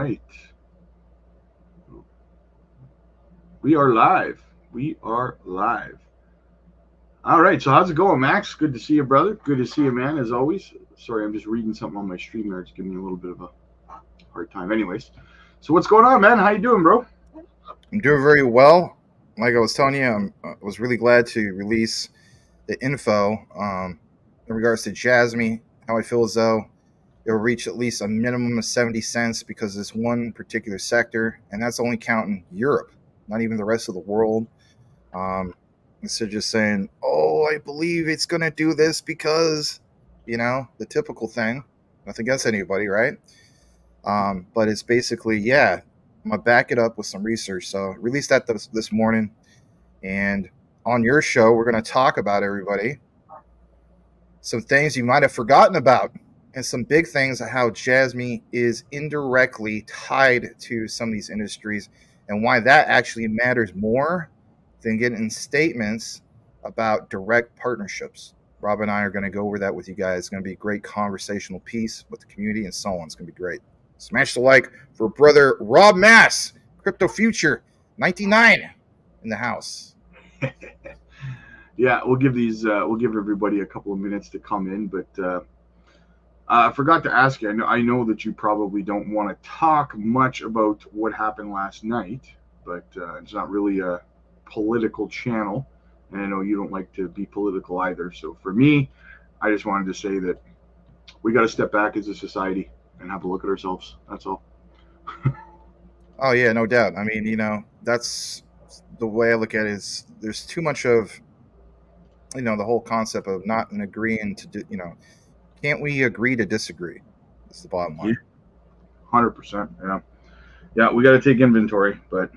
right. We are live. We are live. All right. So how's it going, Max? Good to see you, brother. Good to see you, man, as always. Sorry, I'm just reading something on my stream there. It's giving me a little bit of a hard time. Anyways. So what's going on, man? How you doing, bro? I'm doing very well. Like I was telling you, I was really glad to release the info in regards to Jasmy, how I feel as though it will reach at least a minimum of 70 cents because of this one particular sector, and that's only counting Europe, not even the rest of the world. Instead of just saying, oh, I believe it's going to do this because, the typical thing. Nothing against anybody, right? But it's basically, yeah, I'm going to back it up with some research. So released that this morning. And on your show, we're going to talk about, everybody, some things you might have forgotten about and some big things of how Jasmy is indirectly tied to some of these industries and why that actually matters more than getting statements about direct partnerships. Rob and I are going to go over that with you guys. It's going to be a great conversational piece with the community and so on. It's going to be great. Smash the like for brother Rob Mass, Crypto Future 99 in the house. Yeah, we'll give everybody a couple of minutes to come in, but I forgot to ask you. I know that you probably don't want to talk much about what happened last night, but it's not really a political channel, and I know you don't like to be political either. So for me, I just wanted to say that we got to step back as a society and have a look at ourselves. That's all. Oh yeah, no doubt. I mean, that's the way I look at it. Is there's too much of the whole concept of not agreeing to can't we agree to disagree? That's the bottom line. 100%. Yeah, yeah. We got to take inventory, but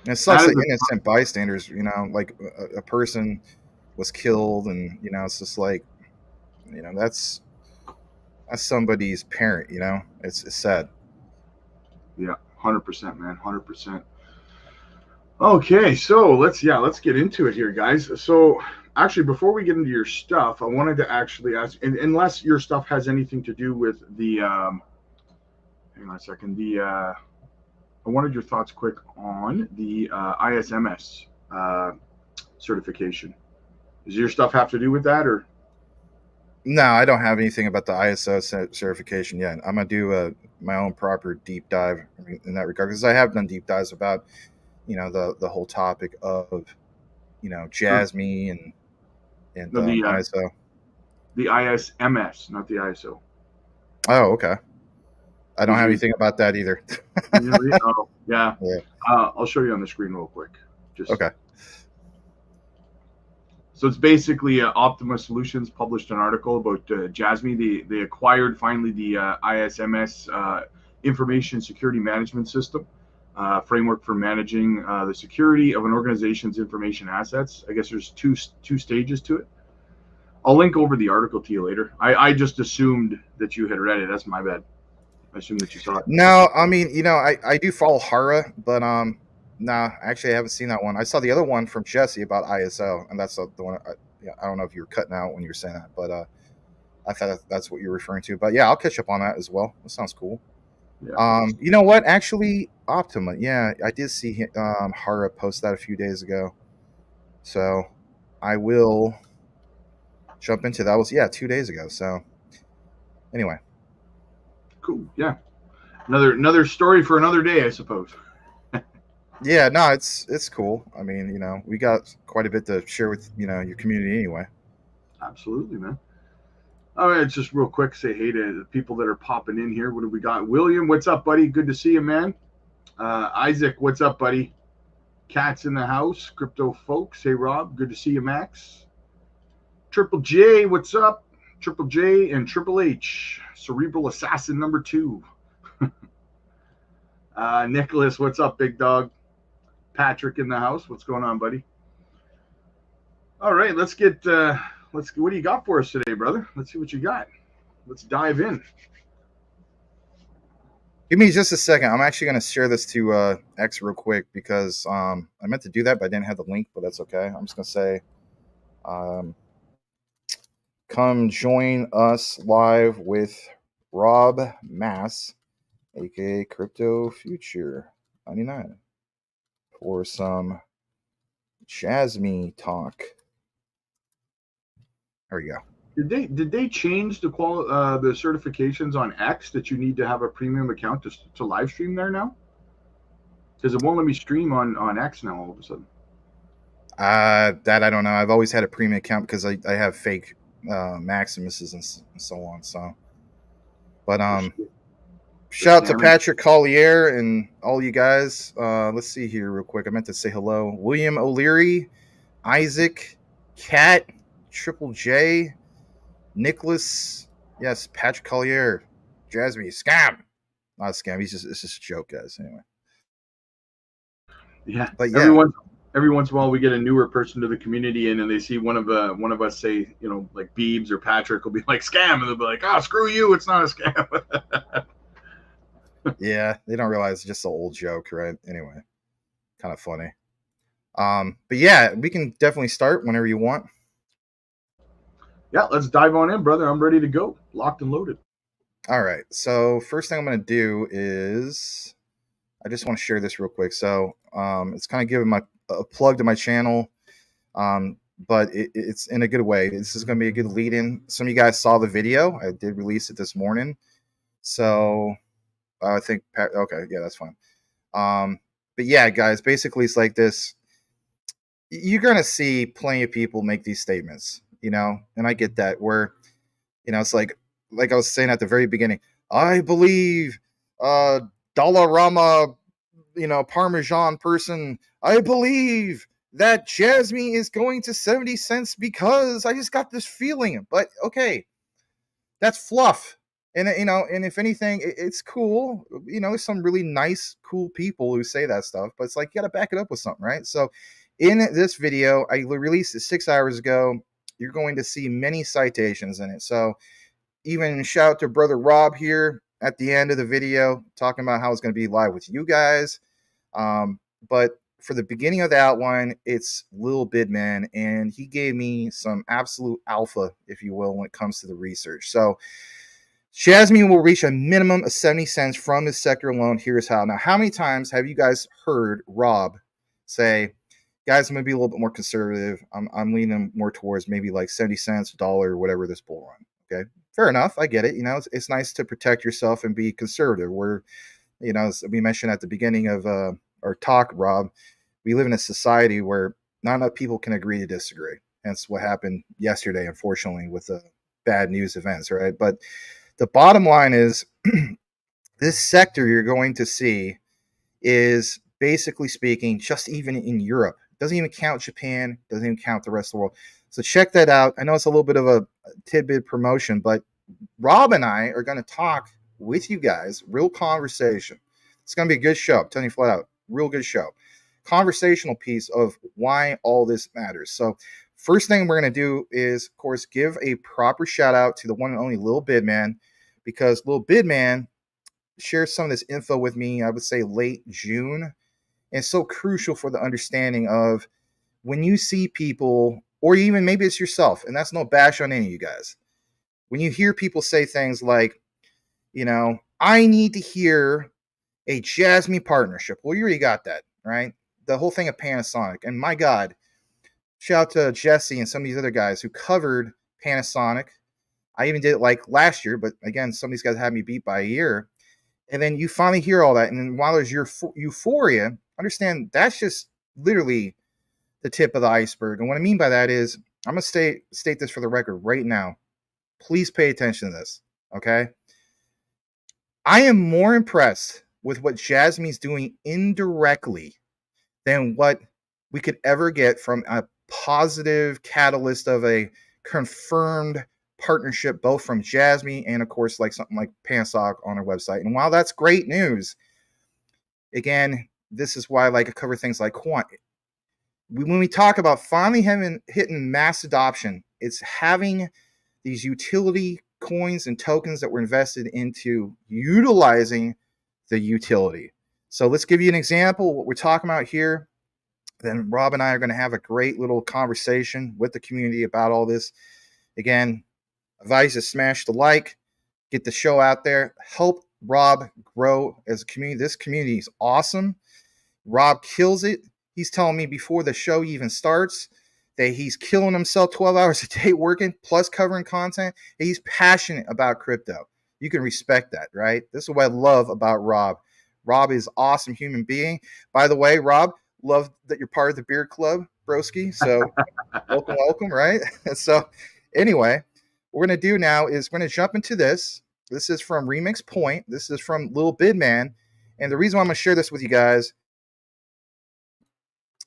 and it sucks that innocent bystanders, like a person was killed, and it's just like, that's somebody's parent. It's sad. Yeah, 100%, man, 100%. Okay, so let's get into it here, guys. So actually, before we get into your stuff, I wanted to actually ask, unless your stuff has anything to do with the, hang on a second, I wanted your thoughts quick on the ISMS certification. Does your stuff have to do with that, or? No, I don't have anything about the ISO certification yet. I'm gonna do my own proper deep dive in that regard, because I have done deep dives about the whole topic of Jasmy and No, the ISO. The ISMS, not the ISO. Oh, okay. I don't have anything about that either. Oh, yeah. Yeah. I'll show you on the screen real quick. Just okay. So it's basically Optima Solutions published an article about Jasmy. They acquired finally the ISMS Information Security Management System framework for managing the security of an organization's information assets. I guess there's two stages to it. I'll link over the article to you later. I just assumed that you had read it. That's my bad. I assume that you saw it. No, I mean, I do follow Hara, but nah, actually I haven't seen that one. I saw the other one from Jesse about ISO, and that's the one. I don't know if you were cutting out when you were saying that, but I thought that's what you're referring to. But yeah, I'll catch up on that as well. That sounds cool. Yeah. You know what? Actually, Optima. Yeah, I did see Hara post that a few days ago, so I will jump into that. Was 2 days ago. So anyway. Cool. Yeah. Another story for another day, I suppose. Yeah, no, it's cool. I mean, we got quite a bit to share with your community anyway. Absolutely, man. All right, just real quick, say hey to the people that are popping in here. What do we got? William, what's up, buddy? Good to see you, man. Isaac, what's up, buddy? Cat's in the house. Crypto folks. Hey, Rob. Good to see you, Max. Triple J, what's up? Triple J and Triple H. Cerebral Assassin number 2. Nicholas, what's up, big dog? Patrick in the house. What's going on, buddy? All right, let's get what do you got for us today, brother? Let's see what you got. Let's dive in. Give me just a second. I'm actually going to share this to X real quick because I meant to do that, but I didn't have the link, but that's okay. I'm just going to say, come join us live with Rob Mass aka Crypto Future 99, for some Jasmy talk. There we go. Did they change the the certifications on X that you need to have a premium account to live stream there now? Because it won't let me stream on X now all of a sudden. That I don't know. I've always had a premium account because I have fake Maximuses and so on. So, but shout out to Patrick Collier and all you guys. Let's see here real quick. I meant to say hello. William O'Leary, Isaac, Cat, Triple J, Nicholas. Yes, Patrick Collier, Jasmy, scam. Not a scam. It's just a joke, guys. Anyway. Yeah, but yeah. Every once in a while we get a newer person to the community and then they see one of us say, you know, like Beebs or Patrick will be like scam, and they'll be like, oh, screw you, it's not a scam. Yeah, they don't realize it's just an old joke, right? Anyway, kind of funny. But yeah, we can definitely start whenever you want. Yeah, let's dive on in, brother. I'm ready to go, locked and loaded. All right, so first thing I'm going to do is I just want to share this real quick. So it's kind of giving a plug to my channel, but it's in a good way. This is going to be a good lead in. Some of you guys saw the video. I did release it this morning. So I think, okay, yeah, that's fine. But yeah, guys, basically it's like this. You're going to see plenty of people make these statements, you know, and I get that where, you know, it's like I was saying at the very beginning, I believe Dollarama, you know, Parmesan person, I believe that Jasmy is going to 70 cents because I just got this feeling. But okay, that's fluff. And, you know, and if anything, it's cool. You know, there's some really nice, cool people who say that stuff, but it's like, you got to back it up with something, right? So in this video, I released it 6 hours ago. You're going to see many citations in it. So even shout out to brother Rob here at the end of the video, talking about how it's going to be live with you guys. But for the beginning of the outline, it's Lil Bidman, and he gave me some absolute alpha, if you will, when it comes to the research. So Jasmy will reach a minimum of 70 cents from this sector alone. Here's how. Now, how many times have you guys heard Rob say, guys, I'm going to be a little bit more conservative. I'm leaning more towards maybe like 70 cents, $1, whatever this bull run. Okay, fair enough. I get it. You know, it's nice to protect yourself and be conservative. We're, you know, as we mentioned at the beginning of our talk, Rob, we live in a society where not enough people can agree to disagree. Hence what happened yesterday, unfortunately, with the bad news events, right? But the bottom line is this sector you're going to see is basically speaking, just even in Europe. Doesn't even count Japan, doesn't even count the rest of the world. So check that out. I know it's a little bit of a tidbit promotion, but Rob and I are going to talk with you guys, real conversation. It's going to be a good show. I'm telling you flat out, real good show. Conversational piece of why all this matters. So first thing we're going to do is, of course, give a proper shout out to the one and only Lil Bidman, because Lil Bidman shared some of this info with me, I would say late June. And it's so crucial for the understanding of when you see people, or even maybe it's yourself, and that's no bash on any of you guys. When you hear people say things like, you know, I need to hear a Jasmy partnership. Well, you already got that, right? The whole thing of Panasonic. And my God, shout out to Jesse and some of these other guys who covered Panasonic. I even did it like last year, but again, some of these guys had me beat by a year. And then you finally hear all that. And then while there's your euphoria, understand that's just literally the tip of the iceberg. And what I mean by that is, I'm going to state this for the record right now. Please pay attention to this, okay? I am more impressed with what Jasmy's doing indirectly than what we could ever get from a positive catalyst of a confirmed partnership, both from Jasmy and, of course, like something like Panasonic on our website. And while that's great news, again, this is why I like to cover things like Quant. When we talk about finally hitting mass adoption, it's having these utility coins and tokens that were invested into utilizing the utility. So let's give you an example of what we're talking about here. Then Rob and I are going to have a great little conversation with the community about all this. Again, advise you to smash the like, get the show out there, help Rob grow as a community. This community is awesome. Rob kills it. He's telling me before the show even starts that he's killing himself 12 hours a day working, plus covering content. He's passionate about crypto. You can respect that, right? This is what I love about Rob. Rob is an awesome human being. By the way, Rob, love that you're part of the Beard Club, broski. So welcome, right? So anyway, what we're going to do now is we're going to jump into this. This is from Remix Point. This is from Lil Bidman. And the reason why I'm going to share this with you guys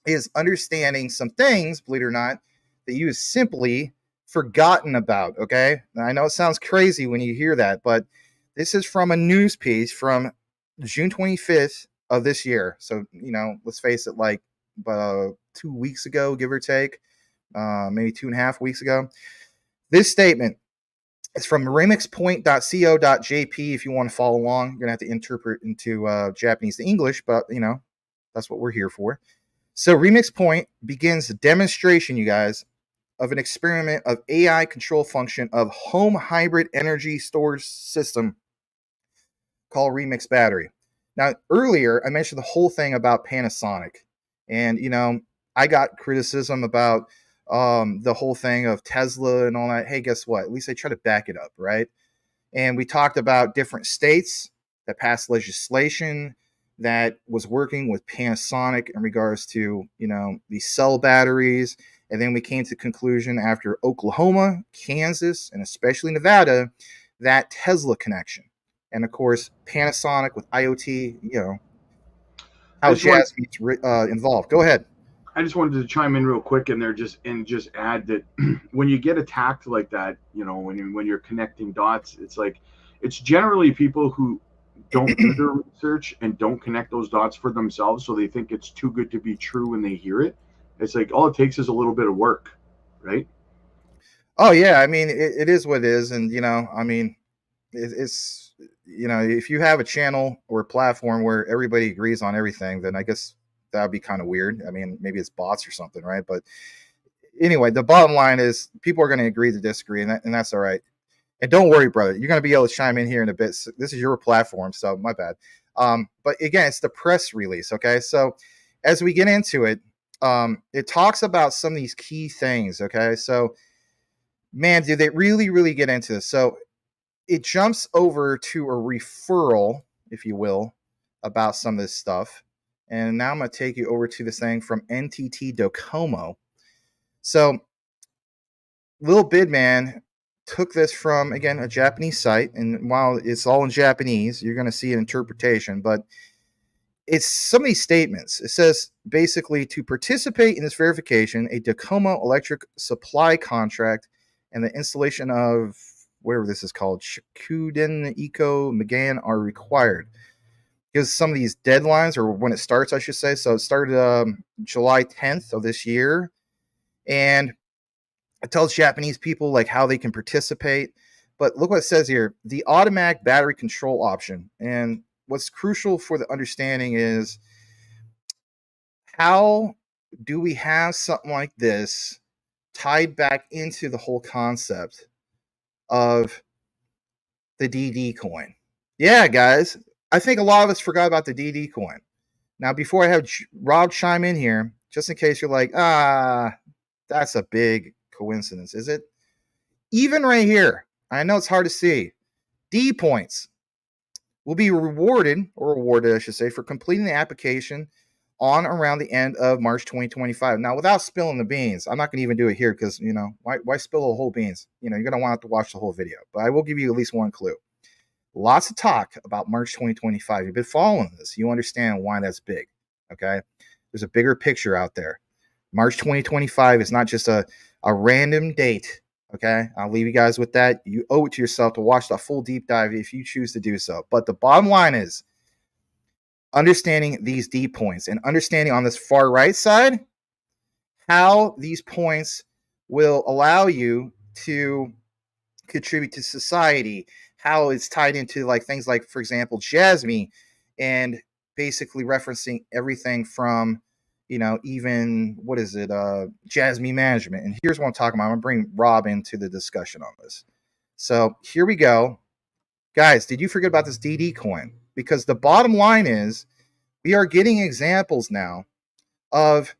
is understanding some things, believe it or not, that you have simply forgotten about, okay? Now, I know it sounds crazy when you hear that, but this is from a news piece from June 25th of this year. So, let's face it, like 2 weeks ago, give or take, maybe 2.5 weeks ago. This statement is from remixpoint.co.jp. If you want to follow along, you're going to have to interpret into Japanese to English, but, that's what we're here for. So Remix Point begins a demonstration, you guys, of an experiment of AI control function of home hybrid energy storage system called Remix Battery. Now, earlier, I mentioned the whole thing about Panasonic. And, I got criticism about the whole thing of Tesla and all that. Hey, guess what? At least I try to back it up, right? And we talked about different states that passed legislation that was working with Panasonic in regards to, these cell batteries. And then we came to the conclusion after Oklahoma, Kansas, and especially Nevada, that Tesla connection. And of course, Panasonic with IoT, how Jasmy's involved. Go ahead. I just wanted to chime in real quick in there, just add that when you get attacked like that, when you're connecting dots, it's generally people who don't do their research and don't connect those dots for themselves, so they think it's too good to be true when they hear it. It's like all it takes is a little bit of work, right? Oh yeah, I mean it is what it is, and it's if you have a channel or a platform where everybody agrees on everything, then I guess that would be kind of weird. I mean, maybe it's bots or something, right? But anyway, the bottom line is people are going to agree to disagree, and that's all right. And don't worry, brother, you're going to be able to chime in here in a bit. This is your platform, so my bad. But again, it's the press release, okay? So as we get into it, it talks about some of these key things, okay? So, man, do they really, really get into this? So it jumps over to a referral, if you will, about some of this stuff. And now I'm going to take you over to this thing from NTT Docomo. So Lil Bidman took this from, again, a Japanese site. And while it's all in Japanese, you're going to see an interpretation. But it's some of these statements. It says, basically, to participate in this verification, a Docomo electric supply contract and the installation of whatever this is called, Shikuden Eco Megan are required. Because some of these deadlines, or when it starts, I should say. So it started July 10th of this year. And it tells Japanese people like how they can participate. But look what it says here. The automatic battery control option. And what's crucial for the understanding is how do we have something like this tied back into the whole concept of the DD coin? Yeah, guys. I think a lot of us forgot about the DD coin. Now, before I have Rob chime in here, just in case you're like, that's a big coincidence, is it? Even right here, I know it's hard to see. D points will be rewarded, I should say, for completing the application on around the end of March 2025. Now, without spilling the beans, I'm not going to even do it here because, why spill the whole beans? You're going to want to watch the whole video. But I will give you at least one clue. Lots of talk about March 2025. You've been following this. You understand why that's big, okay? There's a bigger picture out there. March 2025 is not just a random date, okay? I'll leave you guys with that. You owe it to yourself to watch the full deep dive if you choose to do so. But the bottom line is understanding these D points and understanding on this far right side how these points will allow you to contribute to society, how it's tied into like things like, for example, Jasmy, and basically referencing everything from, even what is it, Jasmy management. And here's what I'm talking about. I'm gonna bring Rob into the discussion on this. So here we go. Guys, did you forget about this DD coin? Because the bottom line is we are getting examples now of,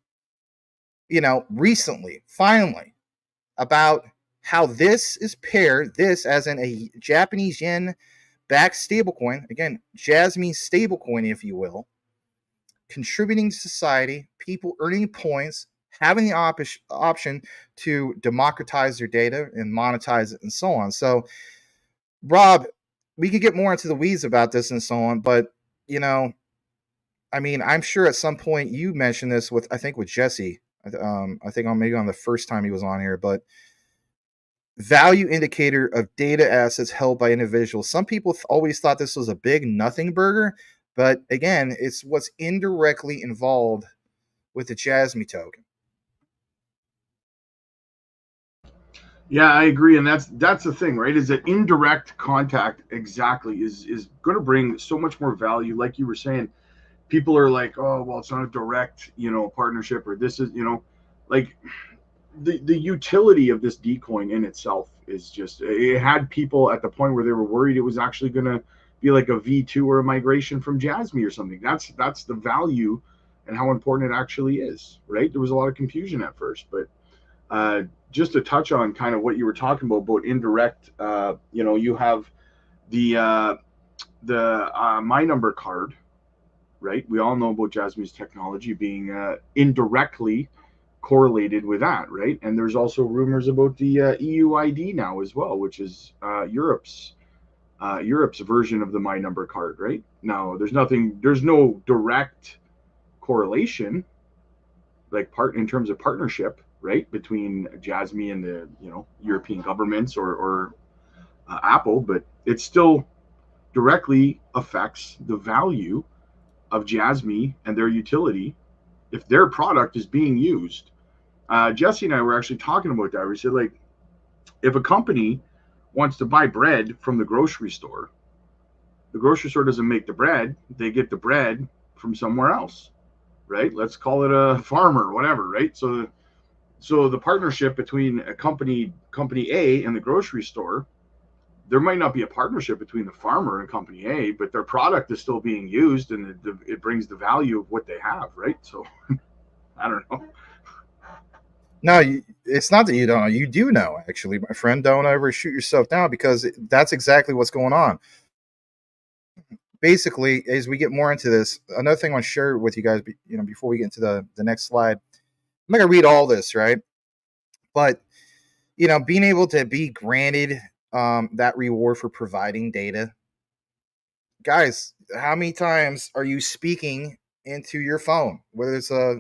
recently, finally, about how this is paired, this as in a Japanese yen backed stablecoin, again, Jasmy stablecoin, if you will, contributing to society, people earning points, having the option to democratize their data and monetize it and so on. So, Rob, we could get more into the weeds about this and so on, but, I'm sure at some point you mentioned this with, I think, with Jesse. I think maybe on the first time he was on here, but value indicator of data assets held by individuals. Some people always thought this was a big nothing burger, but again, it's what's indirectly involved with the Jasmy token. Yeah, I agree, and that's the thing, right? Is that indirect contact exactly is going to bring so much more value. Like you were saying, people are like, oh, well, it's not a direct, partnership, or this is, like the utility of this decoin in itself is just, it had people at the point where they were worried it was actually going to be like a V2 or a migration from Jasmy or something. That's the value and how important it actually is, right? There was a lot of confusion at first, but just to touch on kind of what you were talking about indirect, you have the my number card, right? We all know about Jasmy's technology being indirectly correlated with that, right? And there's also rumors about the EU ID now as well, which is Europe's version of the my number card, right? Now, there's no direct correlation, like in terms of partnership, right, between Jasmy and the European governments or Apple, but it still directly affects the value of Jasmy and their utility if their product is being used. Jesse and I were actually talking about that. We said, like, if a company wants to buy bread from the grocery store doesn't make the bread; they get the bread from somewhere else, right? Let's call it a farmer, whatever, right? So the partnership between a company A and the grocery store, there might not be a partnership between the farmer and company A, but their product is still being used, and it brings the value of what they have, right? So I don't know. No, it's not that you don't know. You do know, actually, my friend. Don't ever shoot yourself down, because that's exactly what's going on. Basically, as we get more into this, another thing I want to share with you guys, before we get into the next slide, I'm not going to read all this, right? But, being able to be granted that reward for providing data. Guys, how many times are you speaking into your phone? Whether it's a,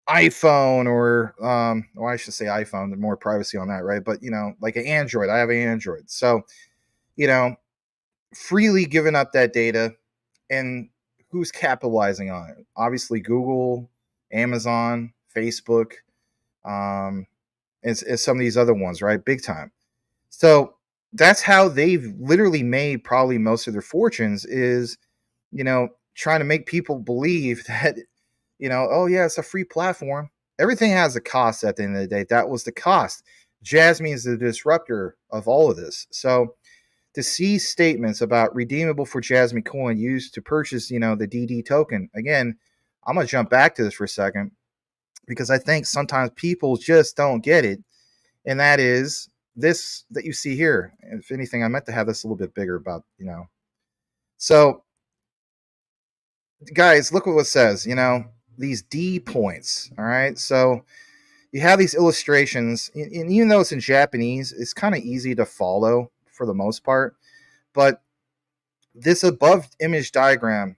iPhone or, well, I should say iPhone, more privacy on that, right? But, like an Android, I have an Android. So, freely giving up that data, and who's capitalizing on it? Obviously, Google, Amazon, Facebook, and some of these other ones, right? Big time. So that's how they've literally made probably most of their fortunes, is, trying to make people believe that, oh yeah, it's a free platform. Everything has a cost at the end of the day. That was the cost. Jasmy is the disruptor of all of this. So to see statements about redeemable for Jasmy coin used to purchase, the DD token, again, I'm going to jump back to this for a second, because I think sometimes people just don't get it. And that is this that you see here. If anything, I meant to have this a little bit bigger about, So, guys, look what it says, these D points. All right. So you have these illustrations, and even though it's in Japanese, it's kind of easy to follow for the most part. But this above image diagram,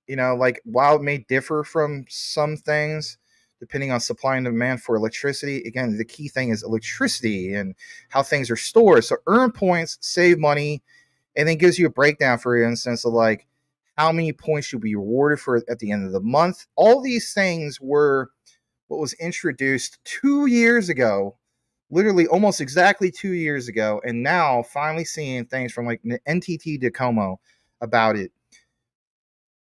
like, while it may differ from some things, depending on supply and demand for electricity, again, the key thing is electricity and how things are stored. So earn points, save money, and then gives you a breakdown, for instance, of like how many points you'll be rewarded for at the end of the month. All these things were what was introduced 2 years ago, literally almost exactly 2 years ago, and now finally seeing things from like NTT Docomo about it.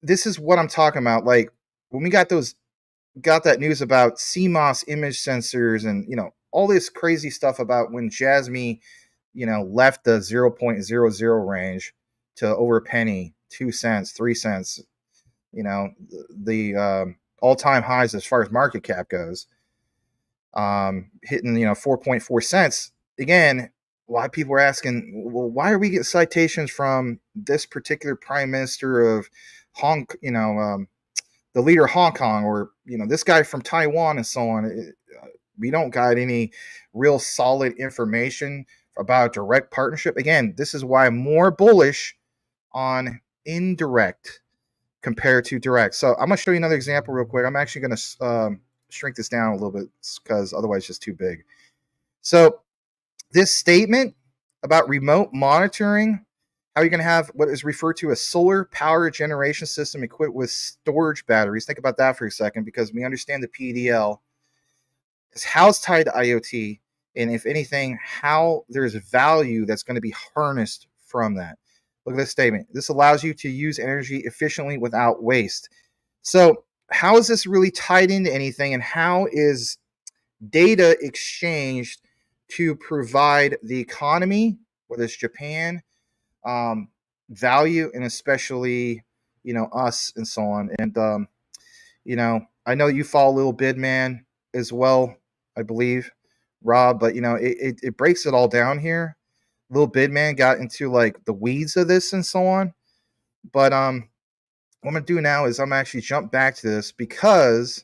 This is what I'm talking about. Like, when we got that news about CMOS image sensors and, all this crazy stuff about when Jasmy left the 0.00 range to over a penny, 2 cents, 3 cents, the all-time highs as far as market cap goes, hitting 4.4 cents. Again, a lot of people are asking, well, why are we getting citations from this particular prime minister of the leader of Hong Kong, or this guy from Taiwan and so on? We don't got any real solid information about direct partnership. Again, this is why I'm more bullish on indirect compared to direct. So I'm going to show you another example real quick. I'm actually going to shrink this down a little bit because otherwise it's just too big. So this statement about remote monitoring, how you're going to have what is referred to as solar power generation system equipped with storage batteries. Think about that for a second, because we understand the PDL is how it's tied to IoT, and if anything, how there's value that's going to be harnessed from that. Look at this statement. This allows you to use energy efficiently without waste. So how is this really tied into anything, and how is data exchanged to provide the economy, whether it's Japan, value, and especially, us and so on. And, I know you follow Little Bidman as well, I believe, Rob, but, it breaks it all down here. Little Bidman got into like the weeds of this and so on. But what I'm going to do now is I'm actually jump back to this because,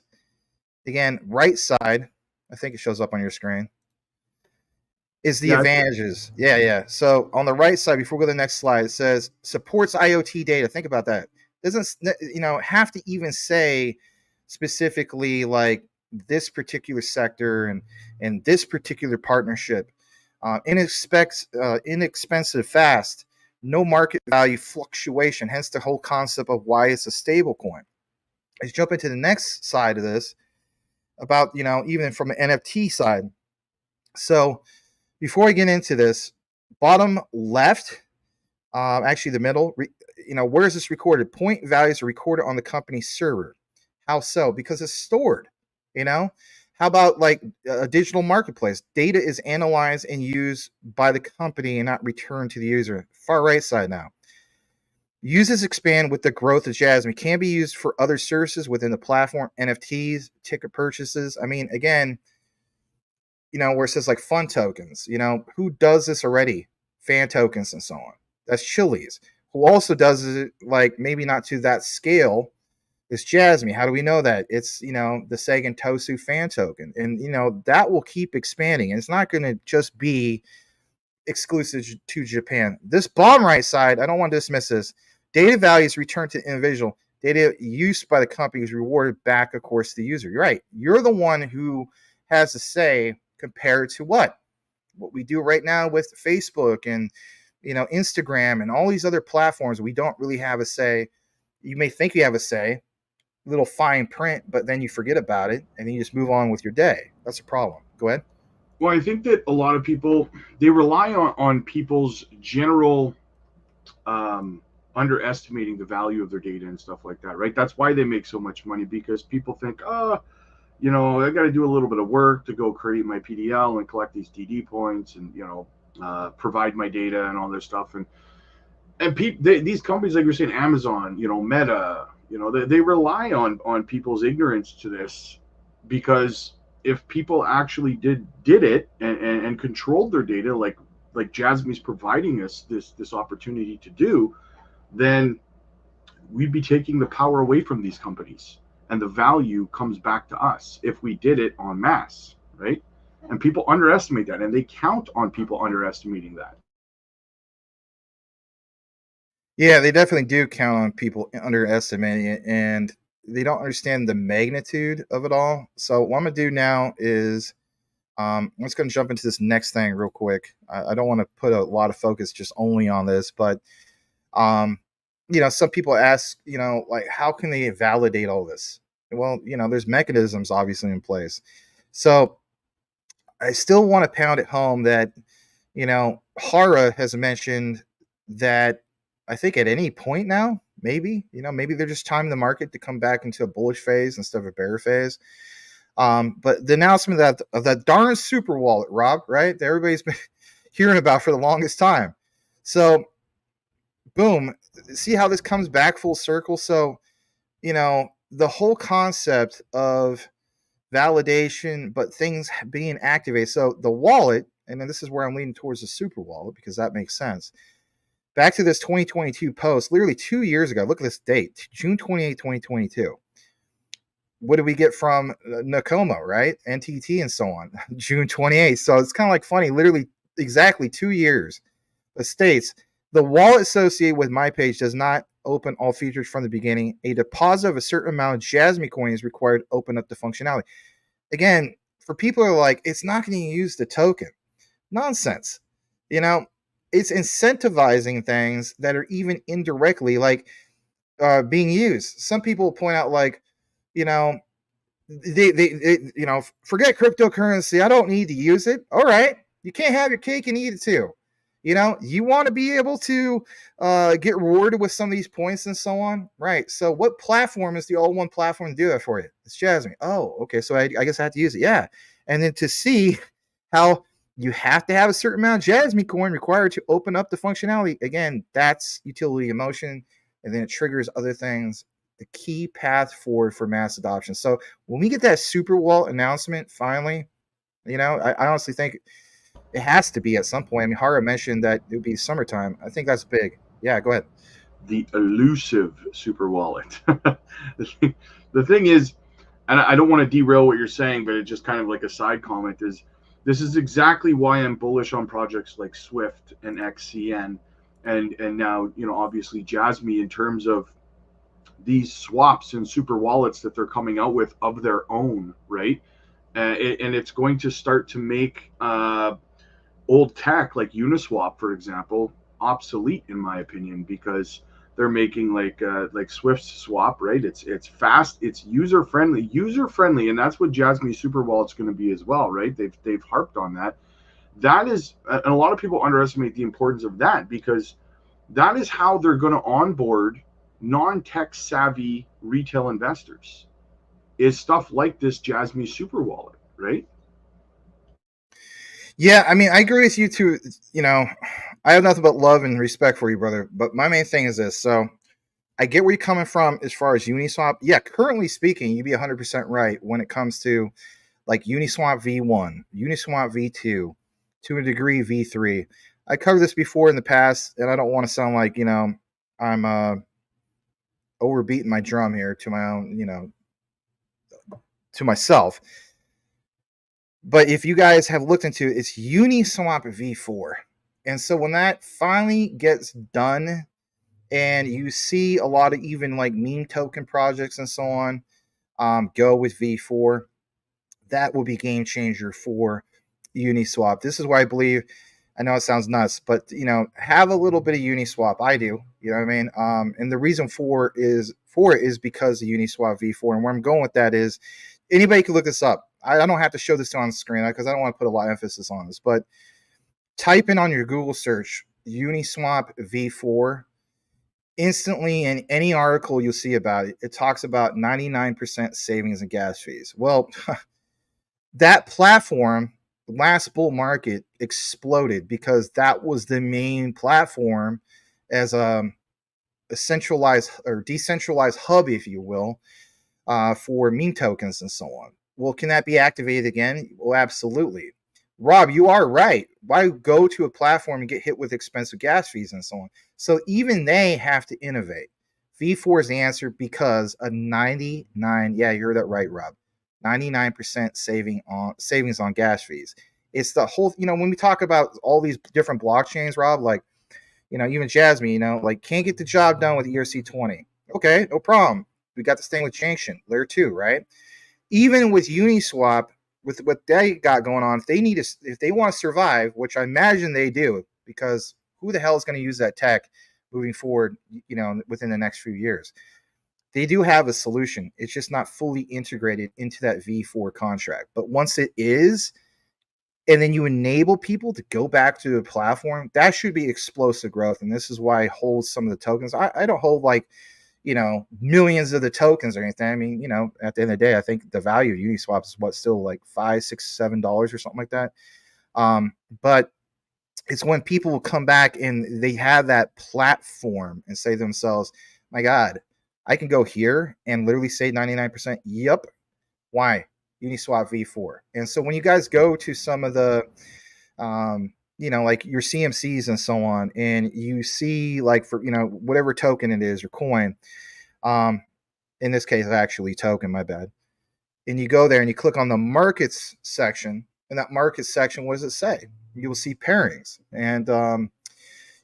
again, right side, I think it shows up on your screen, is the advantages. Yeah. So on the right side, before we go to the next slide, it says supports IoT data. Think about that. Doesn't have to even say specifically like this particular sector and this particular partnership. Inexpensive, fast, no market value fluctuation, hence the whole concept of why it's a stable coin. Let's jump into the next side of this about, even from an NFT side. So before I get into this, bottom left, actually the middle, where is this recorded? Point values are recorded on the company's server. How so? Because it's stored, How about like a digital marketplace? Data is analyzed and used by the company and not returned to the user. Far right side now. Uses expand with the growth of Jasmy. Can be used for other services within the platform, NFTs, ticket purchases. I mean, again, where it says like fun tokens, who does this already? Fan tokens and so on. That's Chili's. Who also does it, like maybe not to that scale, is Jasmy. How do we know that? It's, the Sagan Tosu fan token. And, that will keep expanding. And it's not going to just be exclusive to Japan. This bottom right side, I don't want to dismiss this. Data values returned to individual. Data used by the company is rewarded back, of course, to the user. You're right. You're the one who has to say compared to what we do right now with Facebook and, Instagram and all these other platforms. We don't really have a say. You may think you have a say, little fine print, but then you forget about it and then you just move on with your day. That's a problem. Go ahead. Well, I think that a lot of people, they rely on people's general underestimating the value of their data and stuff like that, right? That's why they make so much money, because people think, I got to do a little bit of work to go create my PDL and collect these DD points and, provide my data and all this stuff. And these companies, like you're saying, Amazon, Meta, they rely on people's ignorance to this, because if people actually did it and controlled their data, like Jasmy's providing us this opportunity to do, then we'd be taking the power away from these companies, and the value comes back to us if we did it en masse, right? And people underestimate that, and they count on people underestimating that. Yeah, they definitely do count on people underestimating it, and they don't understand the magnitude of it all. So what I'm going to do now is I'm just going to jump into this next thing real quick. I don't want to put a lot of focus just only on this, but some people ask, like, how can they validate all this? Well, there's mechanisms obviously in place. So I still want to pound it home that, Hara has mentioned that I think at any point now, maybe they're just timing the market to come back into a bullish phase instead of a bear phase. But the announcement of that darn super wallet, Rob, right? Everybody's been, hearing about for the longest time. So, boom, see how this comes back full circle. So, the whole concept of validation, but things being activated. So the wallet, and then this is where I'm leaning towards the super wallet because that makes sense. Back to this 2022 post, literally 2 years ago. Look at this date, June 28, 2022. What did we get from Nakomo, right? NTT and so on, June 28th. So it's kind of like funny, literally exactly 2 years. It states, the wallet associated with my page does not open all features from the beginning. A deposit of a certain amount of Jasmy coin is required to open up the functionality. Again, for people who are like, it's not going to use the token. Nonsense. It's incentivizing things that are even indirectly like being used. Some people point out like, they forget cryptocurrency. I don't need to use it. All right. You can't have your cake and eat it too. You want to be able to get rewarded with some of these points and so on. Right. So what platform is the all one platform to do that for you? It's Jasmy. Oh, okay. So I guess I have to use it. Yeah. And then to see how you have to have a certain amount of Jasmy coin required to open up the functionality. Again, that's utility in motion. And then it triggers other things. The key path forward for mass adoption. So when we get that super wallet announcement, finally, I honestly think it has to be at some point. I mean, Hara mentioned that it would be summertime. I think that's big. Yeah, go ahead. The elusive super wallet. The thing is, and I don't want to derail what you're saying, but it's just kind of like a side comment, is this is exactly why I'm bullish on projects like Swift and XCN and now, obviously Jasmy in terms of these swaps and super wallets that they're coming out with of their own, right? And it's going to start to make old tech like Uniswap, for example, obsolete in my opinion, because they're making like Swift swap, right? It's fast, it's user friendly, and that's what Jasmy Super Wallet's going to be as well, right? They've harped on that. That is, and a lot of people underestimate the importance of that because that is how they're going to onboard non-tech savvy retail investors. Is stuff like this Jasmy Super Wallet, right? Yeah, I mean, I agree with you too. I have nothing but love and respect for you, brother. But my main thing is this. So I get where you're coming from as far as Uniswap. Yeah, currently speaking, you'd be 100% right when it comes to like Uniswap V1, Uniswap V2, to a degree V3. I covered this before in the past, and I don't want to sound like, I'm overbeating my drum here to my own, to myself. But if you guys have looked into it, it's Uniswap V4. And so when that finally gets done and you see a lot of even like meme token projects and so on go with V4, that will be game changer for Uniswap. This is why I believe, I know it sounds nuts, but have a little bit of Uniswap. I do, you know what I mean? And the reason for it is because of Uniswap V4. And where I'm going with that is anybody can look this up. I don't have to show this on the screen because I don't want to put a lot of emphasis on this, but type in on your Google search Uniswap V4. Instantly in any article you'll see about it, it talks about 99% savings in gas fees. Well, that platform, last bull market, exploded because that was the main platform as a centralized or decentralized hub, if you will, for meme tokens and so on. Well, can that be activated again? Well, absolutely. Rob, you are right. Why go to a platform and get hit with expensive gas fees and so on? So even they have to innovate. V4 is the answer because a 99, yeah, you heard that right, Rob. 99% savings on gas fees. It's the whole, when we talk about all these different blockchains, Rob, like, even Jasmy, like can't get the job done with ERC20. Okay, no problem. We got this thing with Junction, layer 2, right? Even with Uniswap, with what they got going on, if they want to survive, which I imagine they do, because who the hell is going to use that tech moving forward, within the next few years? They do have a solution. It's just not fully integrated into that V4 contract. But once it is, and then you enable people to go back to the platform, that should be explosive growth. And this is why I hold some of the tokens. I don't hold like, millions of the tokens or anything. I mean, at the end of the day, I think the value of Uniswap is still like $5, $6, $7 or something like that. But it's when people will come back and they have that platform and say to themselves, my God, I can go here and literally say 99%. Yep. Why? Uniswap V4. And so when you guys go to some of the, like your CMCs and so on, and you see like for, whatever token it is or coin, in this case, actually token, my bad. And you go there and you click on the markets section, and that markets section, what does it say? You will see pairings. And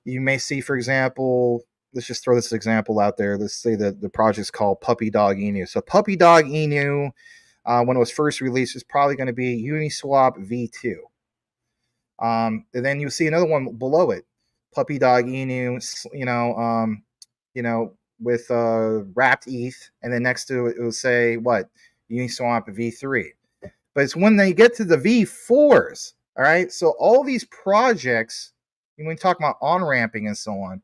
you may see, for example, let's just throw this example out there. Let's say that the project's called Puppy Dog Inu. So Puppy Dog Inu, when it was first released, is probably going to be Uniswap V2. And then you'll see another one below it, Puppy Dog Inu, with wrapped ETH, and then next to it will say what? Uniswap V3. But it's when they get to the V4s, all right? So all these projects, when we talk about on-ramping and so on,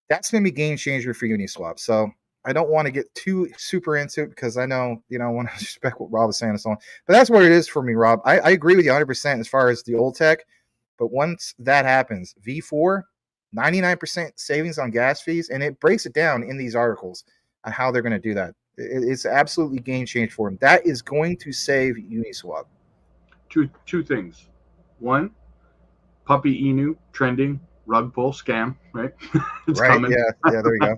that's going to be game changer for Uniswap. So I don't want to get too super into it because I know, I want to respect what Rob was saying and so on. But that's what it is for me, Rob. I agree with you 100% as far as the old tech. But once that happens, V4, 99% savings on gas fees, and it breaks it down in these articles on how they're going to do that. It's absolutely game change for them. That is going to save Uniswap. Two things. One, Puppy Inu trending, rug pull scam, right? It's right. coming. Yeah. There you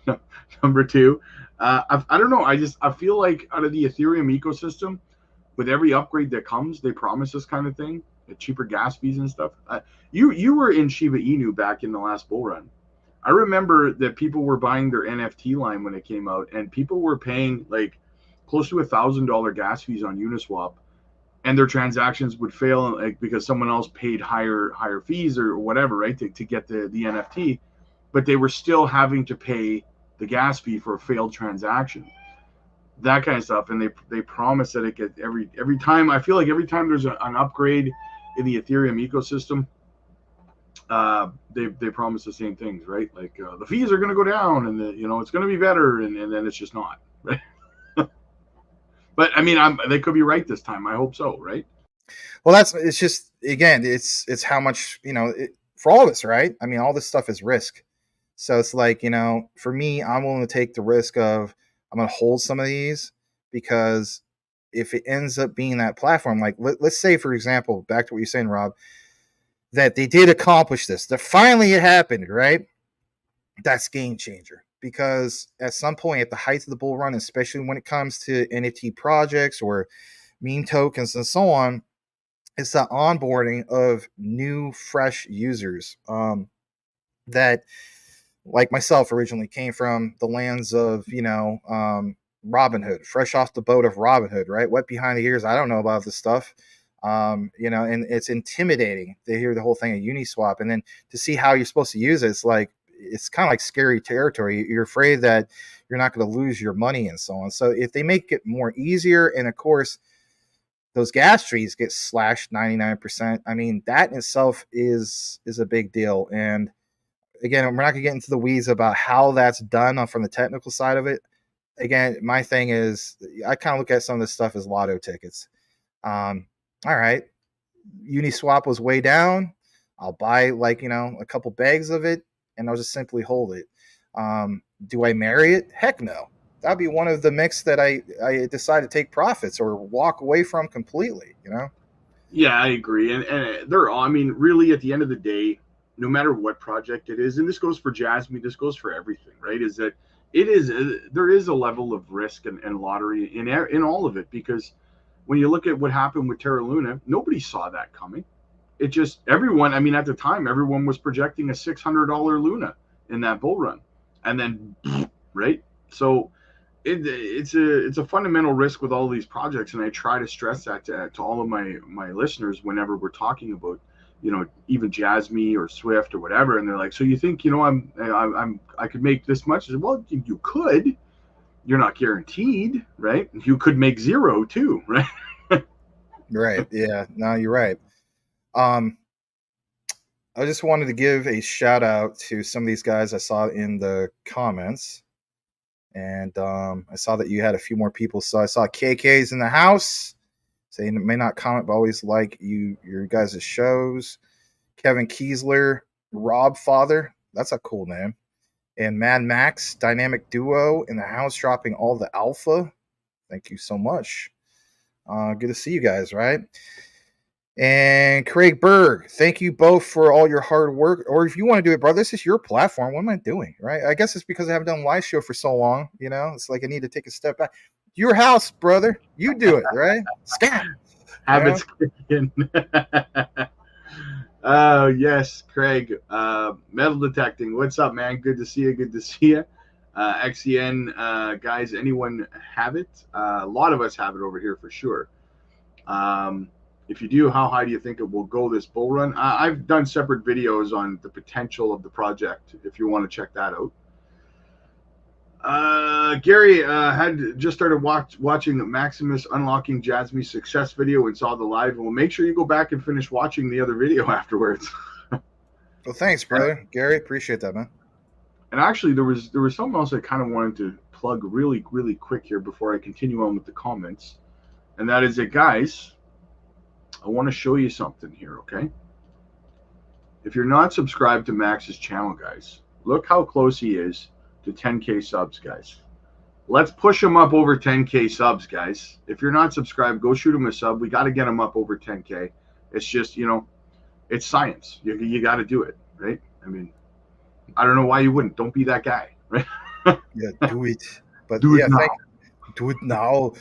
go. Number two, I don't know. I feel like out of the Ethereum ecosystem, with every upgrade that comes, they promise this kind of thing, cheaper gas fees and stuff. You were in Shiba Inu back in the last bull run. I remember that people were buying their NFT line when it came out, and people were paying like close to $1,000 gas fees on Uniswap, and their transactions would fail like because someone else paid higher fees or whatever, right, to get the NFT, but they were still having to pay the gas fee for a failed transaction. That kind of stuff, and they promise that it gets every time. I feel like every time there's an upgrade in the Ethereum ecosystem, they promise the same things, right? Like the fees are going to go down, and it's going to be better, and then it's just not, right? But I mean, they could be right this time. I hope so, right? Well, it's just again, it's how much for all of us, right? I mean, all this stuff is risk. So it's like for me, I'm willing to take the risk of I'm going to hold some of these because if it ends up being that platform, like let's say, for example, back to what you're saying, Rob, that they did accomplish this, that finally it happened, right? That's game changer because at some point at the height of the bull run, especially when it comes to NFT projects or meme tokens and so on, it's the onboarding of new, fresh users that, like myself, originally came from the lands of, Robinhood, fresh off the boat of Robinhood, right? Wet behind the ears. I don't know about this stuff. And it's intimidating to hear the whole thing of Uniswap. And then to see how you're supposed to use it, it's kind of like scary territory. You're afraid that you're not going to lose your money and so on. So if they make it more easier, and of course, those gas fees get slashed 99%, I mean, that in itself is a big deal. And again, we're not going to get into the weeds about how that's done from the technical side of it. Again, my thing is I kind of look at some of this stuff as lotto tickets. All right, Uniswap was way down. I'll buy a couple bags of it, and I'll just simply hold it. Do I marry it? Heck no. That'd be one of the mix that I decide to take profits or walk away from completely. Yeah, I agree, and they're all. I mean, really, at the end of the day, no matter what project it is, and this goes for Jasmy, this goes for everything, right? Is that there is a level of risk and lottery in all of it, because when you look at what happened with Terra Luna, nobody saw that coming. It just everyone. I mean, at the time, everyone was projecting a $600 Luna in that bull run, and then right. So it's a fundamental risk with all these projects, and I try to stress that to all of my listeners whenever we're talking about even Jasmy or Swift or whatever, and they're like, so you think I could make this much? I said, well, you could. You're not guaranteed, right? You could make zero too, right? Right. Yeah. No, you're right. I just wanted to give a shout out to some of these guys I saw in the comments. And I saw that you had a few more people. So I saw KK's in the house. Saying it may not comment, but always like your guys' shows. Kevin Kiesler, Rob Father. That's a cool name. And Mad Max, Dynamic Duo in the house, dropping all the alpha. Thank you so much. Good to see you guys, right? And Craig Berg, thank you both for all your hard work. Or if you want to do it, bro, this is your platform. What am I doing, right? I guess it's because I haven't done a live show for so long. It's like I need to take a step back. Your house, brother. You do it, right? Scat. Habits kicking. Oh, yes, Craig. Metal detecting. What's up, man? Good to see you. Good to see you. XEN, guys, anyone have it? A lot of us have it over here for sure. If you do, how high do you think it will go this bull run? I've done separate videos on the potential of the project if you want to check that out. Gary had just started watching the Maximus unlocking Jasmy success video and saw the live. Well, make sure you go back and finish watching the other video afterwards. Well, thanks, brother. Gary, appreciate that, man. And actually, there was something else I kind of wanted to plug really, really quick here before I continue on with the comments. And that is that, guys, I want to show you something here, okay? If you're not subscribed to Max's channel, guys, look how close he is to 10K subs, guys. Let's push him up over 10K subs, guys. If you're not subscribed, go shoot him a sub. We got to get him up over 10K. It's just, it's science. You got to do it, right? I mean, I don't know why you wouldn't. Don't be that guy, right? Yeah, do it. But do it now. Do it now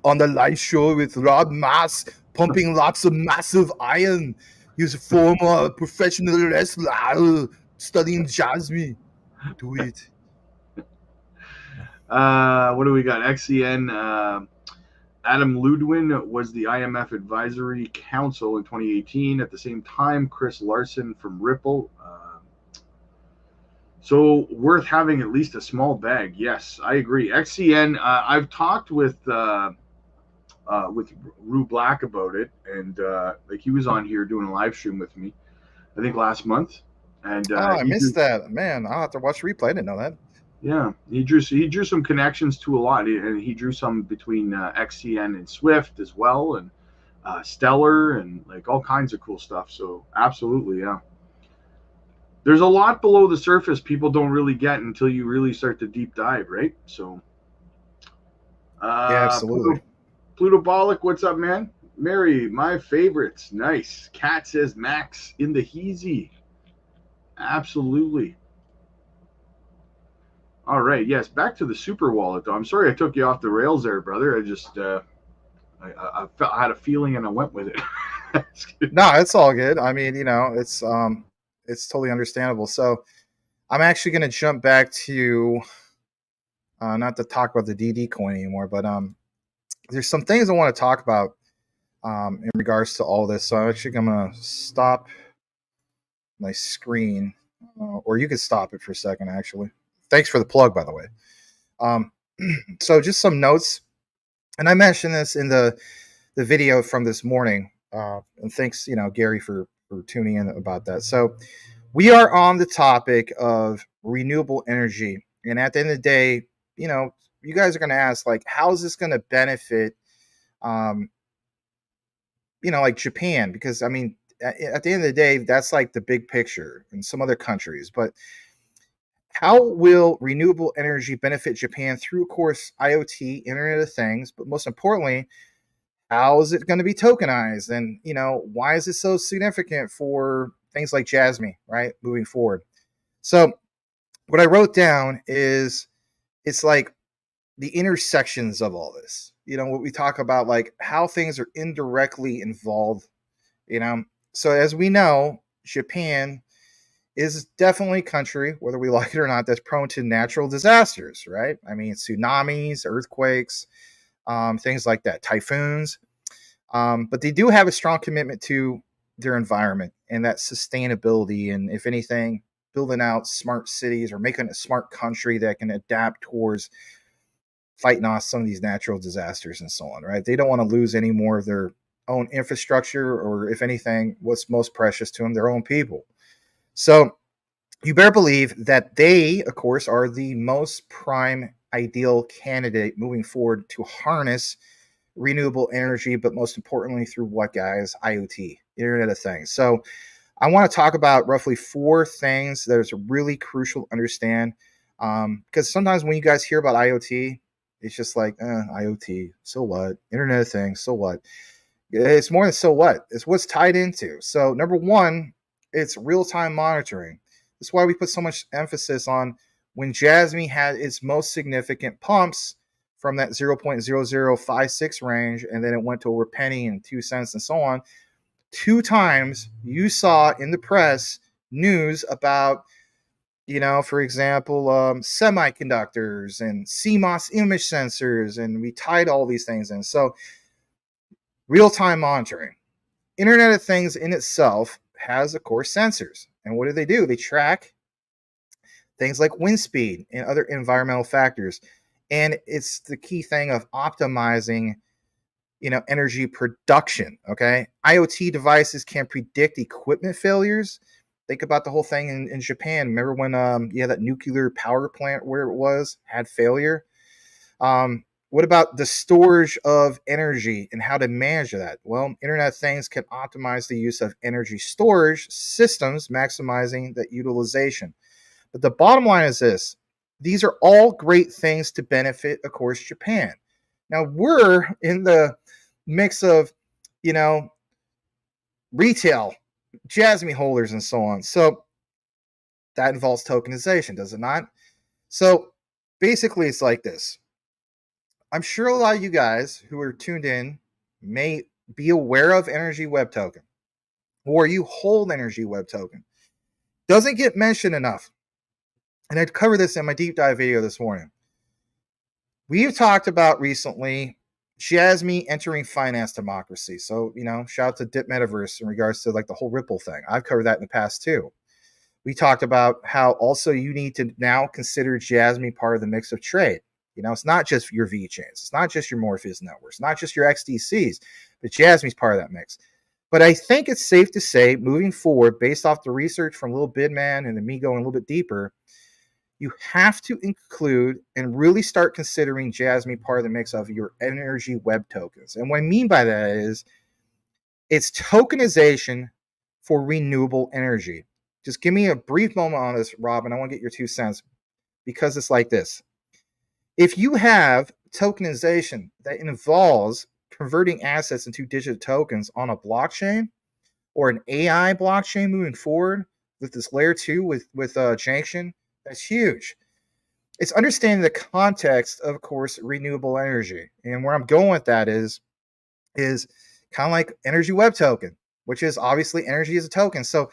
on the live show with Rob Mass, pumping lots of massive iron. He's a former professional wrestler studying Jasmy. Do it. What do we got? XEN. Adam Ludwin was the IMF Advisory Council in 2018. At the same time, Chris Larson from Ripple. So worth having at least a small bag. Yes, I agree. XCN. I've talked with Rue Black about it, and like he was on here doing a live stream with me, I think last month. And I missed that, man. I'll have to watch the replay. I didn't know that. Yeah, he drew some connections to a lot, and he drew some between XCN and Swift as well, and Stellar, and like all kinds of cool stuff. So absolutely, yeah. There's a lot below the surface people don't really get until you really start to deep dive, right? So, yeah, absolutely. Plutobolic, what's up, man? Mary, my favorites. Nice. Cat says Max in the Heezy. Absolutely. All right. Yes. Back to the super wallet, though. I'm sorry I took you off the rails there, brother. I just, I had a feeling and I went with it. No, it's all good. I mean, it's totally understandable. So I'm actually going to jump back to not to talk about the DD coin anymore, but there's some things I want to talk about in regards to all this. So I'm going to stop my screen, or you could stop it for a second, actually. Thanks for the plug, by the way. So just some notes, and I mentioned this in the video from this morning, and thanks, Gary, for tuning in about that. So we are on the topic of renewable energy, and at the end of the day, you guys are going to ask, like, how is this going to benefit like Japan? Because I mean, at the end of the day, that's like the big picture in some other countries. But how will renewable energy benefit Japan through, of course, IoT, Internet of Things, but most importantly, how is it going to be tokenized? And, why is it so significant for things like Jasmy, right, moving forward? So what I wrote down is it's like the intersections of all this, what we talk about, like how things are indirectly involved, So as we know, Japan is definitely a country, whether we like it or not, that's prone to natural disasters, right? I mean, tsunamis, earthquakes, things like that, typhoons. But they do have a strong commitment to their environment and that sustainability. And if anything, building out smart cities or making a smart country that can adapt towards fighting off some of these natural disasters and so on, right? They don't want to lose any more of their own infrastructure, or if anything, what's most precious to them, their own people. So you better believe that they, of course, are the most prime ideal candidate moving forward to harness renewable energy, but most importantly through what, guys? IoT, Internet of Things. So I want to talk about roughly 4 things that is really crucial to understand. Because sometimes when you guys hear about IoT, it's just like, IoT, so what? Internet of Things, so what? It's more than so what. It's what's tied into. So number one, it's real-time monitoring. That's why we put so much emphasis on when Jasmy had its most significant pumps from that 0.0056 range, and then it went to over a penny and 2 cents and so on. 2 times you saw in the press news about, for example, semiconductors and CMOS image sensors, and we tied all these things in. So real-time monitoring. Internet of Things in itself has, of course, sensors. And what do? They track things like wind speed and other environmental factors. And it's the key thing of optimizing, energy production, okay? IoT devices can predict equipment failures. Think about the whole thing in Japan. Remember when that nuclear power plant where it was had failure? What about the storage of energy and how to manage that? Well, Internet of Things can optimize the use of energy storage systems, maximizing that utilization. But the bottom line is this. These are all great things to benefit, of course, Japan. Now, we're in the mix of, retail, Jasmy holders, and so on. So that involves tokenization, does it not? So basically, it's like this. I'm sure a lot of you guys who are tuned in may be aware of Energy Web Token, or you hold Energy Web Token. Doesn't get mentioned enough. And I'd cover this in my deep dive video this morning. We've talked about recently Jasmy entering finance democracy. So, shout out to Dip Metaverse in regards to like the whole Ripple thing. I've covered that in the past too. We talked about how also you need to now consider Jasmy part of the mix of trade. It's not just your VeChains. It's not just your Morpheus networks. It's not just your XDCs, but Jasmy's part of that mix. But I think it's safe to say, moving forward, based off the research from Little Bidman and me going a little bit deeper, you have to include and really start considering Jasmy part of the mix of your energy web tokens. And what I mean by that is it's tokenization for renewable energy. Just give me a brief moment on this, Robin. I want to get your 2 cents because it's like this. If you have tokenization that involves converting assets into digital tokens on a blockchain or an AI blockchain moving forward with this layer 2 with Junction, that's huge. It's understanding the context of course, renewable energy. And where I'm going with that is kind of like Energy Web Token, which is obviously energy as a token. So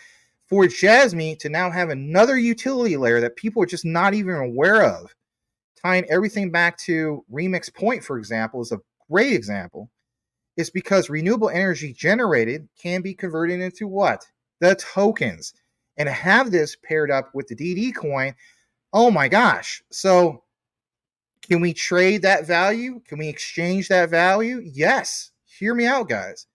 for Jasmy to now have another utility layer that people are just not even aware of, tying everything back to Remix Point, for example, is a great example, is because renewable energy generated can be converted into what? The tokens. And have this paired up with the DD coin, oh my gosh. So can we trade that value? Can we exchange that value? Yes. Hear me out, guys.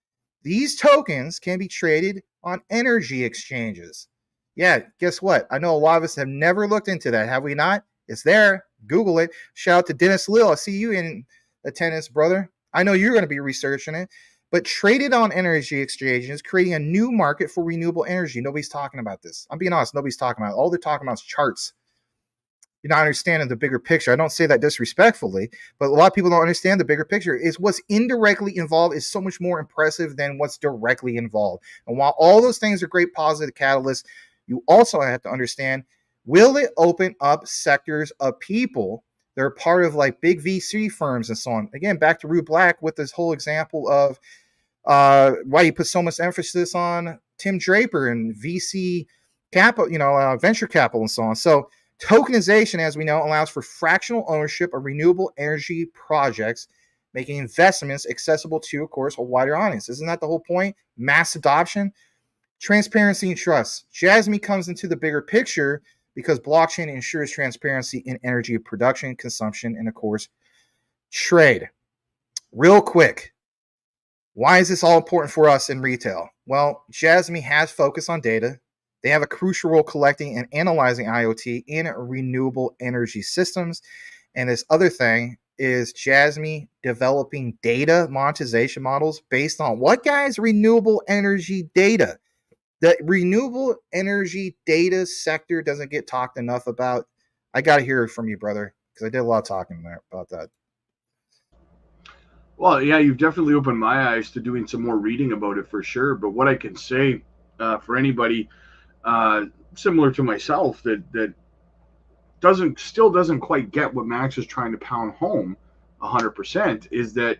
These tokens can be traded on energy exchanges. Yeah, guess what? I know a lot of us have never looked into that, have we not? It's there. Google it. Shout out to Dennis Lill. I see you in attendance, brother. I know you're going to be researching it. But traded on energy exchanges, creating a new market for renewable energy. Nobody's talking about this. I'm being honest. Nobody's talking about it. All they're talking about is charts. You're not understanding the bigger picture. I don't say that disrespectfully, but a lot of people don't understand the bigger picture. Is what's indirectly involved is so much more impressive than what's directly involved. And while all those things are great positive catalysts, you also have to understand, will it open up sectors of people that are part of like big VC firms and so on? Again, back to Rue Black with this whole example of why you put so much emphasis on Tim Draper and VC capital, venture capital and so on. So tokenization, as we know, allows for fractional ownership of renewable energy projects, making investments accessible to, of course, a wider audience. Isn't that the whole point? Mass adoption, transparency, and trust. Jasmy comes into the bigger picture because blockchain ensures transparency in energy production, consumption, and, of course, trade. Real quick, why is this all important for us in retail? Well, Jasmy has focused on data. They have a crucial role collecting and analyzing IoT in renewable energy systems. And this other thing is Jasmy developing data monetization models based on what, guys? Renewable energy data. The renewable energy data sector doesn't get talked enough about. I got to hear it from you, brother, because I did a lot of talking there about that. Well, yeah, you've definitely opened my eyes to doing some more reading about it for sure. But what I can say for anybody uh, similar to myself that doesn't quite get what Max is trying to pound home 100% is that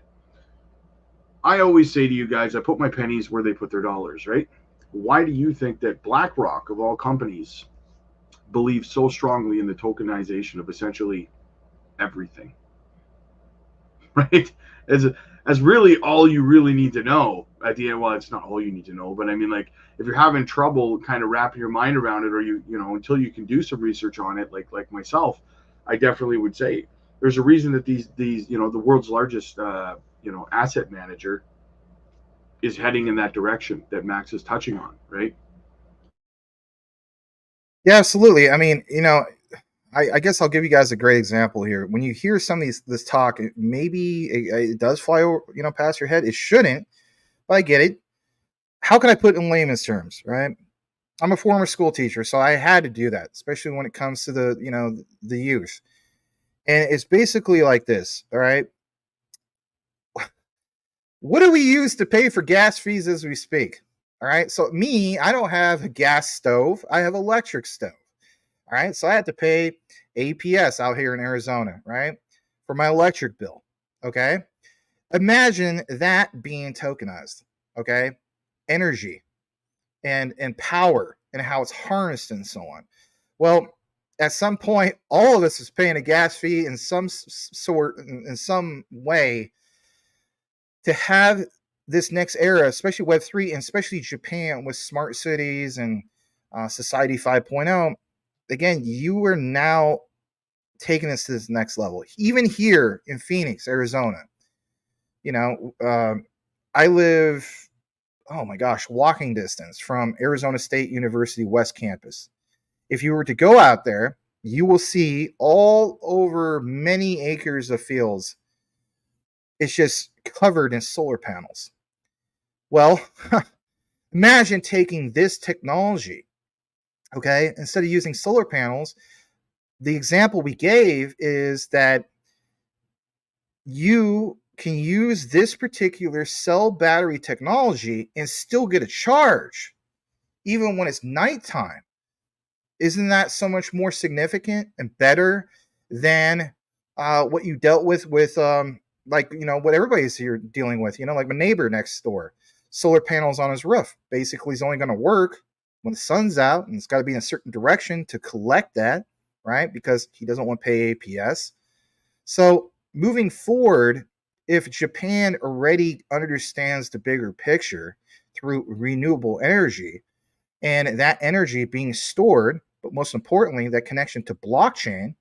I always say to you guys, I put my pennies where they put their dollars, right? Why do you think that BlackRock, of all companies, believes so strongly in the tokenization of essentially everything, right? As as really all you really need to know at the end. Well, it's not all you need to know, but I mean, like, if you're having trouble kind of wrapping your mind around it, or until you can do some research on it, like myself, I definitely would say there's a reason that these the world's largest asset manager is heading in that direction that Max is touching on, right? Yeah, absolutely. I mean, I guess I'll give you guys a great example here. When you hear some of this talk, maybe it does fly over, past your head. It shouldn't, but I get it. How can I put it in layman's terms, right? I'm a former school teacher, so I had to do that, especially when it comes to the youth. And it's basically like this, all right? What do we use to pay for gas fees as we speak? All right. So me, I don't have a gas stove. I have electric stove. All right. So I had to pay APS out here in Arizona, right? For my electric bill. Okay. Imagine that being tokenized. Okay. Energy and power and how it's harnessed and so on. Well, at some point, all of us is paying a gas fee in some sort, in some way, to have this next era, especially Web3 and especially Japan with smart cities and Society 5.0. Again, you are now taking this to this next level. Even here in Phoenix, Arizona, you know, I live, oh my gosh, walking distance from Arizona State University West Campus. If you were to go out there, you will see all over many acres of fields. It's just covered in solar panels. Well, imagine taking this technology, okay, instead of using solar panels. The example we gave is that you can use this particular cell battery technology and still get a charge, even when it's nighttime. Isn't that so much more significant and better than what you dealt with like, what everybody's here dealing with, like my neighbor next door, solar panels on his roof. Basically, he's only going to work when the sun's out, and it's got to be in a certain direction to collect that, right? Because he doesn't want to pay APS. So moving forward, if Japan already understands the bigger picture through renewable energy, and that energy being stored, but most importantly, that connection to blockchain,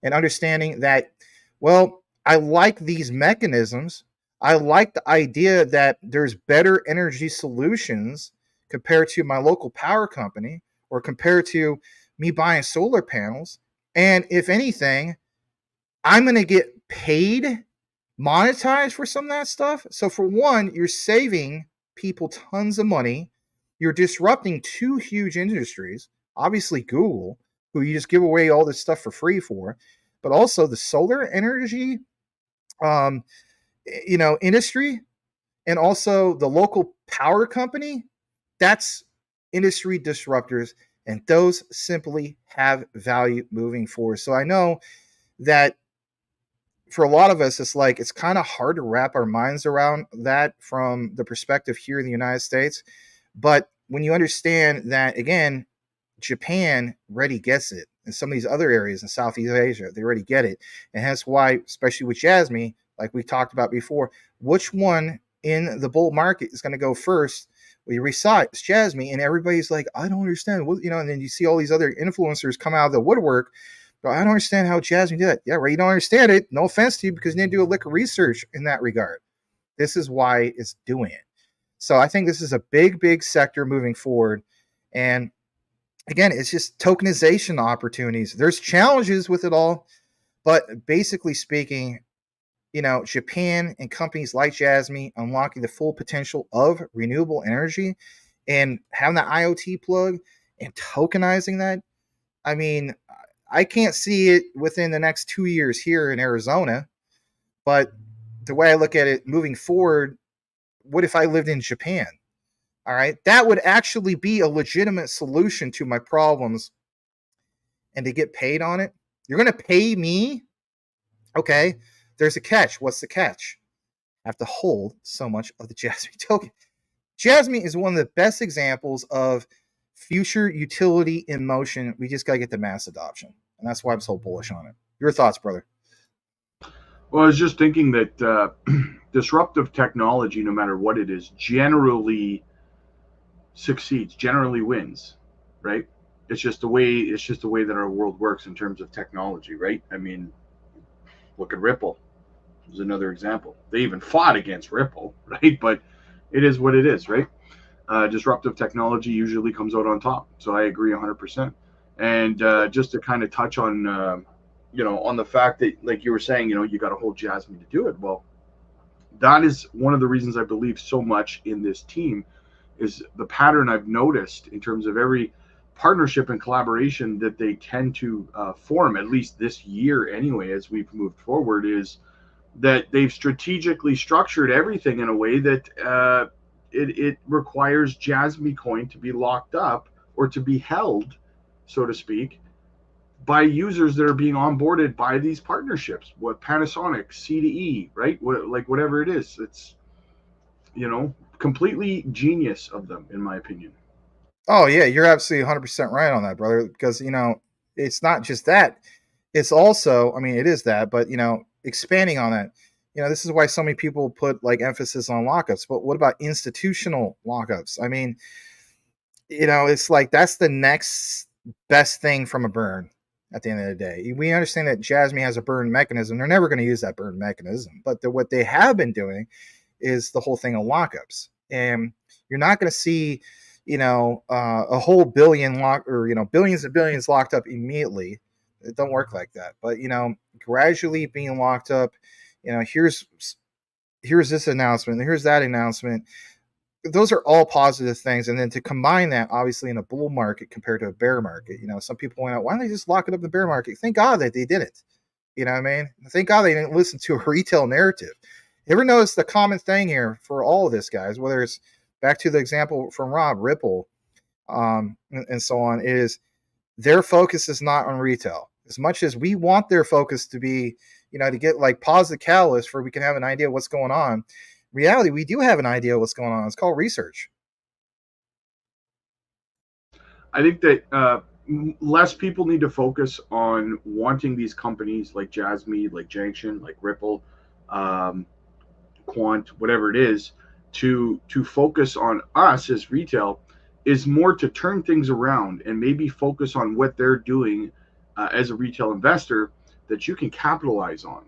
and understanding that, well, I like these mechanisms. I like the idea that there's better energy solutions compared to my local power company or compared to me buying solar panels. And if anything, I'm going to get paid, monetized for some of that stuff. So, for one, you're saving people tons of money. You're disrupting two huge industries, obviously Google, who you just give away all this stuff for free for, but also the solar energy um, industry, and also the local power company. That's industry disruptors, and those simply have value moving forward. So I know that for a lot of us, it's kind of hard to wrap our minds around that from the perspective here in the United States. But when you understand that, again, Japan already gets it, and some of these other areas in Southeast Asia, they already get it. And that's why, especially with Jasmy, like we talked about before, which one in the bull market is going to go first? Well, you recite it's Jasmy, and everybody's like, I don't understand. And then you see all these other influencers come out of the woodwork. I don't understand how Jasmy did it. Yeah, right. You don't understand it. No offense to you, because you didn't do a lick of research in that regard. This is why it's doing it. So I think this is a big, big sector moving forward. And again, it's just tokenization opportunities. There's challenges with it all, but basically speaking, Japan and companies like Jasmy unlocking the full potential of renewable energy and having that IoT plug and tokenizing that. I mean, I can't see it within the next 2 years here in Arizona, but the way I look at it moving forward, what if I lived in Japan? All right, that would actually be a legitimate solution to my problems, and to get paid on it. You're going to pay me? Okay, there's a catch. What's the catch? I have to hold so much of the Jasmy token. Jasmy is one of the best examples of future utility in motion. We just got to get the mass adoption. And that's why I'm so bullish on it. Your thoughts, brother? Well, I was just thinking that disruptive technology, no matter what it is, generally succeeds, generally wins, right? It's just the way that our world works in terms of technology, right? I mean, look at Ripple. Is another example. They even fought against Ripple, right? But it is what it is, right? Disruptive technology usually comes out on top. So I agree 100%. And just to kind of touch on, on the fact that, like you were saying, you got to hold Jasmy to do it. Well, that is one of the reasons I believe so much in this team is the pattern I've noticed in terms of every partnership and collaboration that they tend to form, at least this year anyway, as we've moved forward, is that they've strategically structured everything in a way that it requires Jasmy coin to be locked up or to be held, so to speak, by users that are being onboarded by these partnerships. What Panasonic, C2E, right? Whatever it is, it's completely genius of them, in my opinion. Oh, yeah, you're absolutely 100% right on that, brother. Because, it's not just that. It's also, I mean, it is that, but, expanding on that, this is why so many people put like emphasis on lockups. But what about institutional lockups? I mean, it's like that's the next best thing from a burn at the end of the day. We understand that Jasmy has a burn mechanism. They're never going to use that burn mechanism. But what they have been doing is the whole thing of lockups. And you're not going to see, a whole billion billions and billions locked up immediately. It don't work like that. But, gradually being locked up, here's this announcement, here's that announcement. Those are all positive things. And then to combine that, obviously, in a bull market compared to a bear market, some people point out, why don't they just lock it up in the bear market? Thank God that they didn't. You know what I mean? Thank God they didn't listen to a retail narrative. You ever notice the common thing here for all of this, guys, whether it's back to the example from Rob, Ripple, and so on, is their focus is not on retail. As much as we want their focus to be, to get like positive catalyst where we can have an idea of what's going on. Reality, we do have an idea of what's going on. It's called research. I think that less people need to focus on wanting these companies like Jasmy, like Junction, like Ripple, Quant, whatever it is, to focus on us as retail, is more to turn things around and maybe focus on what they're doing as a retail investor that you can capitalize on.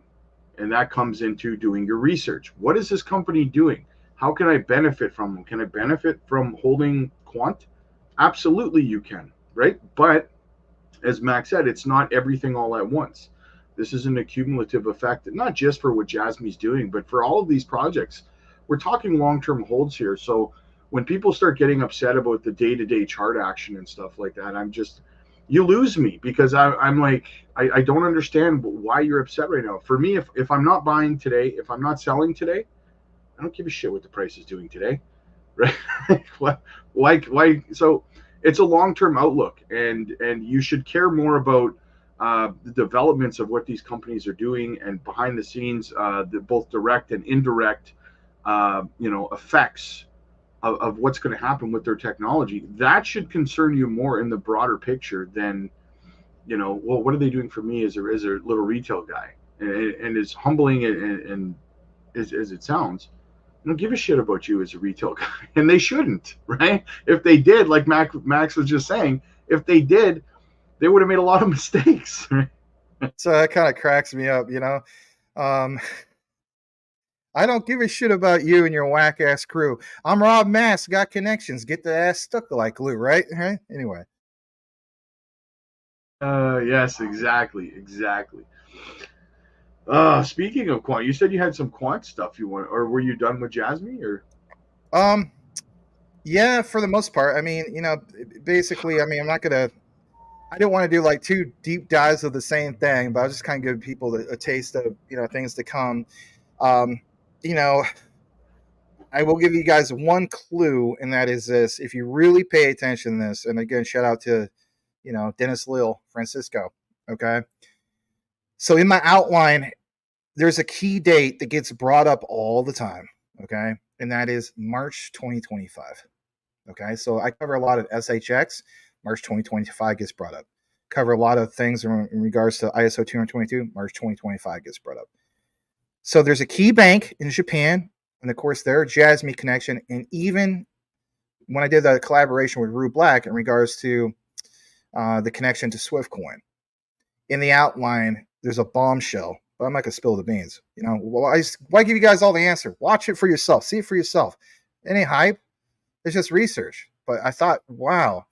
And that comes into doing your research. What is this company doing? How can I benefit from them? Can I benefit from holding Quant? Absolutely, you can, right? But as Max said, it's not everything all at once. This is an accumulative effect, not just for what Jasmy's doing, but for all of these projects. We're talking long-term holds here. So when people start getting upset about the day-to-day chart action and stuff like that, you lose me, because I'm like, I don't understand why you're upset right now. For me, if I'm not buying today, if I'm not selling today, I don't give a shit what the price is doing today, right? Why? So it's a long-term outlook, and you should care more about the developments of what these companies are doing and behind the scenes, both direct and indirect, effects of what's going to happen with their technology. That should concern you more in the broader picture than, well, what are they doing for me as a little retail guy? And as humbling and as it sounds, I don't give a shit about you as a retail guy. And they shouldn't, right? If they did, like Max was just saying, if they did, they would have made a lot of mistakes. So that kind of cracks me up, I don't give a shit about you and your whack ass crew. I'm Rob Mass, got connections. Get the ass stuck like glue, right? Anyway. Yes, exactly. Speaking of Quant, you said you had some Quant stuff you want, or were you done with Jasmy, or? Yeah, for the most part. I mean, basically, I mean, I don't want to do like two deep dives of the same thing, but I'll just kind of give people a taste of, things to come. Um, you know, I will give you guys one clue, and that is this: if you really pay attention to this, and again, shout out to, Dennis Lil, Francisco. Okay. So in my outline, there's a key date that gets brought up all the time. Okay. And that is March 2025. Okay. So I cover a lot of SHX. March 2025 gets brought up. Cover a lot of things in regards to ISO 222. March 2025 gets brought up. So there's a key bank in Japan, and of course their Jasmy connection, and even when I did the collaboration with Rue Black in regards to the connection to Swift Coin, in the outline there's a bombshell, but I'm not gonna spill the beans. Why give you guys all the answer? Watch it for yourself, see it for yourself. It ain't hype, it's just research. But I thought, wow,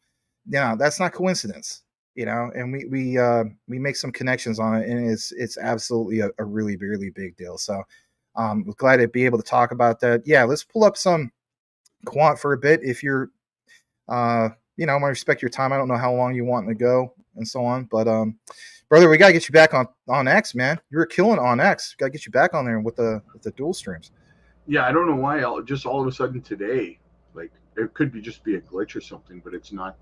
that's not coincidence. And we make some connections on it, and it's absolutely a really, really big deal. So we're glad to be able to talk about that. Yeah, let's pull up some Quant for a bit. If you're I want to respect your time. I don't know how long you want to go and so on, but brother, we gotta get you back on X, man. You were killing on X. Gotta get you back on there with the dual streams. Yeah, I don't know why. Just all of a sudden today, like it could be a glitch or something, but it's not.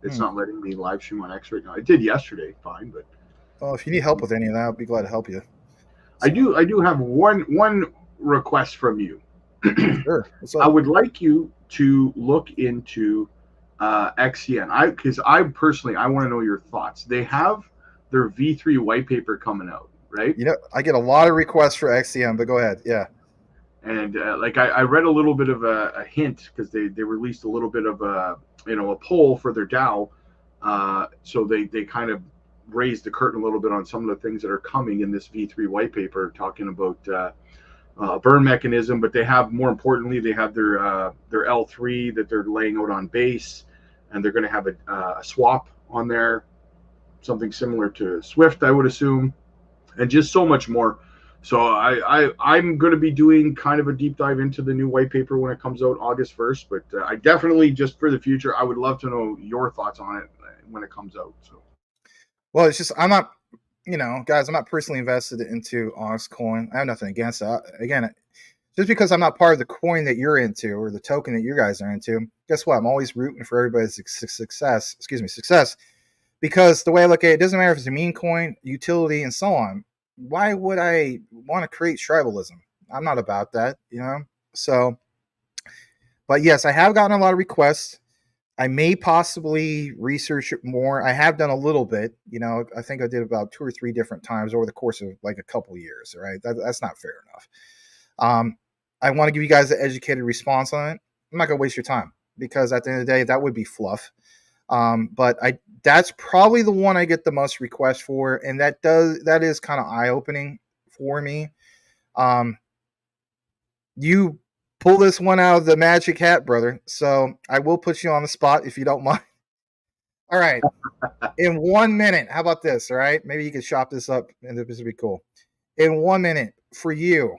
It's not letting me live stream on X right now. I did yesterday, fine, but. Well, if you need help with any of that, I'll be glad to help you. So. I do have one request from you. Sure. I would like you to look into XCN. Because I personally want to know your thoughts. They have their V3 white paper coming out, right? I get a lot of requests for XCN, but go ahead. Yeah. And I read a little bit of a hint because they released a little bit of a poll for their DAO. So they kind of raised the curtain a little bit on some of the things that are coming in this V3 white paper, talking about burn mechanism. But they have, more importantly, they have their L3 that they're laying out on base, and they're going to have a swap on there, something similar to Swift, I would assume, and just so much more. So I'm going to be doing kind of a deep dive into the new white paper when it comes out August 1st. But I definitely, just for the future, I would love to know your thoughts on it when it comes out. So, well, it's just I'm not, guys, I'm not personally invested into Onyx coin. I have nothing against that. Again, just because I'm not part of the coin that you're into or the token that you guys are into, guess what? I'm always rooting for everybody's success. Success. Because the way I look at it, doesn't matter if it's a meme coin, utility, and so on. Why would I want to create tribalism? I'm not about that, So, but yes, I have gotten a lot of requests. I may possibly research it more. I have done a little bit, I think I did about 2 or 3 different times over the course of like a couple of years, right? That's not fair enough. I want to give you guys an educated response on it. I'm not going to waste your time because at the end of the day, that would be fluff. But that's probably the one I get the most requests for, and that is kind of eye-opening for me. You pull this one out of the magic hat, brother. So I will put you on the spot if you don't mind. All right. In 1 minute, how about this? All right. Maybe you could chop this up and this would be cool. In 1 minute, for you,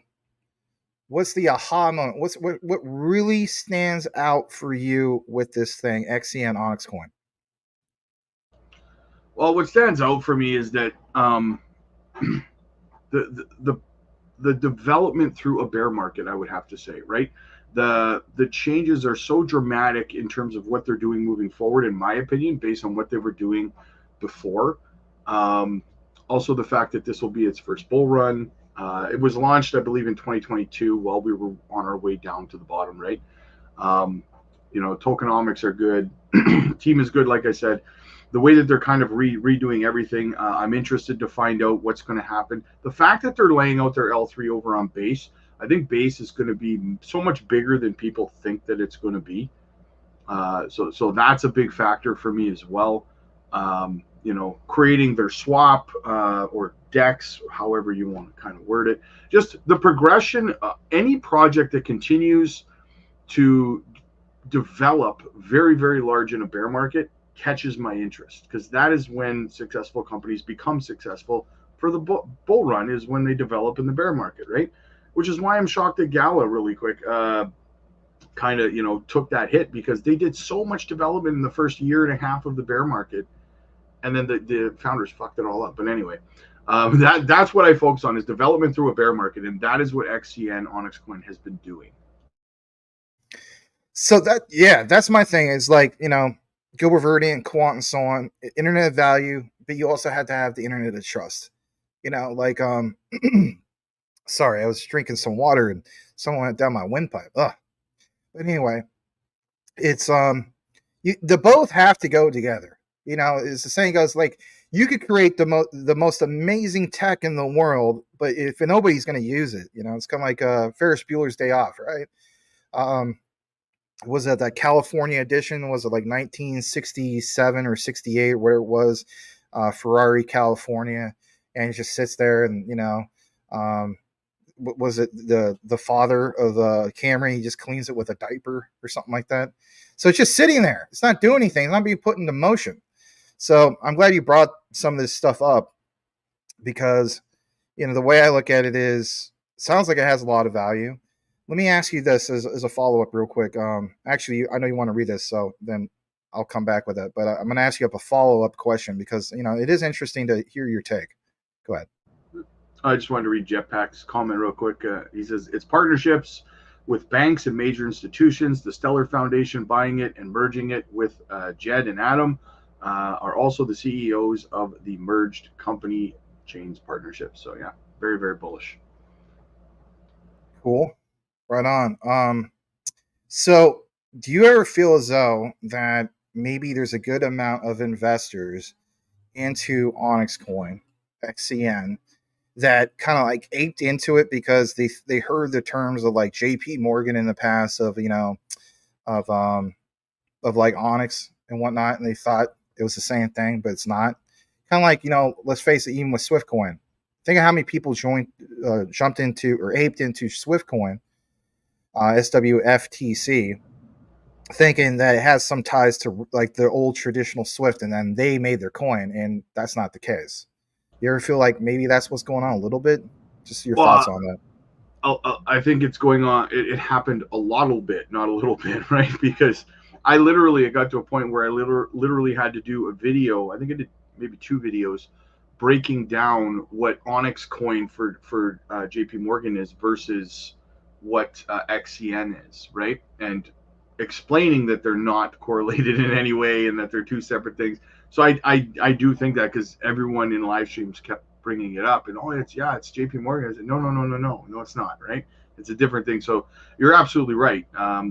what's the aha moment? What really stands out for you with this thing, XCN Onyx coin? Well, what stands out for me is that the development through a bear market, I would have to say, right? The changes are so dramatic in terms of what they're doing moving forward, in my opinion, based on what they were doing before. Also, the fact that this will be its first bull run. It was launched, I believe, in 2022 while we were on our way down to the bottom, right? Tokenomics are good. Team is good, like I said. The way that they're kind of redoing everything, I'm interested to find out what's going to happen. The fact that they're laying out their L3 over on base, I think base is going to be so much bigger than people think that it's going to be. So that's a big factor for me as well. Creating their swap or DEX, however you want to kind of word it. Just the progression, any project that continues to develop very, very large in a bear market catches my interest, because that is when successful companies become successful. For the bull run is when they develop in the bear market, right? Which is why I'm shocked at Gala really quick. kind of, you know, took that hit because they did so much development in the first year and a half of the bear market, and then the founders fucked it all up. But anyway, that's what I focus on, is development through a bear market, and that is what XCN Onyx Coin has been doing. So that's my thing. Is like, you know, Gilbert Verdi and Quant and so on, internet of value, but you also had to have the internet of trust. You know, like sorry, I was drinking some water and someone went down my windpipe. Ugh. But anyway, it's the both have to go together. You know, as the saying goes, like, you could create the most amazing tech in the world, but if nobody's going to use it, you know, it's kind of like Ferris Bueller's Day Off, right? Was it that California edition? Was it like 1967 or 68, where it was, Ferrari, California, and it just sits there, and you know, was it the father of the Camry? He just cleans it with a diaper or something like that. So it's just sitting there. It's not doing anything. It's not being put into motion. So I'm glad you brought some of this stuff up, because, you know, the way I look at it is, sounds like it has a lot of value. Let me ask you this as a follow-up real quick. Actually, I know you want to read this, so then I'll come back with it. But I'm going to ask you a follow-up question because, you know, it is interesting to hear your take. Go ahead. I just wanted to read Jetpack's comment real quick. He says, it's partnerships with banks and major institutions. The Stellar Foundation buying it and merging it with Jed and Adam are also the CEOs of the merged company chains partnership. So yeah, very, very bullish. Cool. Right on. So do you ever feel as though that maybe there's a good amount of investors into Onyx Coin, XCN, that kind of like aped into it because they heard the terms of like JP Morgan in the past, of, you know, of like Onyx and whatnot, and they thought it was the same thing, but it's not. Kind of like, you know, let's face it, even with Swift Coin, think of how many people jumped into or aped into Swift Coin, SWFTC, thinking that it has some ties to like the old traditional Swift, and then they made their coin, and that's not the case. You ever feel like maybe that's what's going on a little bit? Just your thoughts on that. I think it's going on. It happened a little bit, not a little bit, right? Because it got to a point where I literally had to do a video. I think I did maybe 2 videos breaking down what Onyx Coin for JP Morgan is versus what XCN is, right? And explaining that they're not correlated in any way and that they're 2 separate things. So I do think that, because everyone in live streams kept bringing it up, and it's JP Morgan. I said, no, it's not, right? It's a different thing. So you're absolutely right.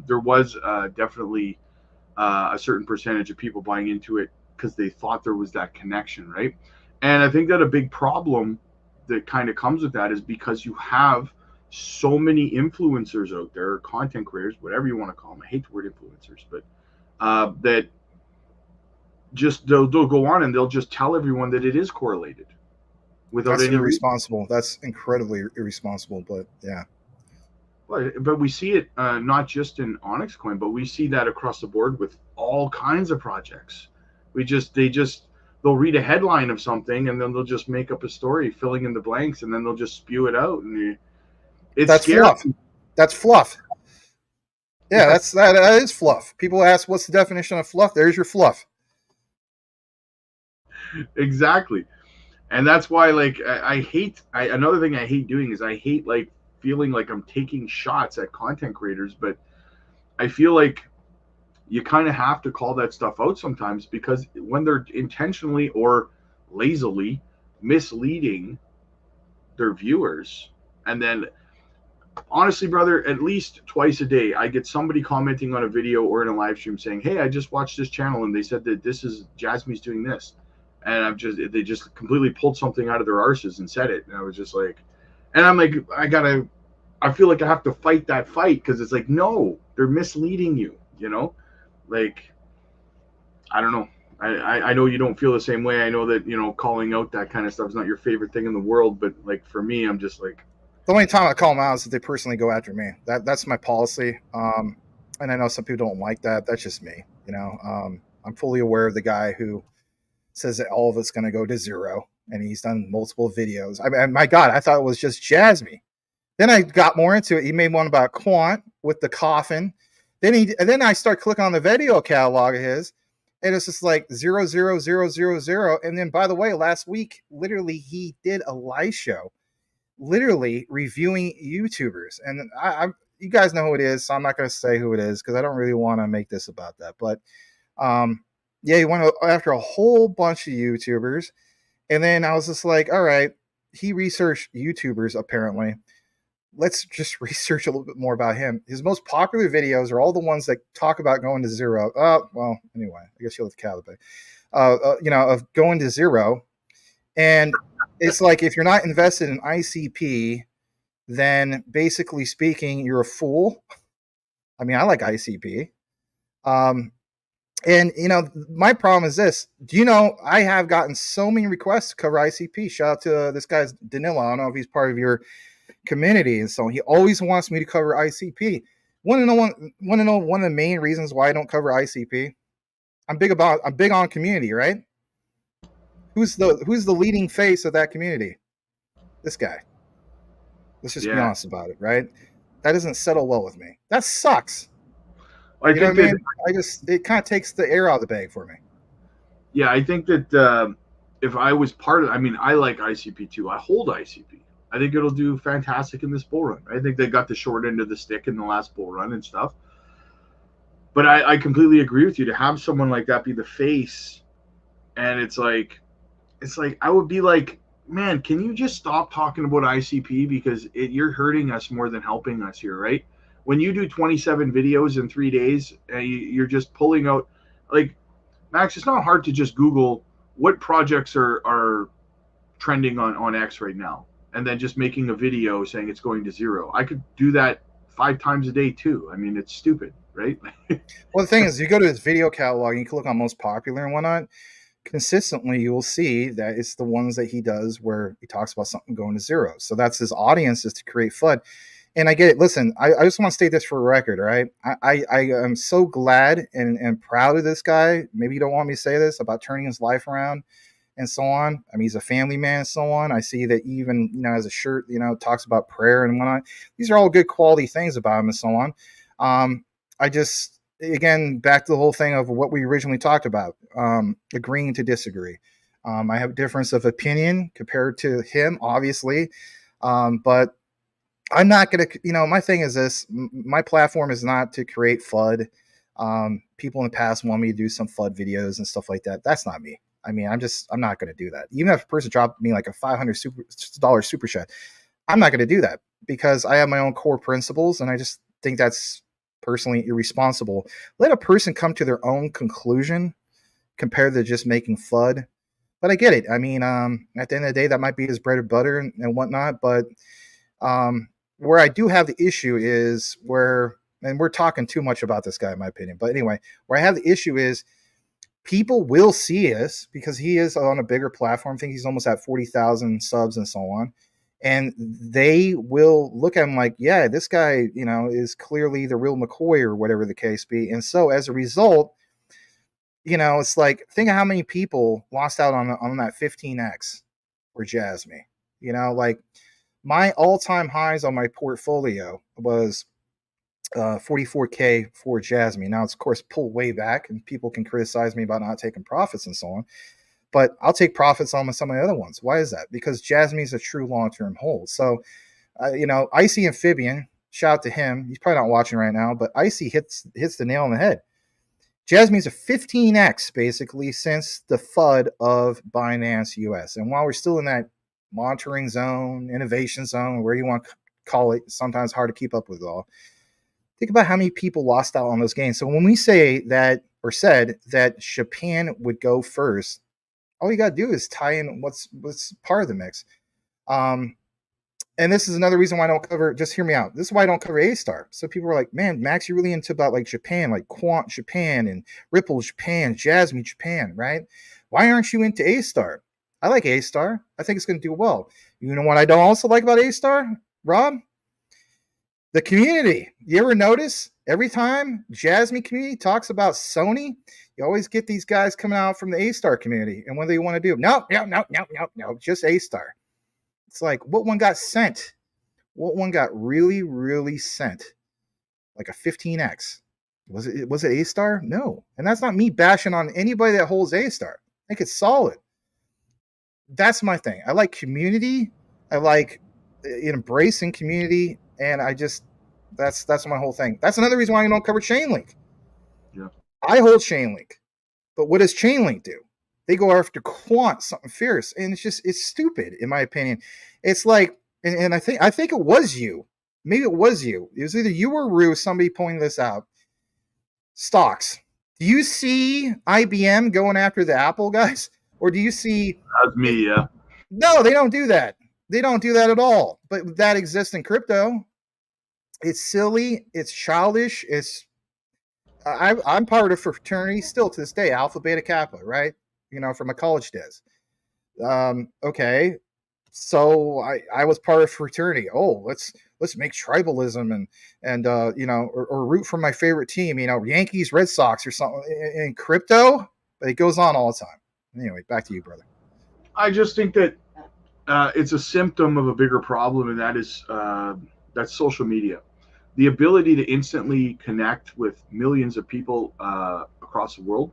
There was definitely a certain percentage of people buying into it because they thought there was that connection, right? And I think that a big problem that kind of comes with that is because you have so many influencers out there, content creators, whatever you want to call them. I hate the word influencers, but that just they'll go on and they'll just tell everyone that it is correlated without That's any irresponsible. That's incredibly irresponsible, but yeah. But we see it not just in Onyx Coin, but we see that across the board with all kinds of projects. They'll read a headline of something and then they'll just make up a story filling in the blanks, and then they'll just spew it out, and that's scary. Fluff. That's fluff. Yeah, that is fluff. People ask, what's the definition of fluff? There's your fluff. Exactly. And that's why, like, another thing I hate doing is I hate, like, feeling like I'm taking shots at content creators, but I feel like you kind of have to call that stuff out sometimes, because when they're intentionally or lazily misleading their viewers, and then honestly, brother, at least twice a day I get somebody commenting on a video or in a live stream saying, hey, I just watched this channel and they said that this is Jasmy's doing this, and they just completely pulled something out of their arses and said it, and I was just like, and I'm like, I feel like I have to fight that fight, because it's like, no, they're misleading you, you know? Like, I don't know. I know you don't feel the same way. I know that, you know, calling out that kind of stuff is not your favorite thing in the world, but like for me, I'm just like, the only time I call them out is if they personally go after me. That's my policy. And I know some people don't like that. That's just me. You know, I'm fully aware of the guy who says that all of it's going to go to zero, and he's done multiple videos. I mean, my God, I thought it was just Jasmy. Then I got more into it. He made one about Quant with the coffin. Then I start clicking on the video catalog of his, and it's just like 00000. And then, by the way, last week, literally, he did a live show, literally reviewing YouTubers. And you guys know who it is, so I'm not going to say who it is because I don't really want to make this about that. But yeah, he went after a whole bunch of YouTubers, and then I was just like, all right, he researched YouTubers apparently. Let's just research a little bit more about him. His most popular videos are all the ones that talk about going to zero. Well, anyway, I guess you'll have to calibrate. Of going to zero. And it's like, if you're not invested in ICP, then basically speaking, you're a fool. I mean, I like ICP. And, my problem is this. Do you know, I have gotten so many requests to cover ICP. Shout out to this guy's Danilo. I don't know if he's part of your community, and so he always wants me to cover ICP. Want to know one of the main reasons why I don't cover ICP? I'm big on community, right? Who's the leading face of that community? This guy. Let's just be honest about it, right? That doesn't settle well with me. That sucks. I think that, it kind of takes the air out of the bag for me. Yeah, I think that if I was part of, I like ICP too. I hold ICP. I think it'll do fantastic in this bull run. I think they got the short end of the stick in the last bull run and stuff. But I completely agree with you. To have someone like that be the face, and it's like I would be like, man, can you just stop talking about ICP, because you're hurting us more than helping us here, right? When you do 27 videos in 3 days, you're just pulling out, like, Max, it's not hard to just Google what projects are trending on X right now, and then just making a video saying it's going to zero. I could do that 5 times a day too. I mean, it's stupid, right? Well, the thing is, you go to his video catalog and you can look on most popular and whatnot. Consistently, you will see that it's the ones that he does where he talks about something going to zero. So that's his audience, is to create FUD. And I get it. Listen, I just want to state this for a record, right? I am so glad and proud of this guy. Maybe you don't want me to say this about turning his life around and so on. I mean, he's a family man and so on. I see that even, as a shirt, talks about prayer and whatnot. These are all good quality things about him and so on. I just, again, back to the whole thing of what we originally talked about, agreeing to disagree. I have a difference of opinion compared to him, obviously. But I'm not going to, my thing is this. My platform is not to create FUD. People in the past want me to do some FUD videos and stuff like that. That's not me. I mean, I'm not going to do that. Even if a person dropped me like a $500 super chat, I'm not going to do that, because I have my own core principles, and I just think that's personally irresponsible. Let a person come to their own conclusion compared to just making FUD. But I get it. I mean, at the end of the day, that might be his bread and butter and whatnot. But where I do have the issue is and we're talking too much about this guy, in my opinion. But anyway, where I have the issue is, people will see us because he is on a bigger platform. I think he's almost at 40,000 subs and so on. And they will look at him like, yeah, this guy, is clearly the real McCoy, or whatever the case be. And so as a result, it's like, think of how many people lost out on that 15x for Jasmy. Like, my all-time highs on my portfolio was 44K for Jasmy. Now it's, of course, pulled way back, and people can criticize me about not taking profits and so on. But I'll take profits on some of the other ones. Why is that? Because Jasmy is a true long-term hold. So, Icy Amphibian, shout out to him. He's probably not watching right now, but Icy hits the nail on the head. Jasmy's a 15x basically since the FUD of Binance US. And while we're still in that monitoring zone, innovation zone, where you want to call it, sometimes hard to keep up with it all. Think about how many people lost out on those gains. So when we say that, or said that Japan would go first, all you got to do is tie in what's part of the mix. And this is another reason why I don't cover, just hear me out. This is why I don't cover A-Star. So people are like, man, Max, you're really into about like Japan, like Quant Japan and Ripple Japan, Jasmy Japan, right? Why aren't you into A-Star? I like A-Star. I think it's going to do well. You know what I don't also like about A-Star, Rob? The community. You ever notice every time Jasmy community talks about Sony, you always get these guys coming out from the A-Star community. And what do they want to do? No, just A-Star. It's like, what one got sent? What one got really, really sent? Like a 15x. Was it A star? No. And that's not me bashing on anybody that holds A star. I think it's solid. That's my thing. I like community. I like embracing community, and I just that's my whole thing. That's another reason why I don't cover Chainlink. Yeah. I hold Chainlink, but what does Chainlink do? They go after Quant, something fierce, and it's stupid in my opinion. It's like, and I think it was you. Maybe it was you. It was either you or Rue. Somebody pointed this out. Stocks. Do you see IBM going after the Apple guys, or do you see? That's me. Yeah. No, they don't do that. They don't do that at all. But that exists in crypto. It's silly. It's childish. I'm part of a fraternity still to this day, Alpha Beta Kappa, right? From my college days. Okay, so I was part of fraternity. Oh, let's make tribalism and or root for my favorite team. Yankees, Red Sox, or something in crypto. But it goes on all the time. Anyway, back to you, brother. I just think that it's a symptom of a bigger problem, and that is that's social media. The ability to instantly connect with millions of people across the world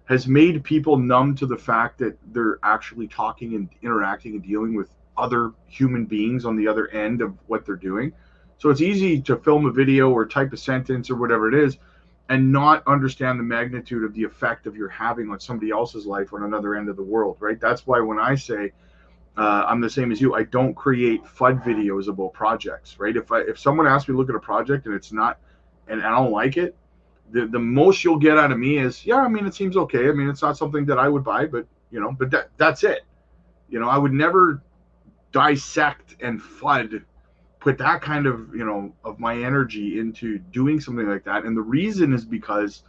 has made people numb to the fact that they're actually talking and interacting and dealing with other human beings on the other end of what they're doing. So it's easy to film a video or type a sentence or whatever it is and not understand the magnitude of the effect of you're having on somebody else's life on another end of the world, right? That's why when I say I'm the same as you, I don't create FUD videos about projects, right? If someone asks me to look at a project and it's not, and I don't like it, the most you'll get out of me is, yeah, I mean, it seems okay. I mean, it's not something that I would buy, but that's it. I would never dissect and FUD, put that kind of of my energy into doing something like that. And the reason is because,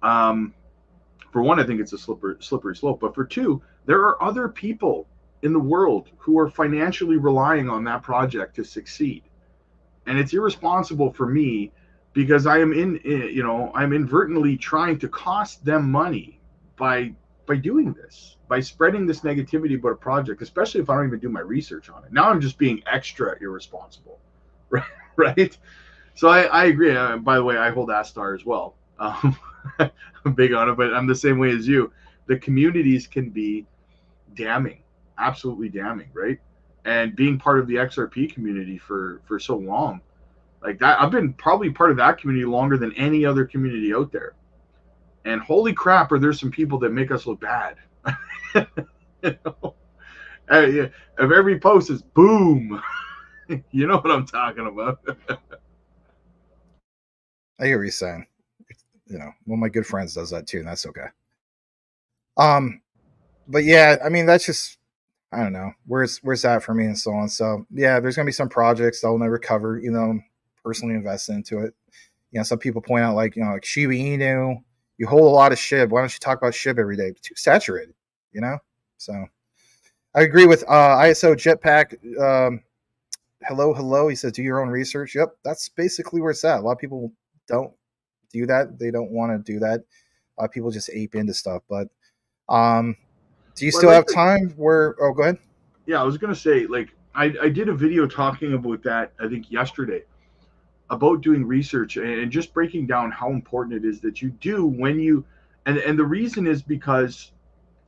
for one, I think it's a slippery slope, but for two, there are other people in the world who are financially relying on that project to succeed, and it's irresponsible for me because I'm inadvertently trying to cost them money by doing this, by spreading this negativity about a project, especially if I don't even do my research on it. Now I'm just being extra irresponsible, right? So I agree. By the way, I hold Astar as well. I'm big on it, but I'm the same way as you. The communities can be damning, absolutely damning, right? And being part of the XRP community for so long, like that, I've been probably part of that community longer than any other community out there. And holy crap, are there some people that make us look bad? If every post is boom, you know what I'm talking about. I hear what you're saying. One of my good friends does that too, and that's okay. But yeah, I mean, that's just, I don't know, where's that for me and so on. So yeah, there's gonna be some projects that I'll never cover, personally invest into it. Some people point out like Shiba Inu, you hold a lot of SHIB. Why don't you talk about SHIB every day? It's too saturated, So I agree with ISO Jetpack. Hello. He says, do your own research. Yep, that's basically where it's at. A lot of people don't do that. They don't want to do that. A lot of people just ape into stuff. But do you still have time where? Oh, go ahead. Yeah, I was gonna say, like, I did a video talking about that, I think yesterday, about doing research and just breaking down how important it is that you do when you, and the reason is because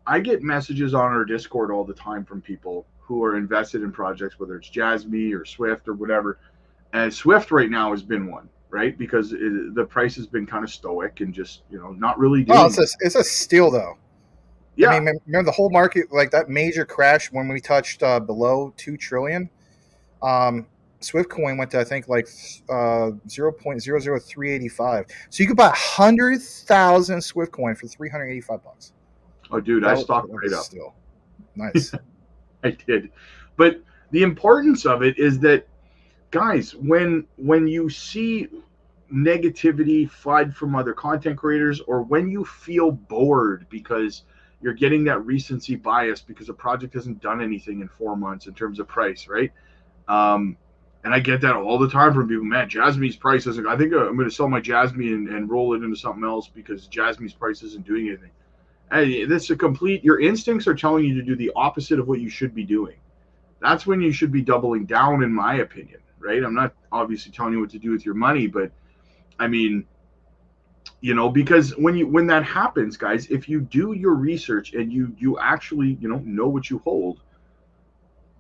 I get messages on our Discord all the time from people who are invested in projects, whether it's Jasmy or Swift or whatever. And Swift right now has been one, right? Because the price has been kind of stoic and just, not really doing. Oh, it's a steal though. Yeah. I mean, remember the whole market, like that major crash when we touched below 2 trillion. Swift coin went to, I think, like 0.00385. So you could buy 100,000 Swift coin for $385. Oh, dude, I stocked right up. Still nice. I did, but the importance of it is that, guys, when you see negativity, FUD from other content creators, or when you feel bored because you're getting that recency bias because a project hasn't done anything in 4 months in terms of price, right? And I get that all the time from people. Man, Jasmy's price isn't. I think I'm going to sell my Jasmy and roll it into something else because Jasmy's price isn't doing anything. Hey, this is a complete. Your instincts are telling you to do the opposite of what you should be doing. That's when you should be doubling down, in my opinion, right? I'm not obviously telling you what to do with your money, but I mean, You know, because when that happens, guys, if you do your research and you actually know what you hold,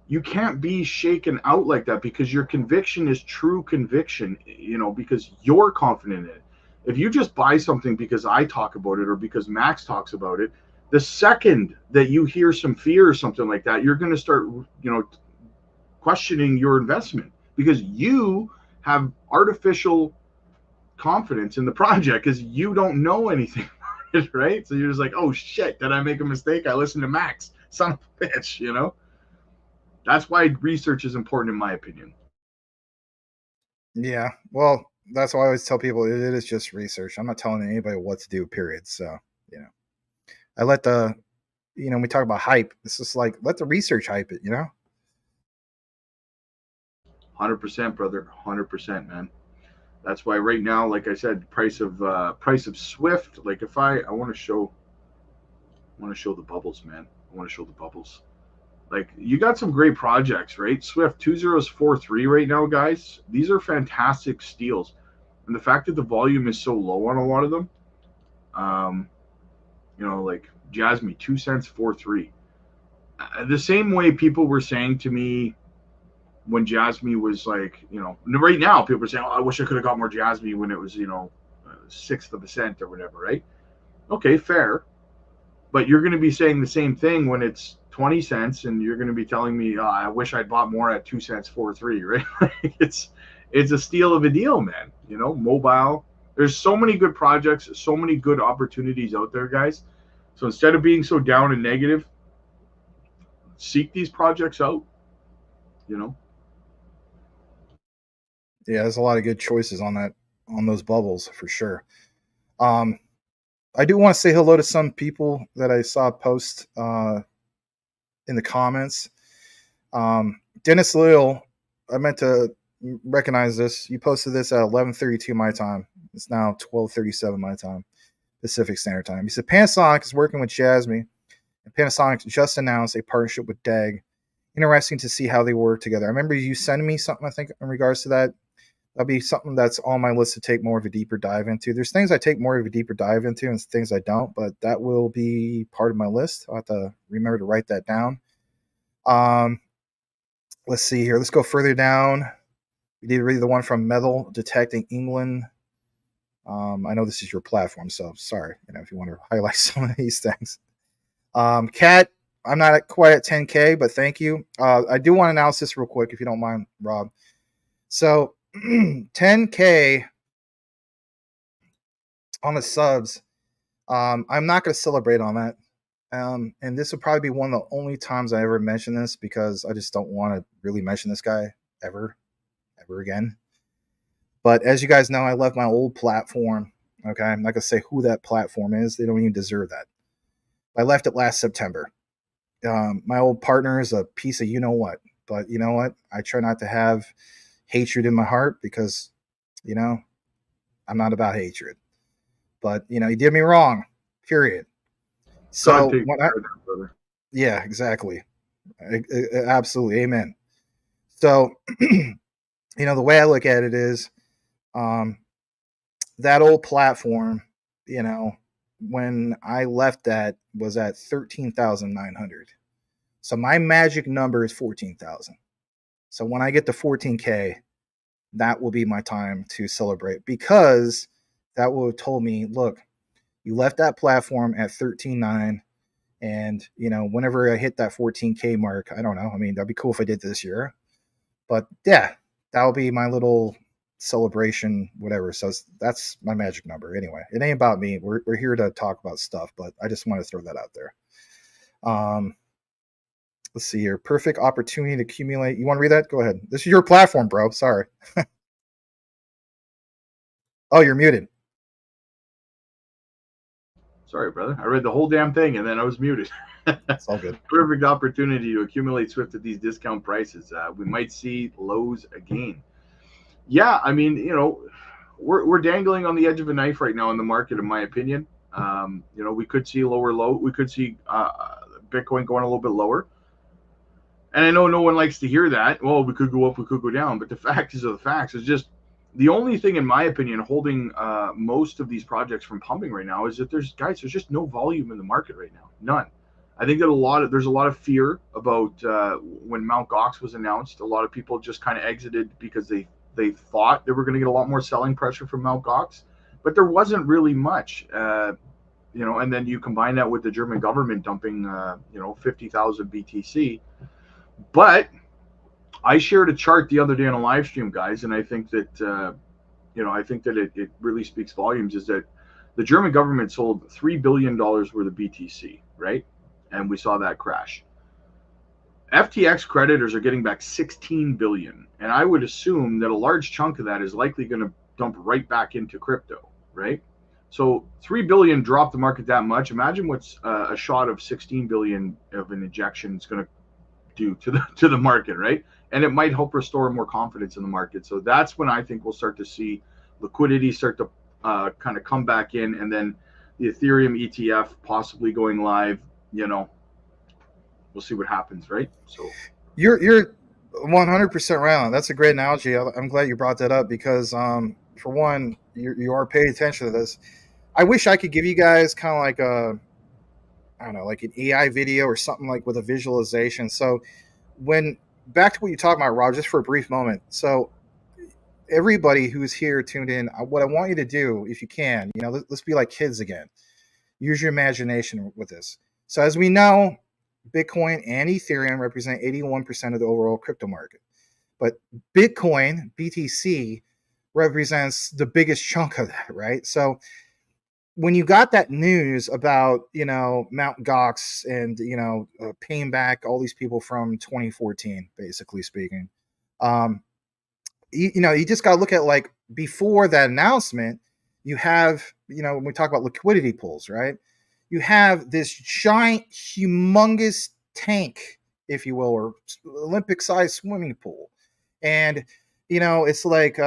you can't be shaken out like that, because your conviction is true conviction, because you're confident in it. If you just buy something because I talk about it or because Max talks about it, the second that you hear some fear or something like that, you're going to start, questioning your investment, because you have artificial confidence in the project because you don't know anything about it, right? So you're just like, oh shit, did I make a mistake? I listened to Max, son of a bitch. That's why research is important, in my opinion. Yeah, well, that's why I always tell people it is just research. I'm not telling anybody what to do, period. So, I let we talk about hype. It's just like, let the research hype it, 100%, brother. 100%, man. That's why right now, like I said, price of Swift. Like if I want to show the bubbles, man. I want to show the bubbles. Like you got some great projects, right? Swift 2043 right now, guys. These are fantastic steals, and the fact that the volume is so low on a lot of them, um, like Jasmy 2 cents 43. The same way people were saying to me when Jasmy was like, right now people are saying, oh, I wish I could have got more Jasmy when it was, 1/6 of a cent or whatever, right? Okay, fair. But you're going to be saying the same thing when it's 20 cents, and you're going to be telling me, oh, I wish I'd bought more at 2 cents 43, right? it's a steal of a deal, man. Mobile. There's so many good projects, so many good opportunities out there, guys. So instead of being so down and negative, seek these projects out, Yeah, there's a lot of good choices on those bubbles for sure. I do want to say hello to some people that I saw post in the comments. Dennis Loyal, I meant to recognize this. You posted this at 11:32 my time. It's now 12:37 my time, Pacific Standard Time. He said Panasonic is working with Jasmy, and Panasonic just announced a partnership with DEG. Interesting to see how they work together. I remember you sending me something, I think, in regards to that. That'll be something that's on my list to take more of a deeper dive into. There's things I take more of a deeper dive into and things I don't, but that will be part of my list. I'll have to remember to write that down. Let's see here. Let's go further down. We did read the one from Metal Detecting England. I know this is your platform, so sorry. If you want to highlight some of these things. Kat, I'm not quite at 10K, but thank you. I do want to announce this real quick, if you don't mind, Rob. So 10K on the subs. I'm not going to celebrate on that. And this will probably be one of the only times I ever mention this, because I just don't want to really mention this guy ever again. But as you guys know, I left my old platform. Okay, I'm not going to say who that platform is. They don't even deserve that. I left it last September. My old partner is a piece of you-know-what. But you know what? I try not to have hatred in my heart, because, I'm not about hatred. But, he did me wrong, period. So, yeah, exactly. Absolutely. Amen. So, the way I look at it is, that old platform, when I left that was at 13,900. So my magic number is 14,000. So when I get to 14K, that will be my time to celebrate, because that will have told me, look, you left that platform at 13.9, and whenever I hit that 14K mark, I don't know. I mean, that'd be cool if I did this year, but yeah, that'll be my little celebration, whatever. So that's my magic number. Anyway, it ain't about me. We're here to talk about stuff, but I just want to throw that out there. Let's see here. Perfect opportunity to accumulate. You want to read that? Go ahead. This is your platform, bro. Sorry. Oh, you're muted. Sorry, brother. I read the whole damn thing and then I was muted. It's all good. Perfect opportunity to accumulate Swift at these discount prices. We might see lows again. Yeah, I mean, we're dangling on the edge of a knife right now in the market, in my opinion. We could see lower low. We could see Bitcoin going a little bit lower. And I know no one likes to hear that. Well, we could go up, we could go down. But the fact is of the facts. It's just The only thing, in my opinion, holding most of these projects from pumping right now is that there's just no volume in the market right now, none. I think that there's a lot of fear about when Mount Gox was announced. A lot of people just kind of exited because they thought they were going to get a lot more selling pressure from Mount Gox, but there wasn't really much. And then you combine that with the German government dumping 50,000 BTC. But I shared a chart the other day on a live stream, guys, and I think that it really speaks volumes. Is that the German government sold $3 billion worth of BTC, right? And we saw that crash. FTX creditors are getting back 16 billion, and I would assume that a large chunk of that is likely going to dump right back into crypto, right? So 3 billion dropped the market that much. Imagine what's a shot of 16 billion of an injection is going to do to the market, right? And it might help restore more confidence in the market. So that's when I think we'll start to see liquidity start to kind of come back in, and then the Ethereum ETF possibly going live. We'll see what happens, right? So you're 100% right. That's a great analogy. I'm glad you brought that up because for one, you are paying attention to this. I wish I could give you guys kind of like like an AI video or something like with a visualization. So back to what you're talking about, Rob, just for a brief moment. So everybody who's here tuned in, what I want you to do, if you can, let's be like kids again. Use your imagination with this. So as we know, Bitcoin and Ethereum represent 81% of the overall crypto market. But Bitcoin, BTC, represents the biggest chunk of that, right? So when you got that news about, Mount Gox and, paying back all these people from 2014, basically speaking, you just got to look at like before that announcement, you have, when we talk about liquidity pools, right? You have this giant, humongous tank, if you will, or Olympic-sized swimming pool. And, it's like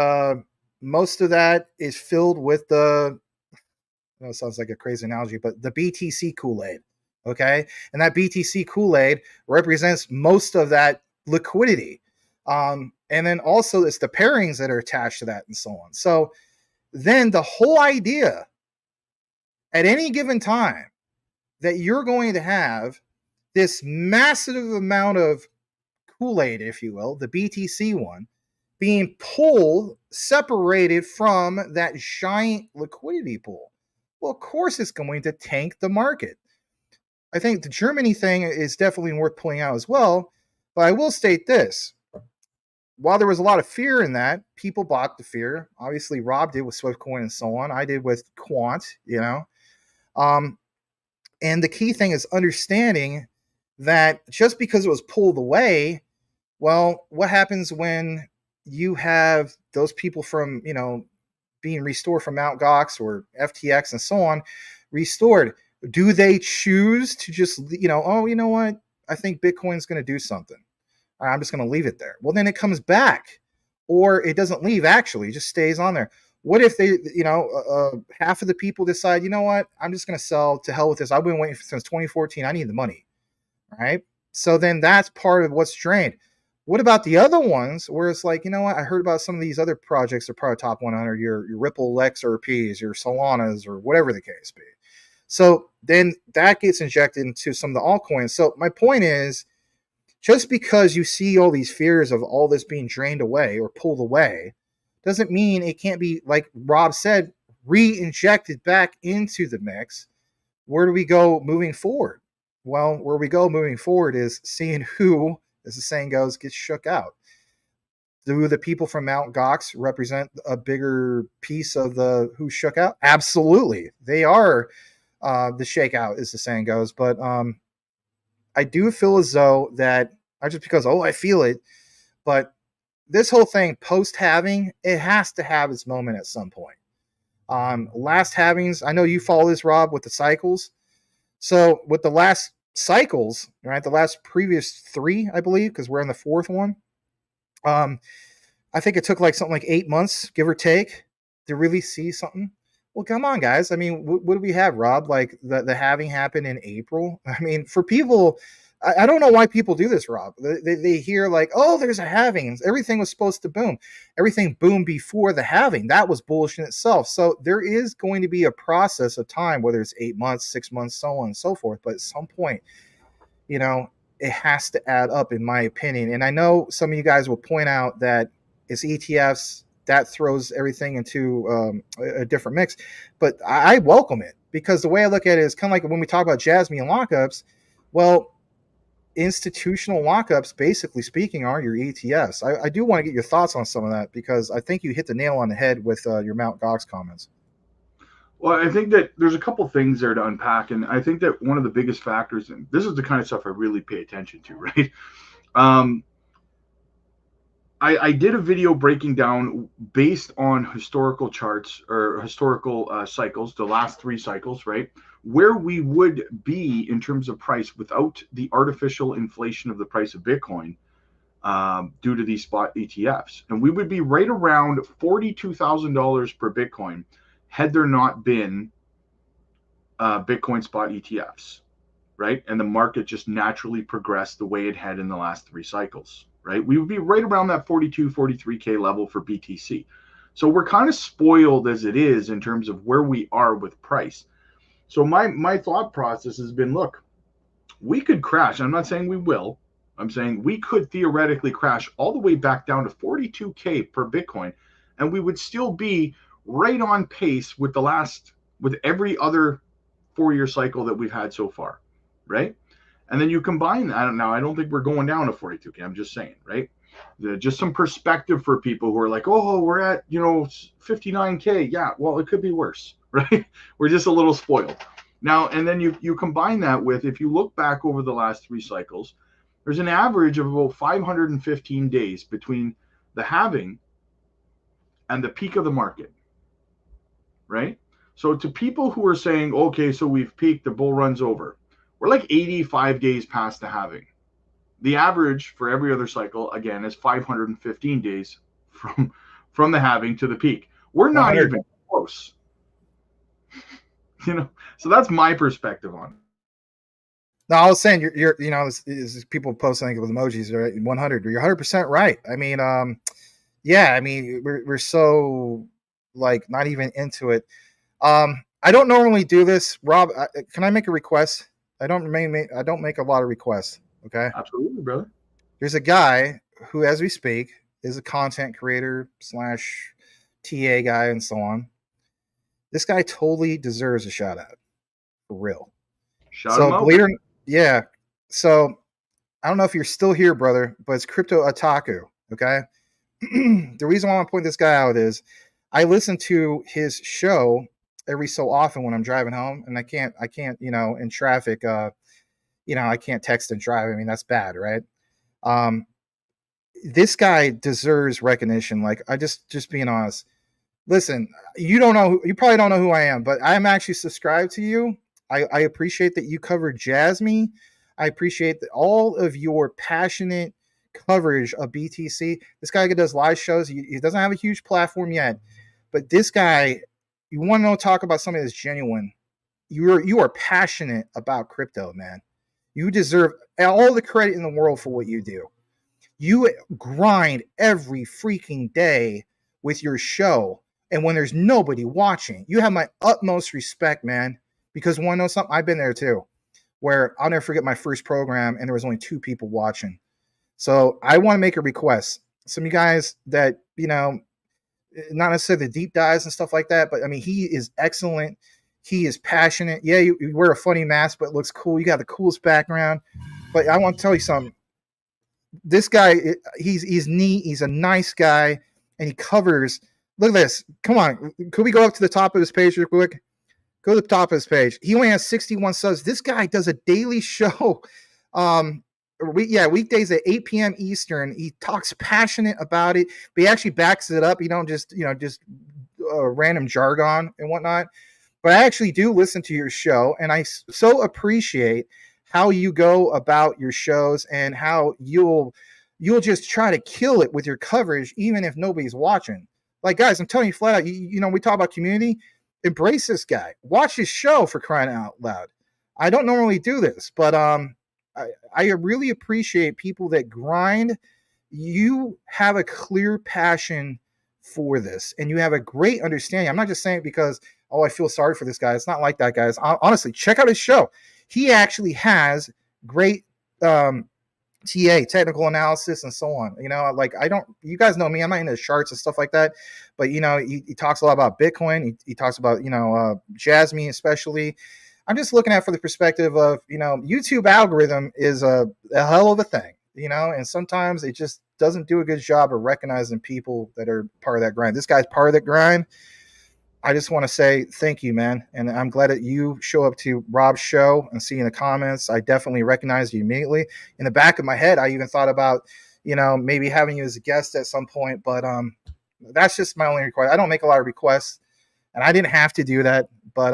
most of that is filled with it sounds like a crazy analogy, but the BTC Kool-Aid, okay? And that BTC Kool-Aid represents most of that liquidity. And then also it's the pairings that are attached to that and so on. So then the whole idea at any given time that you're going to have this massive amount of Kool-Aid, if you will, the BTC one, being pulled, separated from that giant liquidity pool. Well, of course it's going to tank the market. I think the Germany thing is definitely worth pulling out as well, but I will state this. While there was a lot of fear in that, people bought the fear. Obviously, Rob did with Swiftcoin and so on. I did with Quant, and the key thing is understanding that just because it was pulled away, well, what happens when you have those people from, being restored from Mt. Gox or FTX and so on, restored? Do they choose to just, oh, you know what? I think Bitcoin's going to do something. I'm just going to leave it there. Well, then it comes back, or it doesn't leave. Actually, it just stays on there. What if they, half of the people decide, you know what? I'm just going to sell, to hell with this. I've been waiting since 2014. I need the money, right? So then that's part of what's drained. What about the other ones where it's like, you know what? I heard about some of these other projects that are probably top 100, your Ripple XRPs, your Solanas, or whatever the case be. So then that gets injected into some of the altcoins. So my point is, just because you see all these fears of all this being drained away or pulled away, doesn't mean it can't be, like Rob said, re-injected back into the mix. Where do we go moving forward? Well, where we go moving forward is seeing who, as the saying goes, gets shook out. Do the people from Mt. Gox represent a bigger piece of the who shook out? Absolutely. They are the shakeout, as the saying goes. But I do feel as though that, not just because, I feel it, but this whole thing post-halving, it has to have its moment at some point. Last halvings, I know you follow this, Rob, with the cycles. So with the last cycles, right, the last previous 3, I believe, because we're in the 4th one, I think it took something like 8 months, give or take, to really see something. Well, come on, guys. I mean, what do we have, Rob? Like the halving happened in April. I mean, for people, I don't know why people do this, Rob. They hear like, oh, there's a halving. Everything was supposed to boom. Everything boomed before the halving. That was bullish in itself. So there is going to be a process of time, whether it's 8 months, 6 months, so on and so forth. But at some point, you know, it has to add up, in my opinion. And I know some of you guys will point out that it's ETFs. That throws everything into a different mix. But I welcome it, because the way I look at it is kind of like when we talk about Jasmy and lockups. Well, institutional lockups, basically speaking, are your ETFs. I do want to get your thoughts on some of that, because I think you hit the nail on the head with your Mt. Gox comments. Well, I think that there's a couple things there to unpack, and I think that one of the biggest factors, and this is the kind of stuff I really pay attention to, right? I did a video breaking down, based on historical charts or historical cycles, the last 3 cycles, right, where we would be in terms of price without the artificial inflation of the price of Bitcoin due to these spot ETFs. And we would be right around $42,000 per Bitcoin had there not been Bitcoin spot ETFs, right? And the market just naturally progressed the way it had in the last 3 cycles, right? We would be right around that 42, 43K level for BTC. So we're kind of spoiled as it is in terms of where we are with price. So my thought process has been, look, we could crash. I'm not saying we will. I'm saying we could theoretically crash all the way back down to 42K per Bitcoin, and we would still be right on pace with every other 4-year cycle that we've had so far, right? And then you combine that. Now, I don't think we're going down to 42K. I'm just saying, right? Just some perspective for people who are like, oh, we're at, 59K. Yeah, well, it could be worse, right? We're just a little spoiled. Now, and then you combine that with, if you look back over the last 3 cycles, there's an average of about 515 days between the halving and the peak of the market, right? So to people who are saying, okay, so we've peaked, the bull run's over, we're like 85 days past the halving. The average for every other cycle, again, is 515 days from the halving to the peak. We're not 100. Even close. So that's my perspective on it. No, I was saying you're this people posting with emojis, right? 100. You're 100% right. I mean, yeah, I mean, we're so like not even into it. I don't normally do this, Rob. Can I make a request? I don't make a lot of requests. Okay. Absolutely, brother. There's a guy who, as we speak, is a content creator / TA guy and so on. This guy totally deserves a shout out, for real. Shout him out. Yeah. So I don't know if you're still here, brother, but it's Crypto Otaku. Okay. The reason why I want to point this guy out is I listen to his show every so often when I'm driving home, and I can't, in traffic, I can't text and drive. I mean, that's bad, right? This guy deserves recognition. Like, I just being honest. Listen, you probably don't know who I am, but I'm actually subscribed to you. I appreciate that you cover Jasmy. I appreciate all of your passionate coverage of BTC. This guy does live shows. He doesn't have a huge platform yet, but this guy, you want to talk about something that's genuine. You are passionate about crypto, man. You deserve all the credit in the world for what you do. You grind every freaking day with your show, and when there's nobody watching, you have my utmost respect, man. Because want to know something? I've been there too, where I'll never forget my first program and there was only 2 people watching. So I want to make a request. Some of you guys that, not necessarily the deep dives and stuff like that, but I mean, he is excellent. He is passionate. Yeah, you wear a funny mask, but it looks cool. You got the coolest background. But I want to tell you something. This guy, he's neat. He's a nice guy, and he covers. Look at this. Come on. Could we go up to the top of his page real quick? Go to the top of his page. He only has 61 subs. This guy does a daily show. Weekdays at 8 p.m. Eastern. He talks passionate about it, but he actually backs it up. You don't just random jargon and whatnot. But I actually do listen to your show, and I so appreciate how you go about your shows and how you'll just try to kill it with your coverage, even if nobody's watching. Like, guys, I'm telling you flat out, we talk about community. Embrace this guy. Watch his show, for crying out loud. I don't normally do this, but I really appreciate people that grind. You have a clear passion for this, and you have a great understanding. I'm not just saying it because, oh, I feel sorry for this guy. It's not like that, guys. Honestly, check out his show. He actually has great technical analysis and so on. Like, you guys know me, I'm not into charts and stuff like that, but he talks a lot about Bitcoin. He talks about Jasmy especially. I'm just looking at for the perspective of YouTube algorithm is a hell of a thing, and sometimes it just doesn't do a good job of recognizing people that are part of that grind. This guy's part of that grind. I just want to say thank you, man. And I'm glad that you show up to Rob's show and see in the comments. I definitely recognize you immediately. In the back of my head, I even thought about, maybe having you as a guest at some point, but that's just my only request. I don't make a lot of requests, and I didn't have to do that, but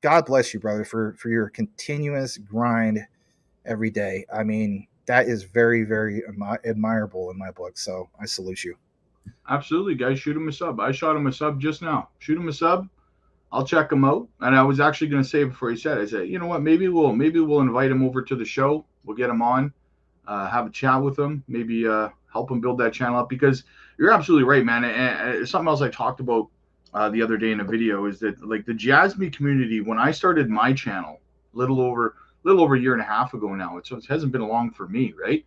God bless you, brother, for your continuous grind every day. I mean, that is very, very admirable in my book. So I salute you. Absolutely, guys. Shoot him a sub. I shot him a sub just now. Shoot him a sub. I'll check him out. And I was actually going to say before he said, I said, you know what? Maybe we'll invite him over to the show. We'll get him on, have a chat with him. Maybe help him build that channel up, because you're absolutely right, man. And something else I talked about the other day in a video is that, like, the Jasmy community, when I started my channel little over a year and a half ago now, it hasn't been long for me, right?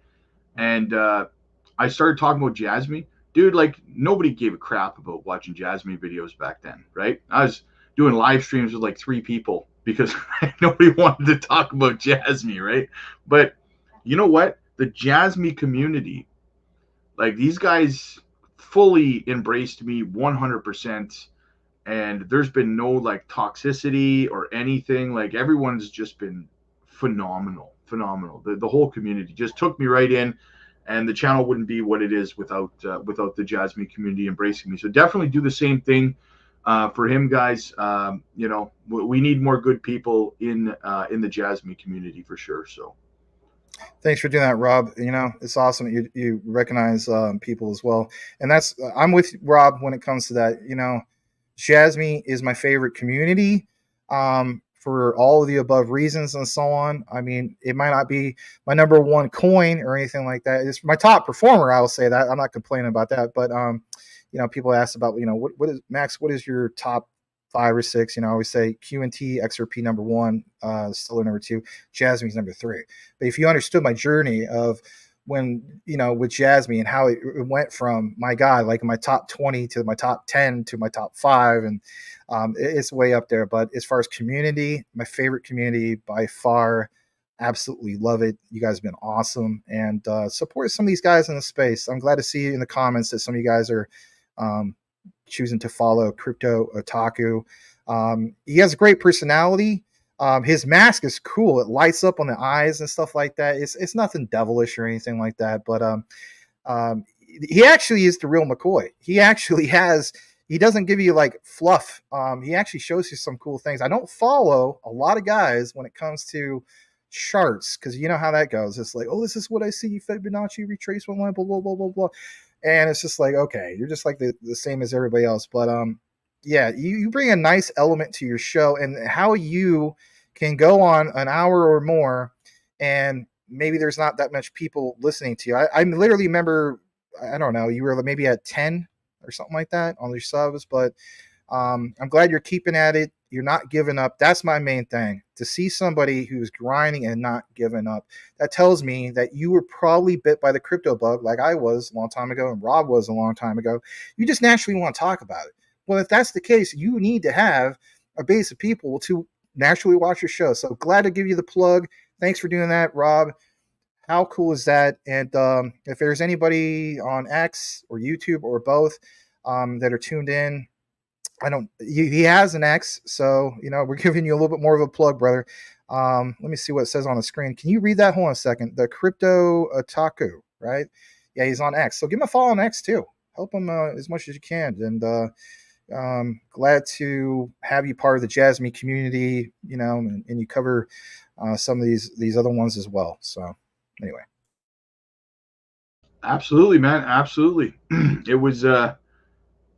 And I started talking about Jasmy. Dude, like, nobody gave a crap about watching Jasmy videos back then, right? I was doing live streams with like 3 people because nobody wanted to talk about Jasmy, right? But you know what? The Jasmy community, like, these guys fully embraced me 100%. And there's been no like toxicity or anything. Like, everyone's just been phenomenal. The whole community just took me right in. And the channel wouldn't be what it is without the Jasmy community embracing me. So definitely do the same thing for him, guys. We need more good people in the Jasmy community for sure. So thanks for doing that, Rob. It's awesome that you recognize people as well. And I'm with Rob when it comes to that. Jasmy is my favorite community. For all of the above reasons and so on. I mean, it might not be my number one coin or anything like that. It's my top performer. I will say that. I'm not complaining about that. But people ask about what is Max? What is your top 5 or 6? I always say QNT, XRP number 1, Stellar number 2, Jasmy's number 3. But if you understood my journey of when with Jasmy and how it went from my my top 20 to my top 10 to my top 5, and it's way up there. But as far as community, my favorite community by far, absolutely love it. You guys have been awesome, and support some of these guys in the space. I'm glad to see in the comments that some of you guys are choosing to follow Crypto Otaku. He has a great personality. His mask is cool. It lights up on the eyes and stuff like that. It's nothing devilish or anything like that. But he actually is the real McCoy. He doesn't give you like fluff. He actually shows you some cool things. I don't follow a lot of guys when it comes to charts, because you know how that goes. It's like, oh, this is what I see. Fibonacci retracement line, blah, blah, blah, blah, blah. And it's just like, okay, you're just like the same as everybody else. But yeah, you bring a nice element to your show, and how you can go on an hour or more, and maybe there's not that much people listening to you. I literally remember, I don't know, you were maybe at 10 or something like that on your subs, but I'm glad you're keeping at it. You're not giving up. That's my main thing. To see somebody who's grinding and not giving up, that tells me that you were probably bit by the crypto bug like I was a long time ago and Rob was a long time ago. You just naturally want to talk about it. Well, if that's the case, you need to have a base of people to naturally watch your show. So glad to give you the plug. Thanks for doing that, Rob. How cool is that? And if there's anybody on X or YouTube or both that are tuned in, he has an X, so we're giving you a little bit more of a plug, brother. Let me see what it says on the screen. Can you read that? Hold on a second. The Crypto Otaku, right? Yeah, he's on X. So give him a follow on X too. Help him as much as you can. And glad to have you part of the Jasmy community, and you cover some of these other ones as well. So anyway. Absolutely, man. Absolutely. It was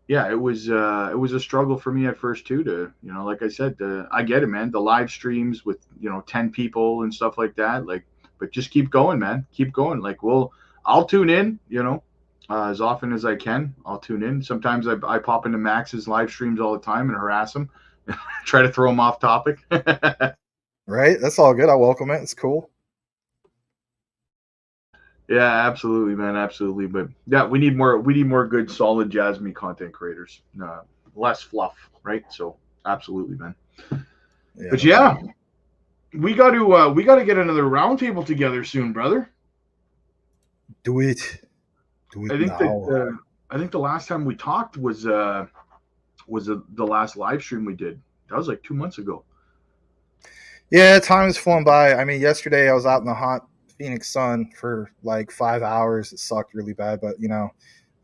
yeah, it was a struggle for me at first too. To like I said, I get it, man. The live streams with 10 people and stuff like that, like, but just keep going, man. Keep going. Like, I'll tune in, as often as I can. I'll tune in. Sometimes I pop into Max's live streams all the time and harass him, try to throw him off topic. Right? That's all good. I welcome it. It's cool. Yeah, absolutely, man, absolutely. But yeah, we need more good, solid Jasmy content creators. Less fluff, right? So absolutely, man. Yeah, But yeah, we got to get another roundtable together soon, brother. do it. Do it I think now. that I think the last time we talked was the last live stream we did. That was like 2 months ago. Yeah, time has flown by. I mean, yesterday I was out in the hot Phoenix sun for like 5 hours. It sucked really bad, but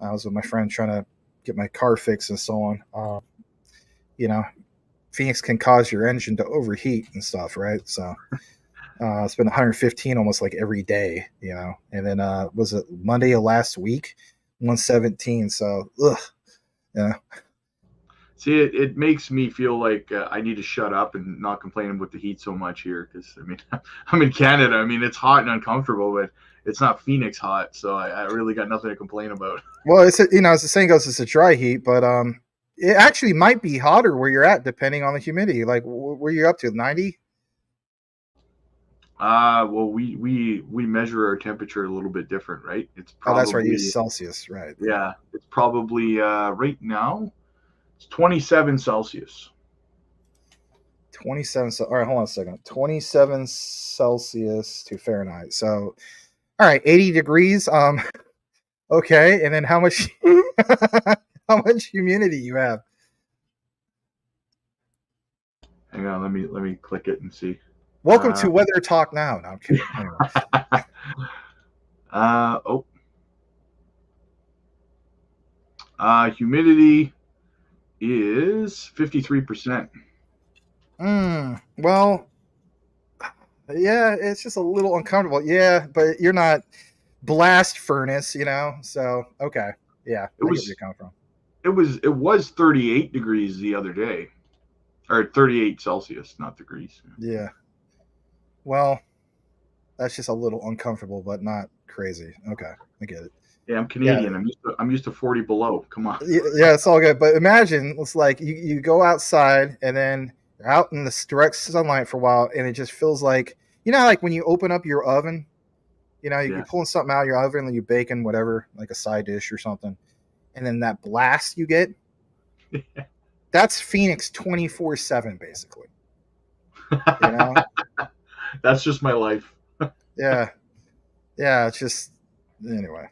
I was with my friend trying to get my car fixed and so on. You know, Phoenix can cause your engine to overheat and stuff, right? So it's been 115 almost like every day, And then was it Monday of last week, 117. So, yeah. See, it makes me feel like I need to shut up and not complain about the heat so much here, because I mean I'm in Canada. I mean, it's hot and uncomfortable, but it's not Phoenix hot, so I really got nothing to complain about. Well, it's as the saying goes, it's a dry heat, but it actually might be hotter where you're at depending on the humidity. Like where you're up to 90. Well, we measure our temperature a little bit different, right? It's Oh, that's right. You probably, use Celsius, right? yeah, it's probably right now it's 27 Celsius. 27. So, all right, hold on a second. 27 Celsius to Fahrenheit. So, all right, 80 degrees. Okay, and then how much how much humidity you have? Hang on, let me click it and see. Welcome to Weather Talk Now. No, I'm kidding. Anyway. Humidity is 53%. Well, yeah, it's just a little uncomfortable. Yeah, but you're not blast furnace, So okay, yeah, I get where you're coming from. It was 38 degrees the other day, or 38 Celsius, not degrees. Yeah. Well, that's just a little uncomfortable, but not crazy. Okay, I get it. Yeah, I'm Canadian. Yeah. I'm used to 40 below. Come on. Yeah, it's all good. But imagine it's like you go outside and then you're out in the direct sunlight for a while, and it just feels like like when you open up your oven, you're pulling something out of your oven and you baking whatever, like a side dish or something, and then that blast you get, that's Phoenix 24/7 basically. That's just my life. Yeah, it's just anyway.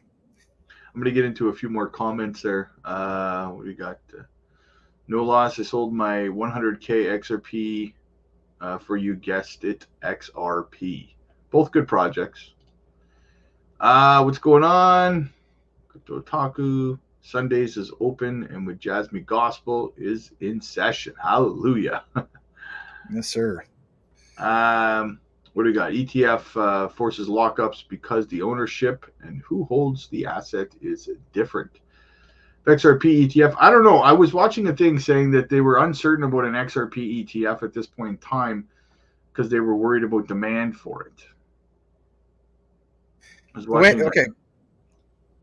I'm going to get into a few more comments there. What do we got? No loss. I sold my 100K XRP for, you guessed it, XRP. Both good projects. What's going on? Crypto Otaku. Sundays is open, and with Jasmy Gospel is in session. Hallelujah. Yes, sir. What do we got? ETF forces lockups because the ownership and who holds the asset is different. XRP ETF. I don't know. I was watching a thing saying that they were uncertain about an XRP ETF at this point in time because they were worried about demand for it. Wait, okay.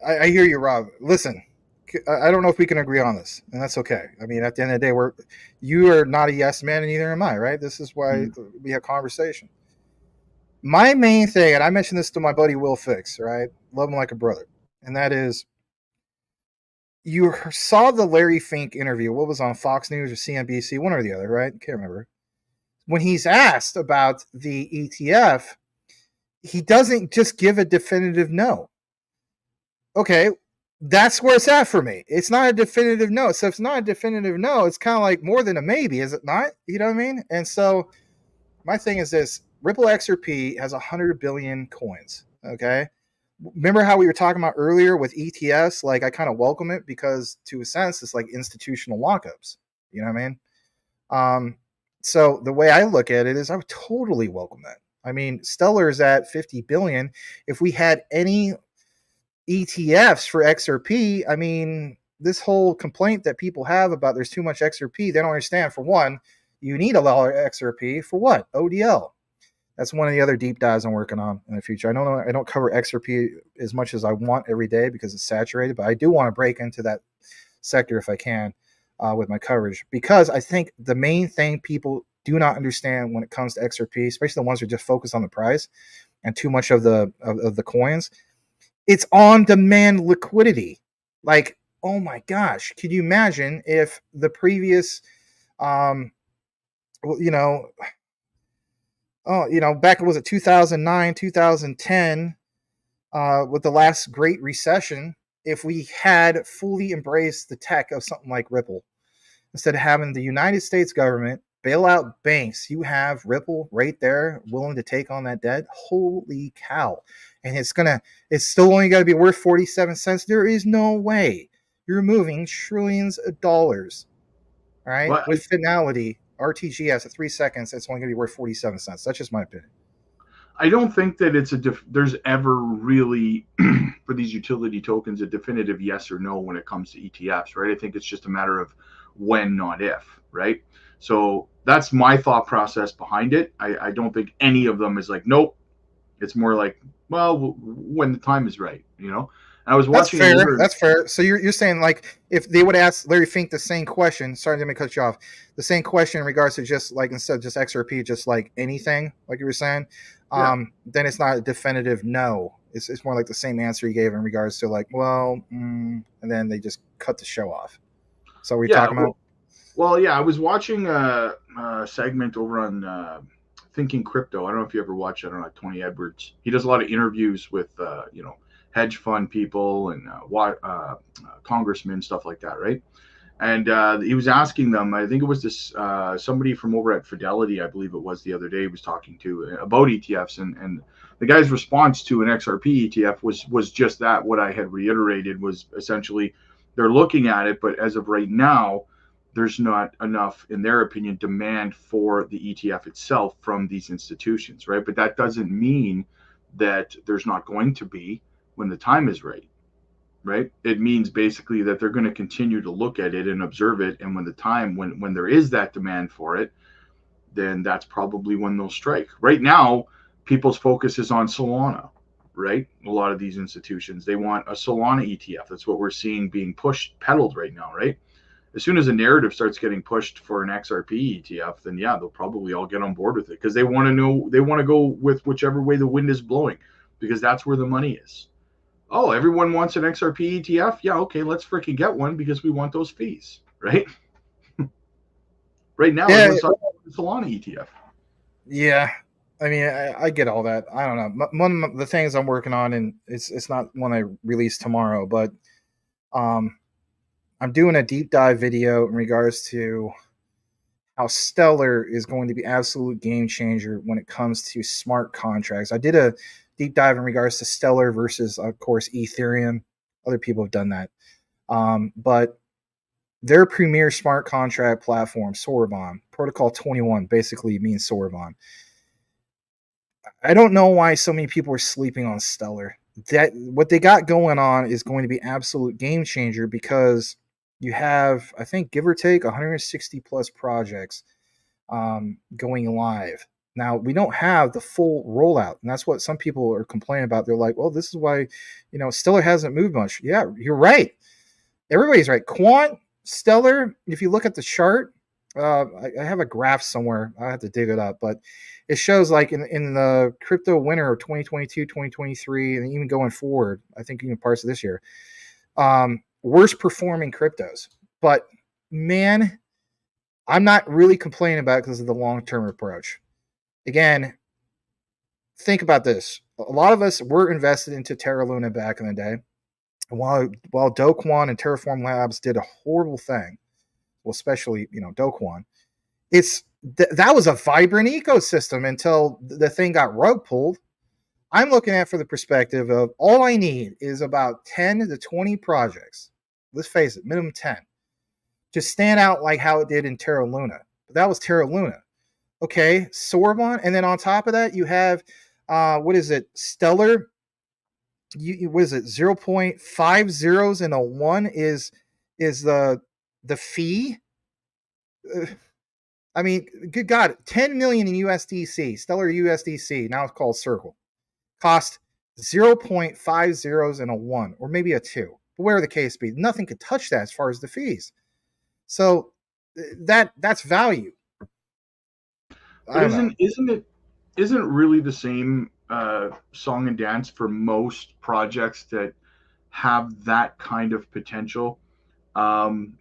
I hear you, Rob. Listen, I don't know if we can agree on this, and that's okay. I mean, at the end of the day, you are not a yes man, and neither am I, right? This is why we have conversation. My main thing, and I mentioned this to my buddy Will Fix, right? Love him like a brother. And that is, you saw the Larry Fink interview. What was on Fox News or CNBC? One or the other, right? Can't remember. When he's asked about the ETF, he doesn't just give a definitive no. Okay, that's where it's at for me. It's not a definitive no. So if it's not a definitive no, it's kind of like more than a maybe, is it not? You know what I mean? And so my thing is this. Ripple XRP has 100 billion coins, okay? Remember how we were talking about earlier with ETFs? Like, I kind of welcome it because, to a sense, it's like institutional lockups. You know what I mean? So the way I look at it is I would totally welcome that. I mean, Stellar is at 50 billion. If we had any ETFs for XRP, I mean, this whole complaint that people have about there's too much XRP, they don't understand. For one, you need a lot of XRP for what? ODL. That's one of the other deep dives I'm working on in the future. I don't cover XRP as much as I want every day because it's saturated, but I do want to break into that sector if I can with my coverage, because I think the main thing people do not understand when it comes to XRP, especially the ones who are just focused on the price and too much of the coins, it's on demand liquidity. Like, oh my gosh, could you imagine if the previous, back was it 2009, 2010, with the last great recession, if we had fully embraced the tech of something like Ripple, instead of having the United States government bail out banks, you have Ripple right there willing to take on that debt. Holy cow. And it's still only got to be worth 47 cents. There is no way you're moving trillions of dollars. All right. Well, with finality, RTGS at 3 seconds, it's only going to be worth 47 cents. That's just my opinion. I don't think that there's ever really for these utility tokens a definitive yes or no when it comes to ETFs, right? I think it's just a matter of when, not if, right? So that's my thought process behind it. I don't think any of them is like, nope. It's more like, well, when the time is right, you know? I was watching. That's fair. So you're saying, like, if they would ask Larry Fink the same question, sorry, let me cut you off, the same question in regards to just like, instead of just XRP, just like anything, like you were saying, then it's not a definitive no. It's more like the same answer you gave in regards to like, well, and then they just cut the show off. So we're talking about. Well, yeah, I was watching a segment over on Thinking Crypto. I don't know if you ever watch it. I don't know, Tony Edwards. He does a lot of interviews with hedge fund people and congressmen, stuff like that, right? And he was asking them, I think it was this somebody from over at Fidelity, I believe it was, the other day, he was talking to about ETFs, and the guy's response to an XRP ETF was just that. What I had reiterated was essentially they're looking at it, but as of right now, there's not enough, in their opinion, demand for the ETF itself from these institutions, right? But that doesn't mean that there's not going to be when the time is right, right? It means basically that they're going to continue to look at it and observe it, and when the time, when there is that demand for it, then that's probably when they'll strike. Right now, people's focus is on Solana, right? A lot of these institutions, they want a Solana ETF. That's what we're seeing being peddled right now, right? As soon as a narrative starts getting pushed for an XRP ETF, then yeah, they'll probably all get on board with it because they want to go with whichever way the wind is blowing, because that's where the money is. Oh, everyone wants an XRP ETF? Yeah, okay, let's freaking get one because we want those fees, right? Right now, everyone's talking about the Solana ETF. Yeah, I mean, I get all that. I don't know. One of the things I'm working on, and it's not one I release tomorrow, but I'm doing a deep dive video in regards to how Stellar is going to be absolute game changer when it comes to smart contracts. I did a deep dive in regards to Stellar versus, of course, Ethereum. Other people have done that. But their premier smart contract platform, Sorbonne, Protocol 21, basically means Sorbonne. I don't know why so many people are sleeping on Stellar. That what they got going on is going to be absolute game changer, because you have, I think, give or take, 160 plus projects going live. Now, we don't have the full rollout, and that's what some people are complaining about. They're like, well, this is why, Stellar hasn't moved much. Yeah, you're right. Everybody's right. Quant, Stellar, if you look at the chart, I have a graph somewhere. I have to dig it up, but it shows like in the crypto winter of 2022, 2023, and even going forward, I think even parts of this year, worst performing cryptos. But man, I'm not really complaining about it because of the long-term approach. Again, think about this. A lot of us were invested into Terra Luna back in the day. And while Do Kwon and Terraform Labs did a horrible thing, well, especially, Do Kwon, that was a vibrant ecosystem until the thing got rug pulled. I'm looking at it from the perspective of all I need is about 10 to 20 projects. Let's face it, minimum 10. To stand out like how it did in Terra Luna. But that was Terra Luna. Okay, Sorbonne. And then on top of that, you have, Stellar. What is it? 0.5 zeros and a 1 is is the fee. I mean, good God, 10 million in USDC, Stellar USDC, now it's called Circle, cost 0.50 and a 1, or maybe a 2. But whatever the case be, nothing could touch that as far as the fees. So that's value. But isn't really the same song and dance for most projects that have that kind of potential?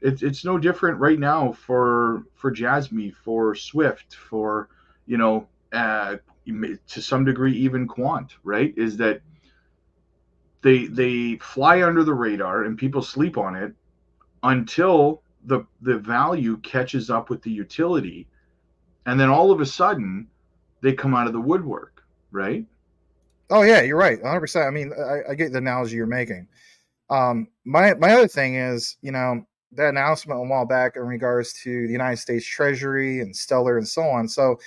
It's no different right now for Jasmy, for Swift, for you know to some degree even Quant, right? Is that they fly under the radar and people sleep on it until the value catches up with the utility, and then all of a sudden they come out of the woodwork, right? Oh yeah, you're right, 100%. I mean, I get the analogy you're making. My other thing is, that announcement a while back in regards to the United States Treasury and Stellar and so on. So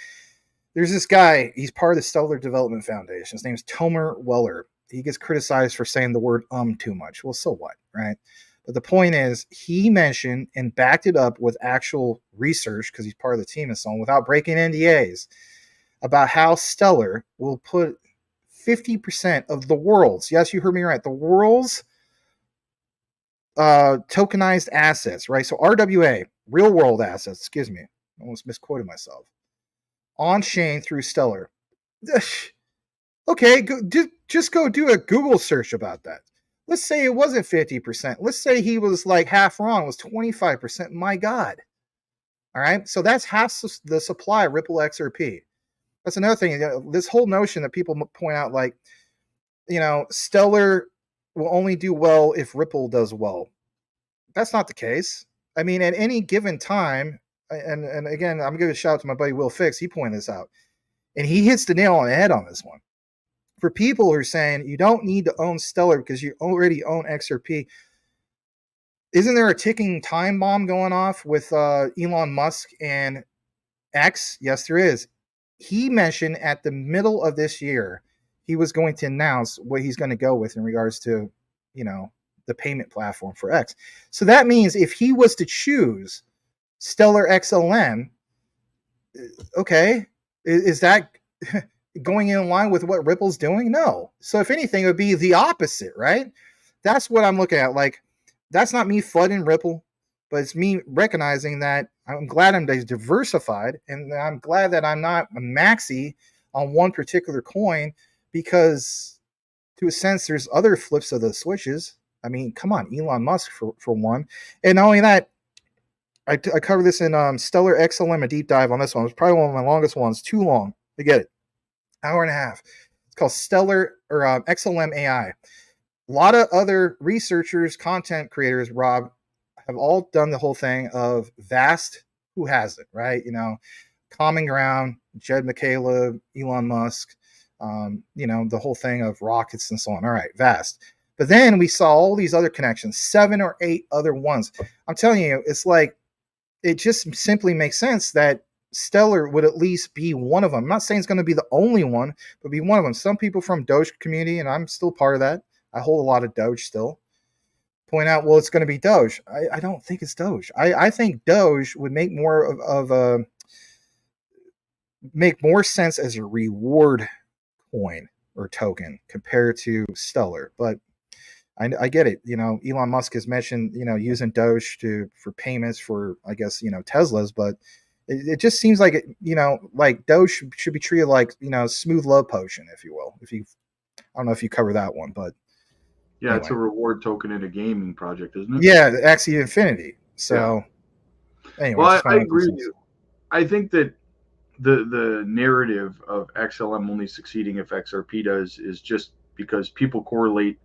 there's this guy, he's part of the Stellar Development Foundation. His name's Tomer Weller. He gets criticized for saying the word too much. Well, so what, right? But the point is, he mentioned and backed it up with actual research, because he's part of the team and so on, without breaking NDAs, about how Stellar will put 50% of the world's, yes, you heard me right, the world's tokenized assets, right? So RWA, real world assets, excuse me, I almost misquoted myself, on chain through Stellar. Okay, just go do a Google search about that. Let's say it wasn't 50%. Let's say he was like half wrong, it was 25%. My God. All right, so that's half the supply of Ripple XRP. That's another thing. This whole notion that people point out, like, Stellar will only do well if Ripple does well. That's not the case. I mean, at any given time, and again, I'm giving a shout out to my buddy Will Fix. He pointed this out, and he hits the nail on the head on this one. For people who are saying you don't need to own Stellar because you already own XRP, isn't there a ticking time bomb going off with Elon Musk and X? Yes, there is. He mentioned at the middle of this year he was going to announce what he's going to go with in regards to, the payment platform for X. So that means if he was to choose Stellar XLM, okay, is that going in line with what Ripple's doing? No. So if anything, it would be the opposite, right? That's what I'm looking at. Like, that's not me flooding Ripple, but it's me recognizing that I'm glad I'm diversified, and I'm glad that I'm not a maxi on one particular coin, because to a sense, there's other flips of the switches. I mean, come on, Elon Musk for one. And not only that, I covered this in Stellar XLM, a deep dive on this one. It's probably one of my longest ones. Too long. I get it. Hour and a half. It's called Stellar or XLM AI. A lot of other researchers, content creators, Rob, have all done the whole thing of Vast. Who hasn't, right? Common Ground, Jed McCaleb, Elon Musk, the whole thing of rockets and so on. All right, Vast. But then we saw all these other connections, 7 or 8 other ones. I'm telling you, it's like, it just simply makes sense that Stellar would at least be one of them. I'm not saying it's going to be the only one, but be one of them. Some people from Doge community, and I'm still part of that, I hold a lot of Doge still, point out, well, it's going to be Doge. I don't think it's Doge. I think Doge would make more make more sense as a reward coin or token compared to Stellar. But I get it. Elon Musk has mentioned, using Doge for payments for, I guess, Teslas, but it just seems like like Doge should be treated like, smooth love potion, if you will. I don't know if you cover that one, but yeah, anyway. It's a reward token in a gaming project, isn't it? Yeah, the Axie Infinity. So, yeah. Anyway, well, I agree with you. I think that the narrative of XLM only succeeding if XRP does is just because people correlate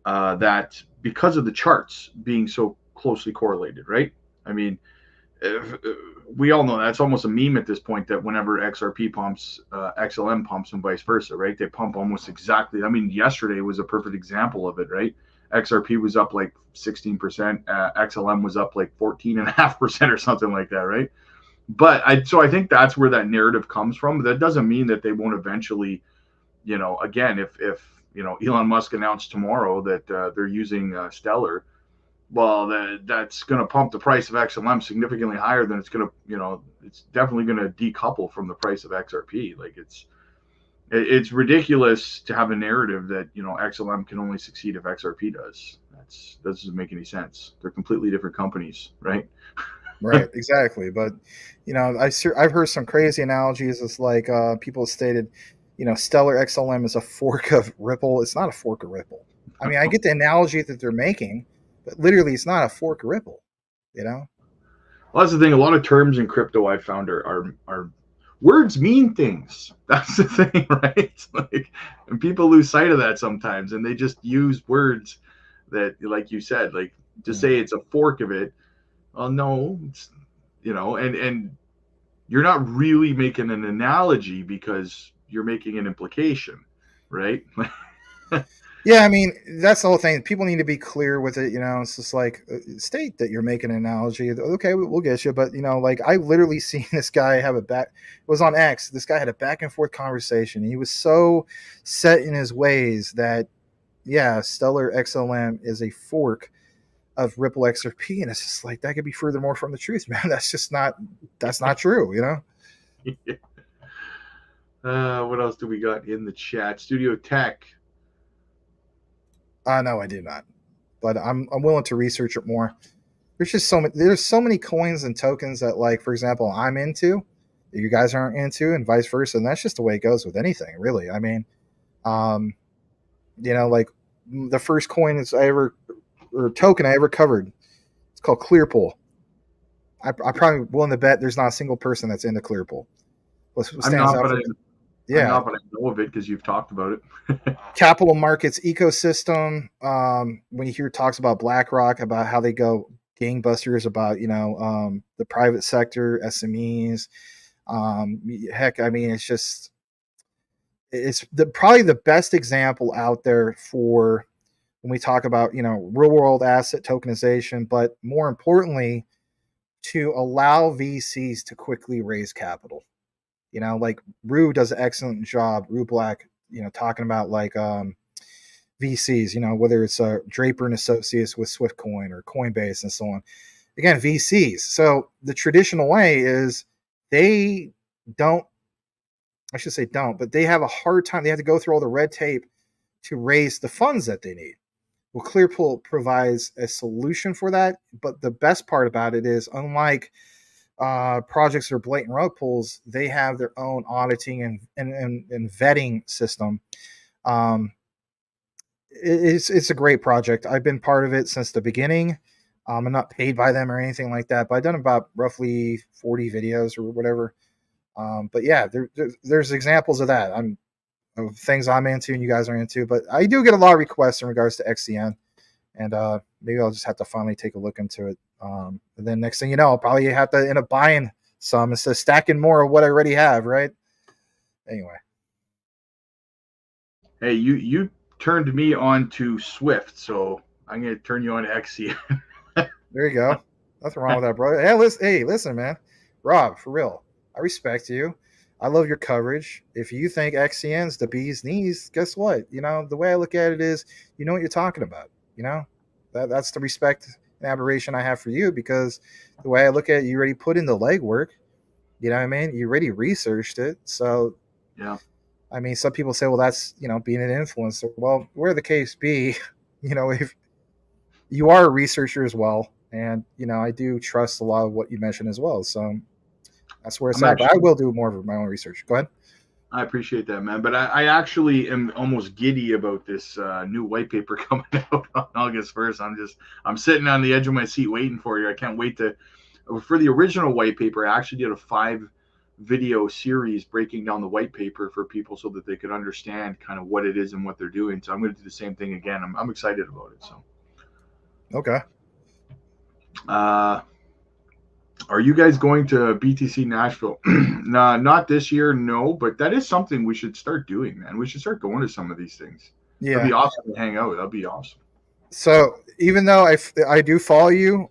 that because of the charts being so closely correlated, right? I mean, we all know that's almost a meme at this point, that whenever XRP pumps, XLM pumps and vice versa, right? They pump almost exactly. I mean, yesterday was a perfect example of it, right? XRP was up like 16%, XLM was up like 14.5% or something like that, right? But I think that's where that narrative comes from. But that doesn't mean that they won't eventually, again, if Elon Musk announced tomorrow that they're using Stellar, well, that's going to pump the price of XLM significantly higher than it's going to, it's definitely going to decouple from the price of XRP. Like it's ridiculous to have a narrative that XLM can only succeed if XRP does. That doesn't make any sense. They're completely different companies, right? Right, exactly. But I've heard some crazy analogies. It's like people have stated, Stellar XLM is a fork of Ripple. It's not a fork of Ripple. I mean, I get the analogy that they're making, but literally, it's not a fork of Ripple. You know? Well, that's the thing. A lot of terms in crypto I've found are words mean things. That's the thing, right? Like, and people lose sight of that sometimes, and they just use words that, like you said, like to say it's a fork of it. Well, no, it's, and you're not really making an analogy because you're making an implication, right? Yeah, I mean, that's the whole thing. People need to be clear with it. It's just like state that you're making an analogy. Okay, we'll get you, but like I literally seen this guy have it was on X. This guy had a back and forth conversation. He was so set in his ways that yeah, Stellar XLM is a fork of Ripple XRP, and it's just like that could be furthermore from the truth, man. That's not true. What else do we got in the chat? Studio Tech. No, I do not, but I'm willing to research it more. There's so many coins and tokens that, like, for example, I'm into that you guys aren't into, and vice versa. And that's just the way it goes with anything, really. I mean, like the first coin or token I ever covered, it's called Clearpool. I probably willing to bet there's not a single person that's into Clearpool. I'm not, but I know of it because you've talked about it. Capital markets ecosystem. When you hear talks about BlackRock, about how they go gangbusters about the private sector, SMEs. Heck, I mean, it's probably the best example out there for when we talk about real world asset tokenization, but more importantly, to allow VCs to quickly raise capital. Like Rue does an excellent job. Rue Black, talking about like VCs, whether it's Draper and Associates with SwiftCoin or Coinbase and so on. Again, VCs. So the traditional way is they don't, I should say don't, but they have a hard time. They have to go through all the red tape to raise the funds that they need. Well, Clearpool provides a solution for that. But the best part about it is, unlike projects or blatant rug pulls, they have their own auditing and vetting system. It's a great project. I've been part of it since the beginning. I'm not paid by them or anything like that, but I've done about roughly 40 videos or whatever. But yeah, there's examples of that. Of things I'm into and you guys are into, but I do get a lot of requests in regards to XCN, and maybe I'll just have to finally take a look into it. And then next thing you know, I'll probably have to end up buying some instead of stacking more of what I already have, right? Anyway. Hey, you turned me on to Swift, so I'm going to turn you on to XCN. There you go. Nothing wrong with that, brother. Hey, listen, man. Rob, for real, I respect you. I love your coverage. If you think XCN's the bee's knees, guess what? The way I look at it is, you know what you're talking about. That's the respect and admiration I have for you, because the way I look at it, you already put in the legwork. You know what I mean? You already researched it. So, yeah. I mean, some people say, well, that's, being an influencer. Well, where the case be, if you are a researcher as well, and, I do trust a lot of what you mentioned as well. So that's where it's at. But I will do more of my own research. Go ahead. I appreciate that, man. But I actually am almost giddy about this new white paper coming out on August 1st. I'm sitting on the edge of my seat waiting for you. I can't wait for the original white paper. I actually did a 5-video series breaking down the white paper for people so that they could understand kind of what it is and what they're doing. So I'm going to do the same thing again. I'm excited about it. So. Okay. Are you guys going to BTC Nashville? Nah, not this year, no. But that is something we should start doing, man. We should start going to some of these things. Yeah, it'd be awesome to hang out. That'd be awesome. So even though I do follow you,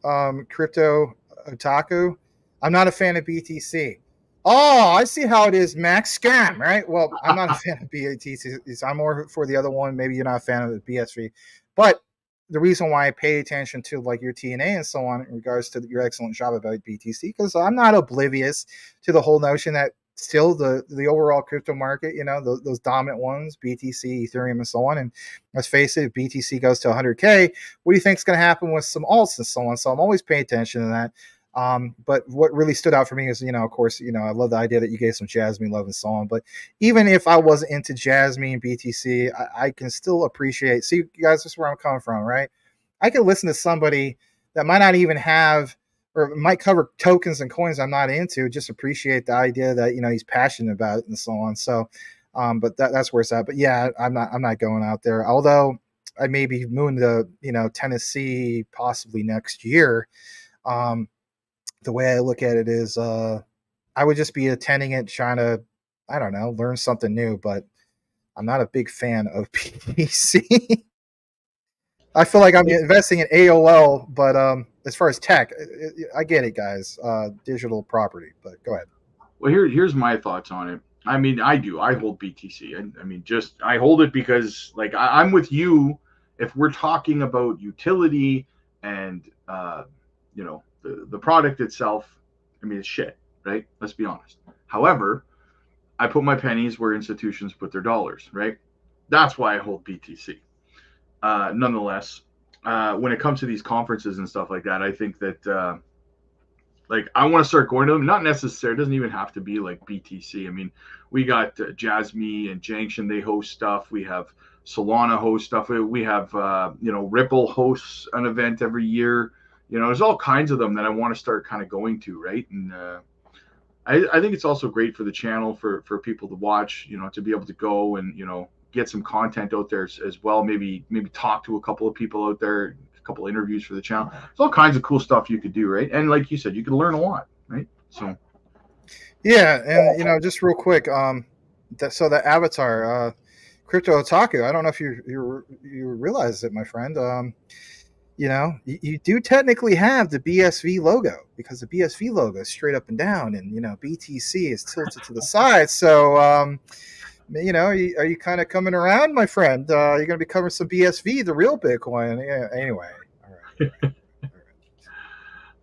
Crypto Otaku, I'm not a fan of BTC. Oh, I see how it is, Max. Scam, right? Well, I'm not a fan of BTC. I'm more for the other one. Maybe you're not a fan of the BSV. But the reason why I pay attention to like your TNA and so on in regards to your excellent job about BTC, because I'm not oblivious to the whole notion that still the overall crypto market, those dominant ones, BTC, Ethereum, and so on. And let's face it, if BTC goes to 100K, what do you think is going to happen with some alts and so on? So I'm always paying attention to that. But what really stood out for me is, of course, I love the idea that you gave some Jasmy love and so on. But even if I wasn't into Jasmy and BTC, I can still appreciate. See, you guys, this is where I'm coming from, right? I can listen to somebody that might not even have or might cover tokens and coins I'm not into, just appreciate the idea that, he's passionate about it and so on. So, but that's where it's at. But yeah, I'm not going out there. Although I may be moving to, Tennessee possibly next year. The way I look at it is I would just be attending it, trying to, I don't know, learn something new, but I'm not a big fan of PC. I feel like I'm investing in AOL, but as far as tech, I get it, guys. Digital property, but go ahead. Well, here's my thoughts on it. I mean, I hold BTC. I mean, I hold it because, like, I'm with you. If we're talking about utility and the product itself, I mean, it's shit, right? Let's be honest. However, I put my pennies where institutions put their dollars, right? That's why I hold BTC. Nonetheless, when it comes to these conferences and stuff like that, I think that I want to start going to them. Not necessarily, it doesn't even have to be like BTC. I mean, we got Jasmy and Junction, they host stuff. We have Solana host stuff. We have Ripple hosts an event every year. There's all kinds of them that I want to start kind of going to, right? And I think it's also great for the channel for people to watch, to be able to go and get some content out there as well. Maybe talk to a couple of people out there, a couple of interviews for the channel. There's all kinds of cool stuff you could do, right? And like you said, you can learn a lot, right? So yeah, and just real quick, so the avatar, Crypto Otaku, I don't know if you realize it, my friend. You do technically have the BSV logo, because the BSV logo is straight up and down, and BTC is tilted to the side. So are you kind of coming around, my friend? You're going to be covering some BSV, the real Bitcoin. Yeah, anyway, all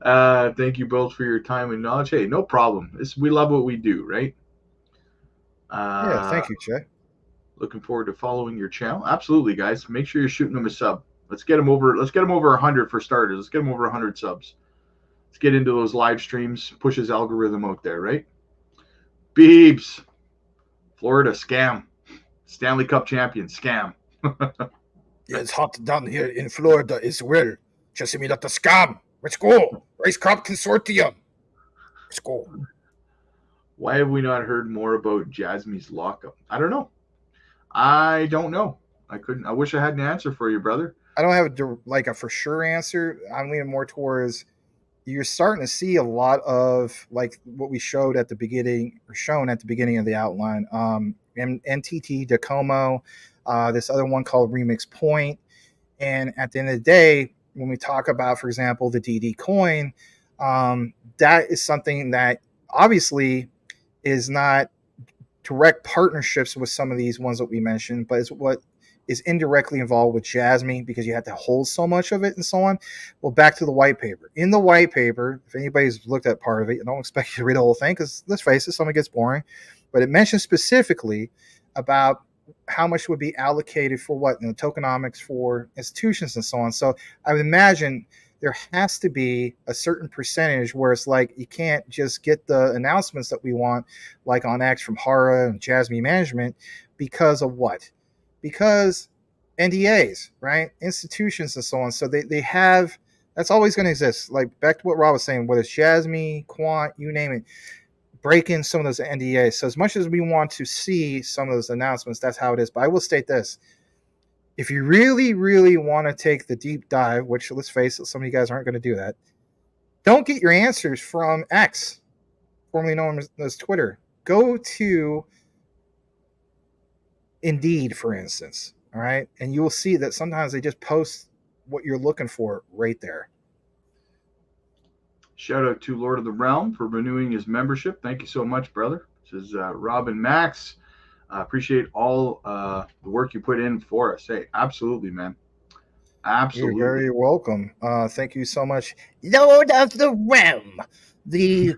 right. Thank you both for your time and knowledge. Hey, no problem. We love what we do, right? Yeah, thank you, Jay. Looking forward to following your channel. Absolutely, guys. Make sure you're shooting them a sub. Let's get them over 100 for starters. Let's get them over 100 subs. Let's get into those live streams. Push his algorithm out there, right? Beebs. Florida, scam. Stanley Cup champion, scam. Yeah, it's hot down here in Florida as well. Just me that a scam. Let's go. Race Crop Consortium. Let's go. Why have we not heard more about Jasmy's lockup? I don't know. I wish I had an answer for you, brother. I don't have a for sure answer. I'm leaning more towards you're starting to see a lot of like what we showed at the beginning, or shown at the beginning of the outline. NTT, Docomo, this other one called Remix Point. And at the end of the day, when we talk about, for example, the DD coin, that is something that obviously is not direct partnerships with some of these ones that we mentioned, but it's what is indirectly involved with Jasmy, because you have to hold so much of it and so on. Well, back to the white paper. In the white paper, if anybody's looked at part of it, I don't expect you to read the whole thing, because let's face it, some of it gets boring. But it mentions specifically about how much would be allocated for what in the tokenomics for institutions and so on. So I would imagine there has to be a certain percentage where it's like you can't just get the announcements that we want, like on X from Hara and Jasmy Management, because of what? Because NDAs, right? Institutions and so on. So they have, that's always going to exist. Like back to what Rob was saying, whether it's Jasmy, Quant, you name it, break in some of those NDAs. So as much as we want to see some of those announcements, that's how it is. But I will state this. If you really, really want to take the deep dive, which let's face it, some of you guys aren't going to do that, don't get your answers from X, formerly known as Twitter. Go to Indeed, for instance, all right? And you will see that sometimes they just post what you're looking for right there. Shout out to Lord of the Realm for renewing his membership. Thank you so much, brother. This is Rob and Max. I appreciate all the work you put in for us. Hey, absolutely, man. You're Absolutely. very welcome. Thank you so much, Lord of the Realm, the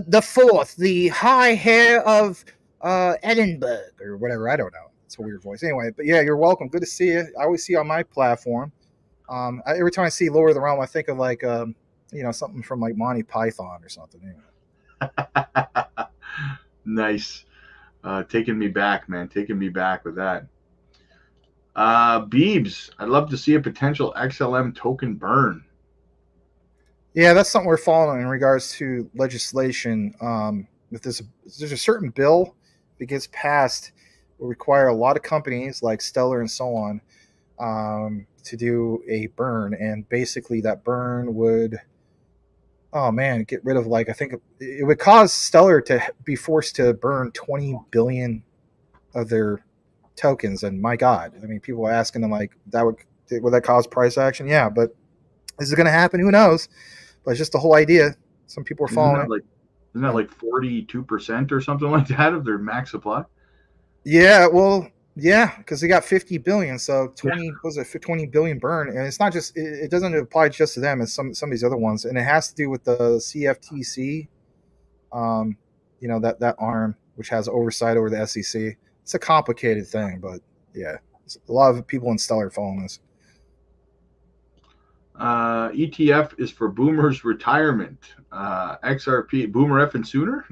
the fourth, the high hair of Edinburgh or whatever. I don't know. It's a weird voice. Anyway, but yeah, you're welcome. Good to see you. I always see you on my platform. Every time I see Lord of the Realm, I think of like something from like Monty Python or something. Anyway. Nice. Taking me back, man. Taking me back with that. Beebs, I'd love to see a potential XLM token burn. Yeah, that's something we're following in regards to legislation. If there's a certain bill that gets passed, will require a lot of companies like Stellar and so on to do a burn, and basically that burn would, oh man, get rid of like I think it would cause Stellar to be forced to burn 20 billion of their tokens, and my God, I mean, people are asking them like would that cause price action? Yeah, but is it going to happen? Who knows? But it's just the whole idea. Some people are Isn't following that it. like isn't that Yeah. like 42% or something like that of their max supply? Yeah, well, yeah, because they got 50 billion, so Yeah. 20 was it 20 billion burn, and it's not just it doesn't apply just to them, it's some of these other ones, and it has to do with the CFTC, um, that arm which has oversight over the SEC. It's a complicated thing, but yeah, a lot of people in Stellar following this. ETF is for boomers' retirement. XRP, boomer F and sooner?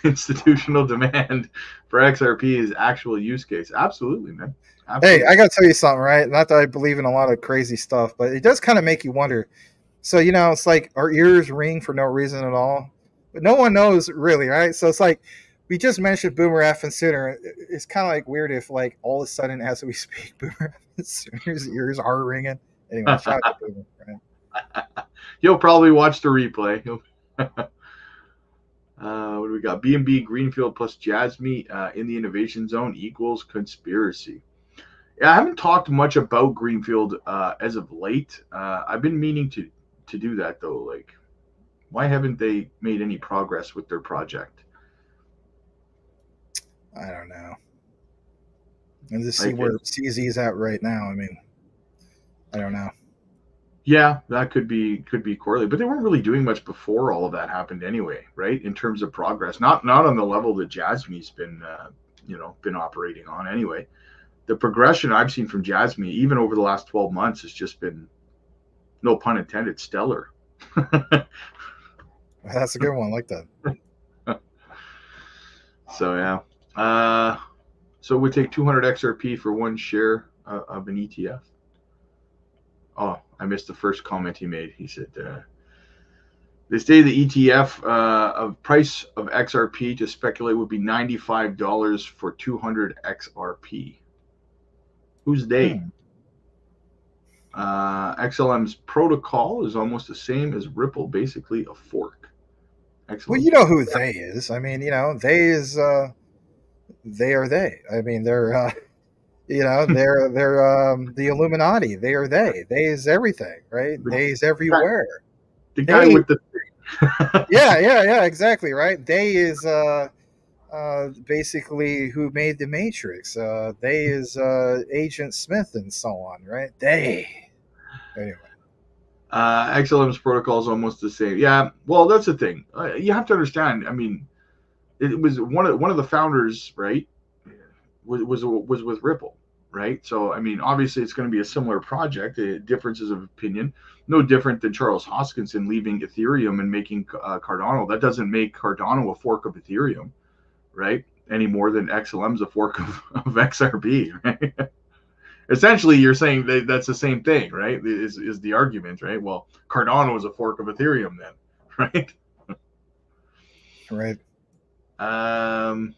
Institutional demand for XRP is actual use case. Absolutely, man. Hey, Absolutely. I gotta tell you something, right? Not that I believe in a lot of crazy stuff, but it does kind of make you wonder. So, it's like our ears ring for no reason at all, but no one knows really, right? So it's like we just mentioned Boomer F and Sooner. It's kind of like weird if, like, all of a sudden, as we speak, Boomer F and Sooner's ears are ringing. Anyway, shout out to Boomer. Right? You'll probably watch the replay. What do we got? BNB Greenfield plus Jasmy in the innovation zone equals conspiracy. Yeah, I haven't talked much about Greenfield as of late. I've been meaning to do that though. Like, why haven't they made any progress with their project? I don't know. And just see Like, where CZ is at right now. I mean, I don't know. yeah, that could be correlated, but they weren't really doing much before all of that happened anyway, right? In terms of progress, not on the level that Jasmy's been operating on anyway. The progression I've seen from Jasmy, even over the last 12 months, has just been, no pun intended, stellar. That's a good one. I like that. So yeah. So we take 200 XRP for one share of an ETF. Oh, I missed the first comment he made. He said, they say the ETF of price of XRP to speculate would be $95 for 200 XRP. Who's they? Hmm. XLM's protocol is almost the same as Ripple, basically a fork. Well, Excellent. you know who they is. I mean, they is they are they. I mean, they're they're the Illuminati. They are they. They is everything, right? The, They is guy, everywhere. the guy They, with the yeah, exactly, right. They is basically who made the Matrix. They is Agent Smith and so on, right? They. Anyway, XLM's protocol is almost the same. Yeah, well, that's the thing. You have to understand. I mean, it was one of the founders, right? Was with Ripple, right? So I mean, obviously, it's going to be a similar project. Differences of opinion, no different than Charles Hoskinson leaving Ethereum and making Cardano. That doesn't make Cardano a fork of Ethereum, right? Any more than XLM's a fork of XRP, right? Essentially, you're saying that's the same thing, right? Is the argument, right? Well, Cardano is a fork of Ethereum, then, right? right. Um,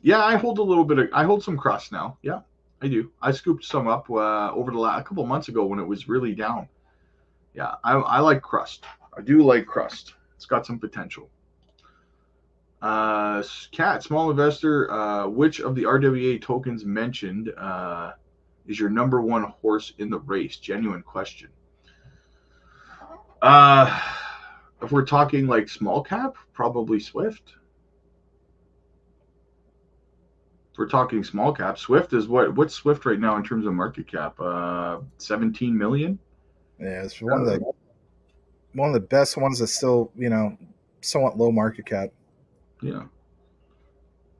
yeah, I hold some crust now. Yeah, I do. I scooped some up over the last a couple months ago when it was really down. Yeah, I like crust. I do like crust. It's got some potential. Cat, small investor. Which of the RWA tokens mentioned is your number one horse in the race? Genuine question. Uh, if we're talking like small cap, probably Swift. If we're talking small cap, Swift is what's Swift right now in terms of market cap? 17 million. Yeah, it's one of the best ones that's still, somewhat low market cap. Yeah.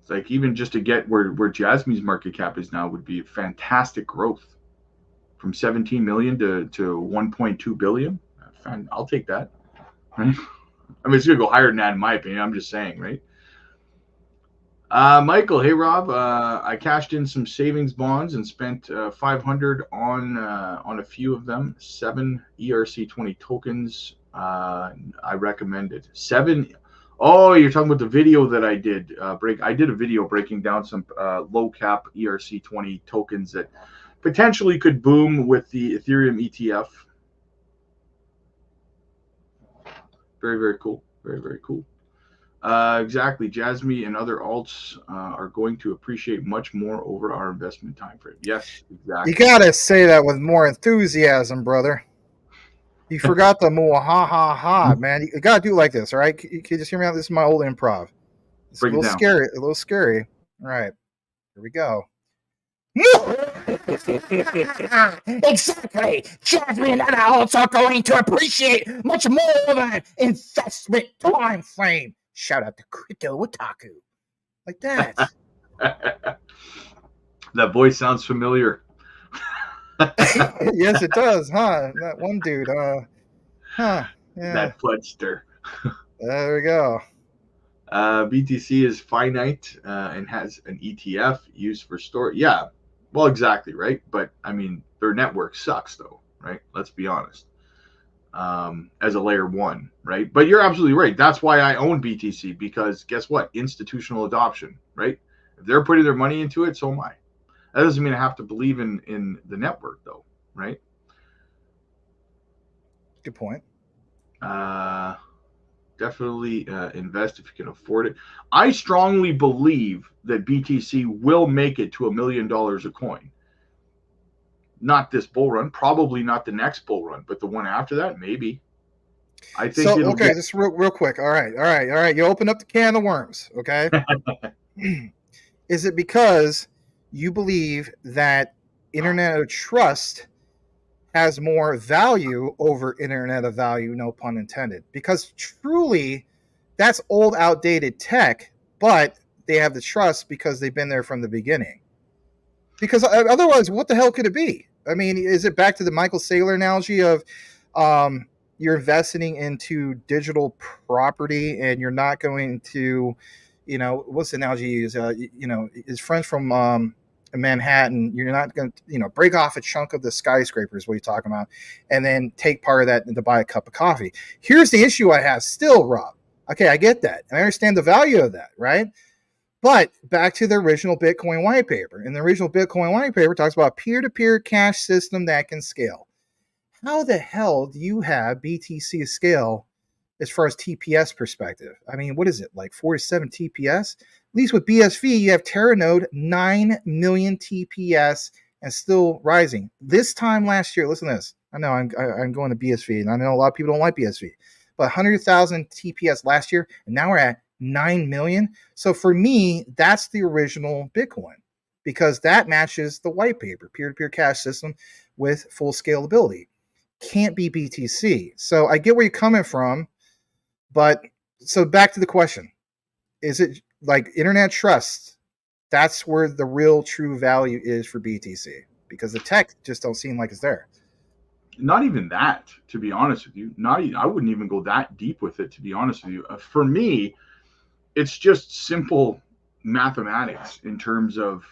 It's like even just to get where Jasmy's market cap is now would be fantastic growth from 17 million to 1.2 billion. I'll take that. Right? I mean, it's gonna go higher than that in my opinion. I'm just saying, right? Michael, hey Rob, I cashed in some savings bonds and spent 500 on a few of them. 7 ERC20 tokens. I recommended 7. Oh, you're talking about the video that I did. I did a video breaking down some low cap ERC20 tokens that potentially could boom with the Ethereum ETF. Very, very cool. Very, very cool. Exactly. Jasmy and other alts are going to appreciate much more over our investment time frame. Yes, exactly. You gotta say that with more enthusiasm, brother. You forgot the more ha ha ha, man. You gotta do it like this, all right? Can you just hear me out? This is my old improv. It's a little scary. A little scary. All right. Here we go. Exactly. Jasmy and other alts are going to appreciate much more of an investment time frame. Shout out to Crypto Otaku. Like that. That voice sounds familiar. Yes, it does, huh? That one dude. Yeah. That Floodster. There we go. BTC is finite and has an ETF used for store. Yeah, well, exactly, right? But I mean, their network sucks, though, right? Let's be honest. As a layer 1, right? But you're absolutely right. That's why I own BTC, because guess what? Institutional adoption, right? If they're putting their money into it, so am I. That doesn't mean I have to believe in the network, though, right? Good point. Definitely invest if you can afford it. I strongly believe that BTC will make it to $1 million a coin. Not this bull run, probably not the next bull run, but the one after that, maybe. I think so. Okay, just real quick. All right. You open up the can of worms. Okay. Is it because you believe that Internet of Trust has more value over Internet of Value, no pun intended? Because truly, that's old, outdated tech, but they have the trust because they've been there from the beginning. Because otherwise, what the hell could it be? I mean, is it back to the Michael Saylor analogy of you're investing into digital property and you're not going to, what's the analogy you use? His friends from Manhattan, you're not going to, break off a chunk of the skyscrapers, what you're talking about, and then take part of that to buy a cup of coffee. Here's the issue I have still, Rob. Okay, I get that. I understand the value of that, right? But back to the original Bitcoin white paper. And the original Bitcoin white paper talks about peer-to-peer cash system that can scale. How the hell do you have BTC scale as far as TPS perspective? I mean, what is it, like 4 to 7 TPS? At least with BSV, you have Terranode 9 million TPS and still rising. This time last year, listen to this. I know I'm going to BSV, and I know a lot of people don't like BSV, but 100,000 TPS last year, and now we're at 9 million. So for me, that's the original Bitcoin, because that matches the white paper, peer-to-peer cash system with full scalability. Can't be BTC. So I get where you're coming from, but so back to the question. Is it like Internet Trust? That's where the real true value is for BTC, because the tech just don't seem like it's there. Not even that, to be honest with you. I wouldn't even go that deep with it, to be honest with you. For me, it's just simple mathematics in terms of,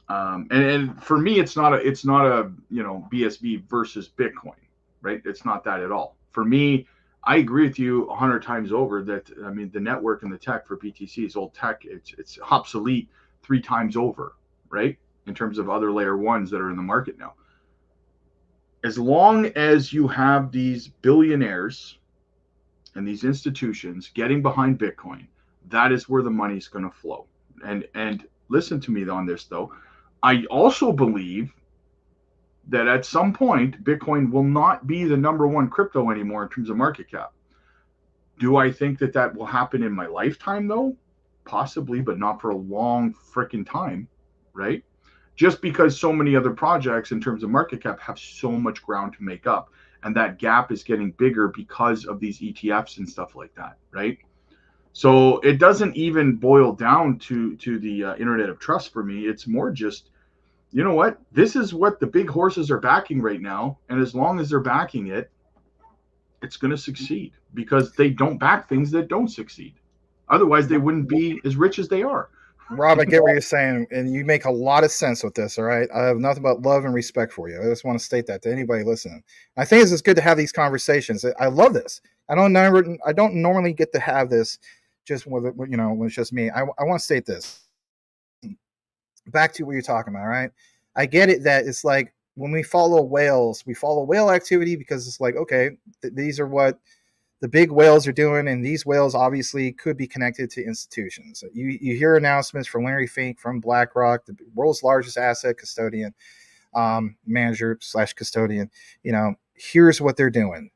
and for me, it's not a BSV versus Bitcoin, right? It's not that at all. For me, I agree with you 100 times over that, I mean, the network and the tech for BTC is old tech. It's obsolete 3 times over, right? In terms of other layer 1s that are in the market now. As long as you have these billionaires and these institutions getting behind Bitcoin, that is where the money's going to flow. And listen to me on this, though. I also believe that at some point, Bitcoin will not be the number 1 crypto anymore in terms of market cap. Do I think that will happen in my lifetime, though? Possibly, but not for a long freaking time, right? Just because so many other projects in terms of market cap have so much ground to make up, and that gap is getting bigger because of these ETFs and stuff like that, right? So it doesn't even boil down to the internet of trust for me. It's more just, you know what? This is what the big horses are backing right now, and as long as they're backing it, it's going to succeed because they don't back things that don't succeed. Otherwise, they wouldn't be as rich as they are. Rob, I get what you're saying, and you make a lot of sense with this. All right, I have nothing but love and respect for you. I just want to state that to anybody listening. I think it's good to have these conversations. I love this. I don't normally get to have this just with when it's just me. I want to state this. Back to what you're talking about. All right, I get it that it's like when we follow whales, we follow whale activity because it's like, okay, these are what the big whales are doing, and these whales obviously could be connected to institutions. You hear announcements from Larry Fink from BlackRock, the world's largest asset custodian, manager / custodian. Here's what they're doing.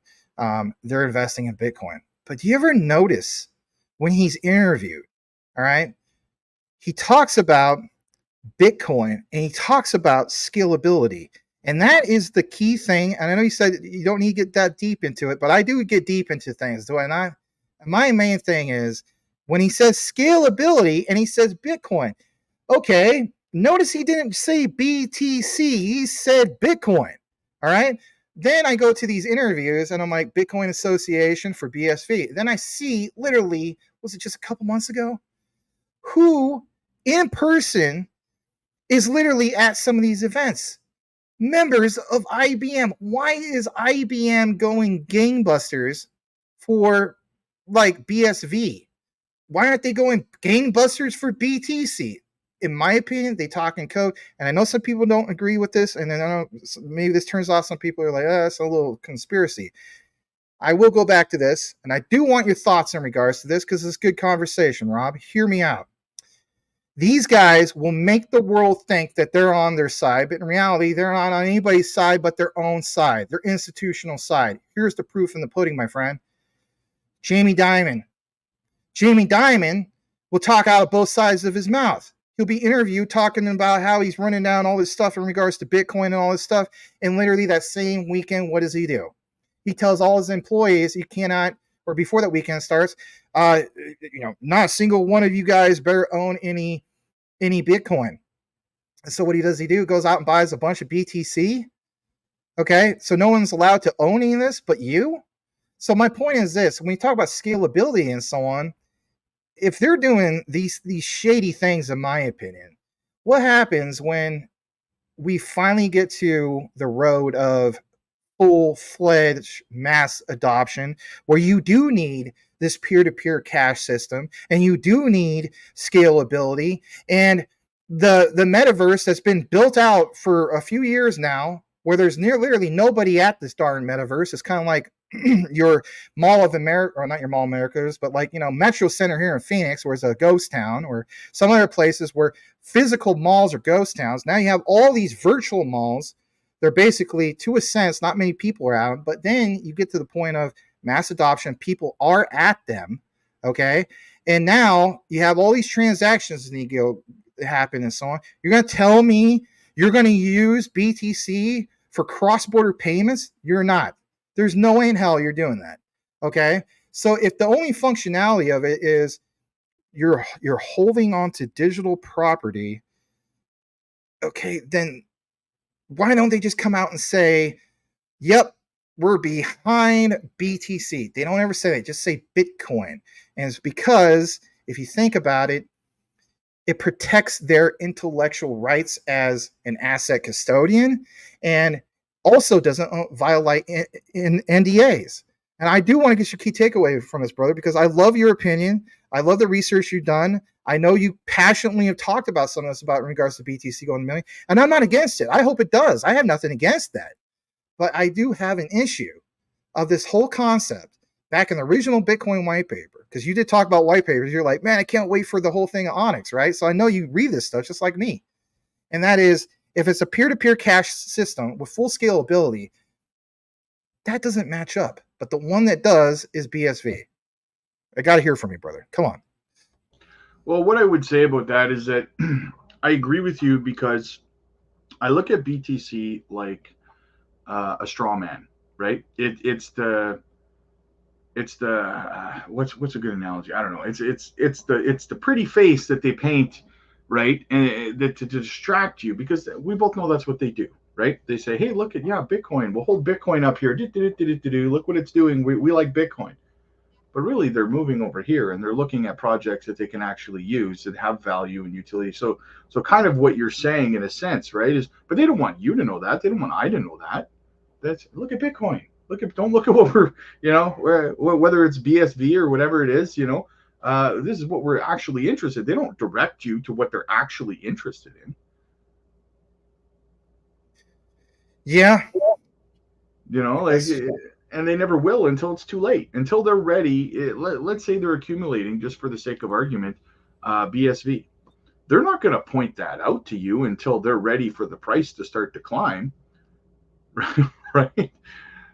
They're investing in Bitcoin. But do you ever notice when he's interviewed, all right, he talks about Bitcoin and he talks about scalability. And that is the key thing. And I know you said you don't need to get that deep into it, but I do get deep into things, do I not? My main thing is when he says scalability and he says Bitcoin. Okay, notice he didn't say BTC. He said Bitcoin. All right. Then I go to these interviews and I'm like, Bitcoin Association for BSV. Then I see literally, was it just a couple months ago? Who in person is literally at some of these events? Members of IBM. Why is IBM going gangbusters for like BSV? Why aren't they going gangbusters for BTC? In my opinion, they talk in code, and I know some people don't agree with this, and then I know maybe this turns off some people are like, that's a little conspiracy. I will go back to this, and I do want your thoughts in regards to this because it's good conversation, Rob. Hear me out. These guys will make the world think that they're on their side, but in reality, they're not on anybody's side but their own side, their institutional side. Here's the proof in the pudding, my friend. Jamie Dimon. Jamie Dimon will talk out of both sides of his mouth. He'll be interviewed talking about how he's running down all this stuff in regards to Bitcoin and all this stuff. And literally that same weekend, what does he do? He tells all his employees he cannot, or before that weekend starts, not a single one of you guys better own any Bitcoin. So what does he do? He goes out and buys a bunch of BTC. Okay, so no one's allowed to own any of this but you. So my point is this: when we talk about scalability and so on, if they're doing these shady things, in my opinion, what happens when we finally get to the road of full-fledged mass adoption, where you do need this peer-to-peer cash system and you do need scalability, and the metaverse that's been built out for a few years now, where there's literally nobody at this darn metaverse? It's kind of like your Mall of America, or not your Mall of Americas, but like, Metro Center here in Phoenix, where it's a ghost town, or some other places where physical malls are ghost towns. Now you have all these virtual malls. They're basically, to a sense, not many people are at them, but then you get to the point of mass adoption. People are at them, okay? And now you have all these transactions that go happen and so on. You're going to tell me you're going to use BTC for cross-border payments? You're not. There's no way in hell you're doing that, okay? So if the only functionality of it is you're holding on to digital property, okay, then why don't they just come out and say, yep, we're behind BTC? They don't ever say that, just say Bitcoin. And it's because, if you think about it, it protects their intellectual rights as an asset custodian and also doesn't violate in NDAs. And I do want to get your key takeaway from this, brother, because I love your opinion. I love the research you've done. I know you passionately have talked about some of this about in regards to BTC going to million, and I'm not against it. I hope it does. I have nothing against that. But I do have an issue of this whole concept back in the original Bitcoin white paper, because you did talk about white papers. You're like, man, I can't wait for the whole thing of Onyx, right? So I know you read this stuff just like me. And that is, if it's a peer-to-peer cash system with full scalability, that doesn't match up. But the one that does is BSV. I got to hear from you, brother. Come on. Well, what I would say about that is that I agree with you because I look at BTC like a straw man, right? It's the what's a good analogy? I don't know. It's the pretty face that they paint, right? And that to distract you, because we both know that's what they do, right? They say, hey, look at, yeah, Bitcoin. We'll hold Bitcoin up here. Look what it's doing. We like Bitcoin. But really, they're moving over here and they're looking at projects that they can actually use that have value and utility. So kind of what you're saying in a sense, right? Is, but they don't want you to know that. They don't want I to know that. That's, look at Bitcoin. Don't look at what we're, whether it's BSV or whatever it is, this is what we're actually interested. They don't direct you to what they're actually interested in. Yeah. Like, and they never will until it's too late, until they're ready. Let's say they're accumulating, just for the sake of argument, BSV. They're not going to point that out to you until they're ready for the price to start to climb. Right.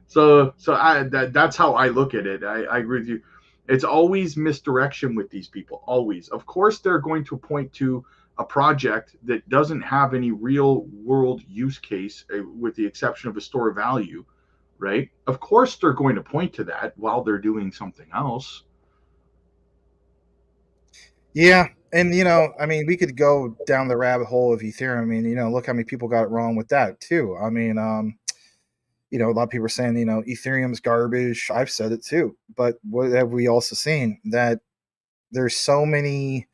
So that's how I look at it. I agree with you. It's always misdirection with these people. Always. Of course, they're going to point to a project that doesn't have any real world use case, with the exception of a store of value, right? Of course, they're going to point to that while they're doing something else. Yeah. And, I mean, we could go down the rabbit hole of Ethereum. I mean, look how many people got it wrong with that, too. I mean, a lot of people are saying, Ethereum's garbage. I've said it too. But what have we also seen? That there's so many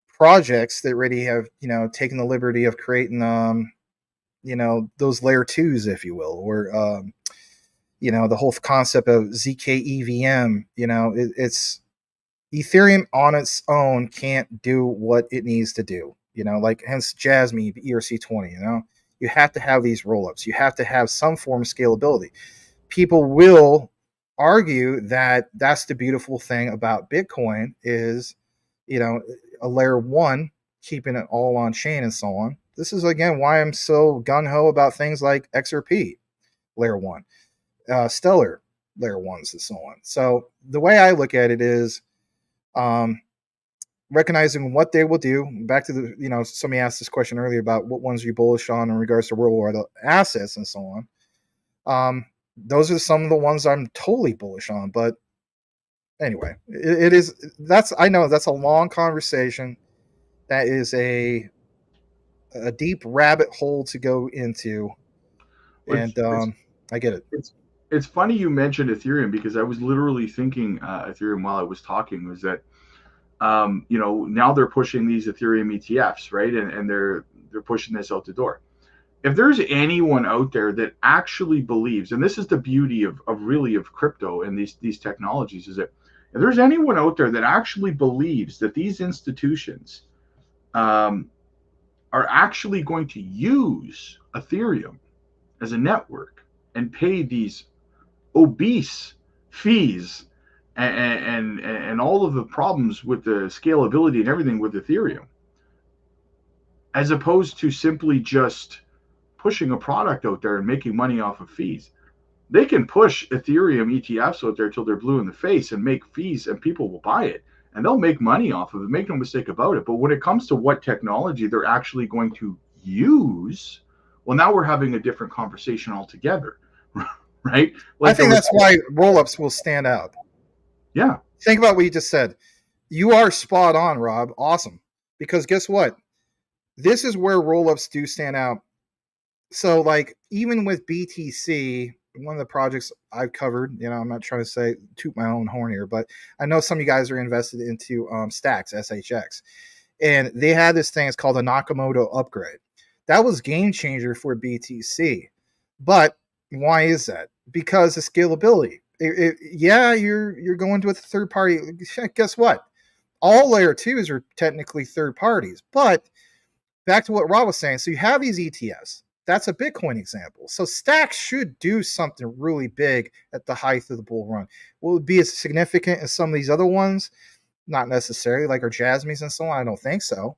projects that already have, taken the liberty of creating, those layer twos, if you will, or, the whole concept of ZK EVM, it's Ethereum on its own can't do what it needs to do, like hence Jasmy ERC20, you have to have these rollups. You have to have some form of scalability. People will argue that that's the beautiful thing about Bitcoin is, a layer one, keeping it all on chain and so on. This is, again, why I'm so gung-ho about things like XRP, layer one, Stellar, layer ones, and so on. So the way I look at it is recognizing what they will do. Back to the, somebody asked this question earlier about what ones are you bullish on in regards to worldwide assets and so on. Those are some of the ones I'm totally bullish on. But anyway, I know that's a long conversation. That is a deep rabbit hole to go into. And I get it. It's funny you mentioned Ethereum, because I was literally thinking Ethereum while I was talking, was that now they're pushing these Ethereum ETFs, right? And they're pushing this out the door. If there's anyone out there that actually believes, and this is the beauty of crypto and these technologies, is that if there's anyone out there that actually believes that these institutions are actually going to use Ethereum as a network and pay these obese fees and all of the problems with the scalability and everything with Ethereum, as opposed to simply just pushing a product out there and making money off of fees. They can push Ethereum ETFs out there till they're blue in the face and make fees, and people will buy it and they'll make money off of it. Make no mistake about it. But when it comes to what technology they're actually going to use, well, now we're having a different conversation altogether, right? I think that's why rollups will stand out. Yeah. Think about what you just said. You are spot on, Rob. Awesome. Because guess what? This is where rollups do stand out. So, like, even with BTC, one of the projects I've covered, I'm not trying to toot my own horn here, but I know some of you guys are invested into Stacks, SHX. And they had this thing, it's called a Nakamoto upgrade. That was game changer for BTC. But why is that? Because of scalability. You're going to a third party. Guess what? All layer twos are technically third parties. But back to what Rob was saying. So you have these ETFs. That's a Bitcoin example. So Stacks should do something really big at the height of the bull run. Will it be as significant as some of these other ones? Not necessarily, like our Jasmys and so on. I don't think so,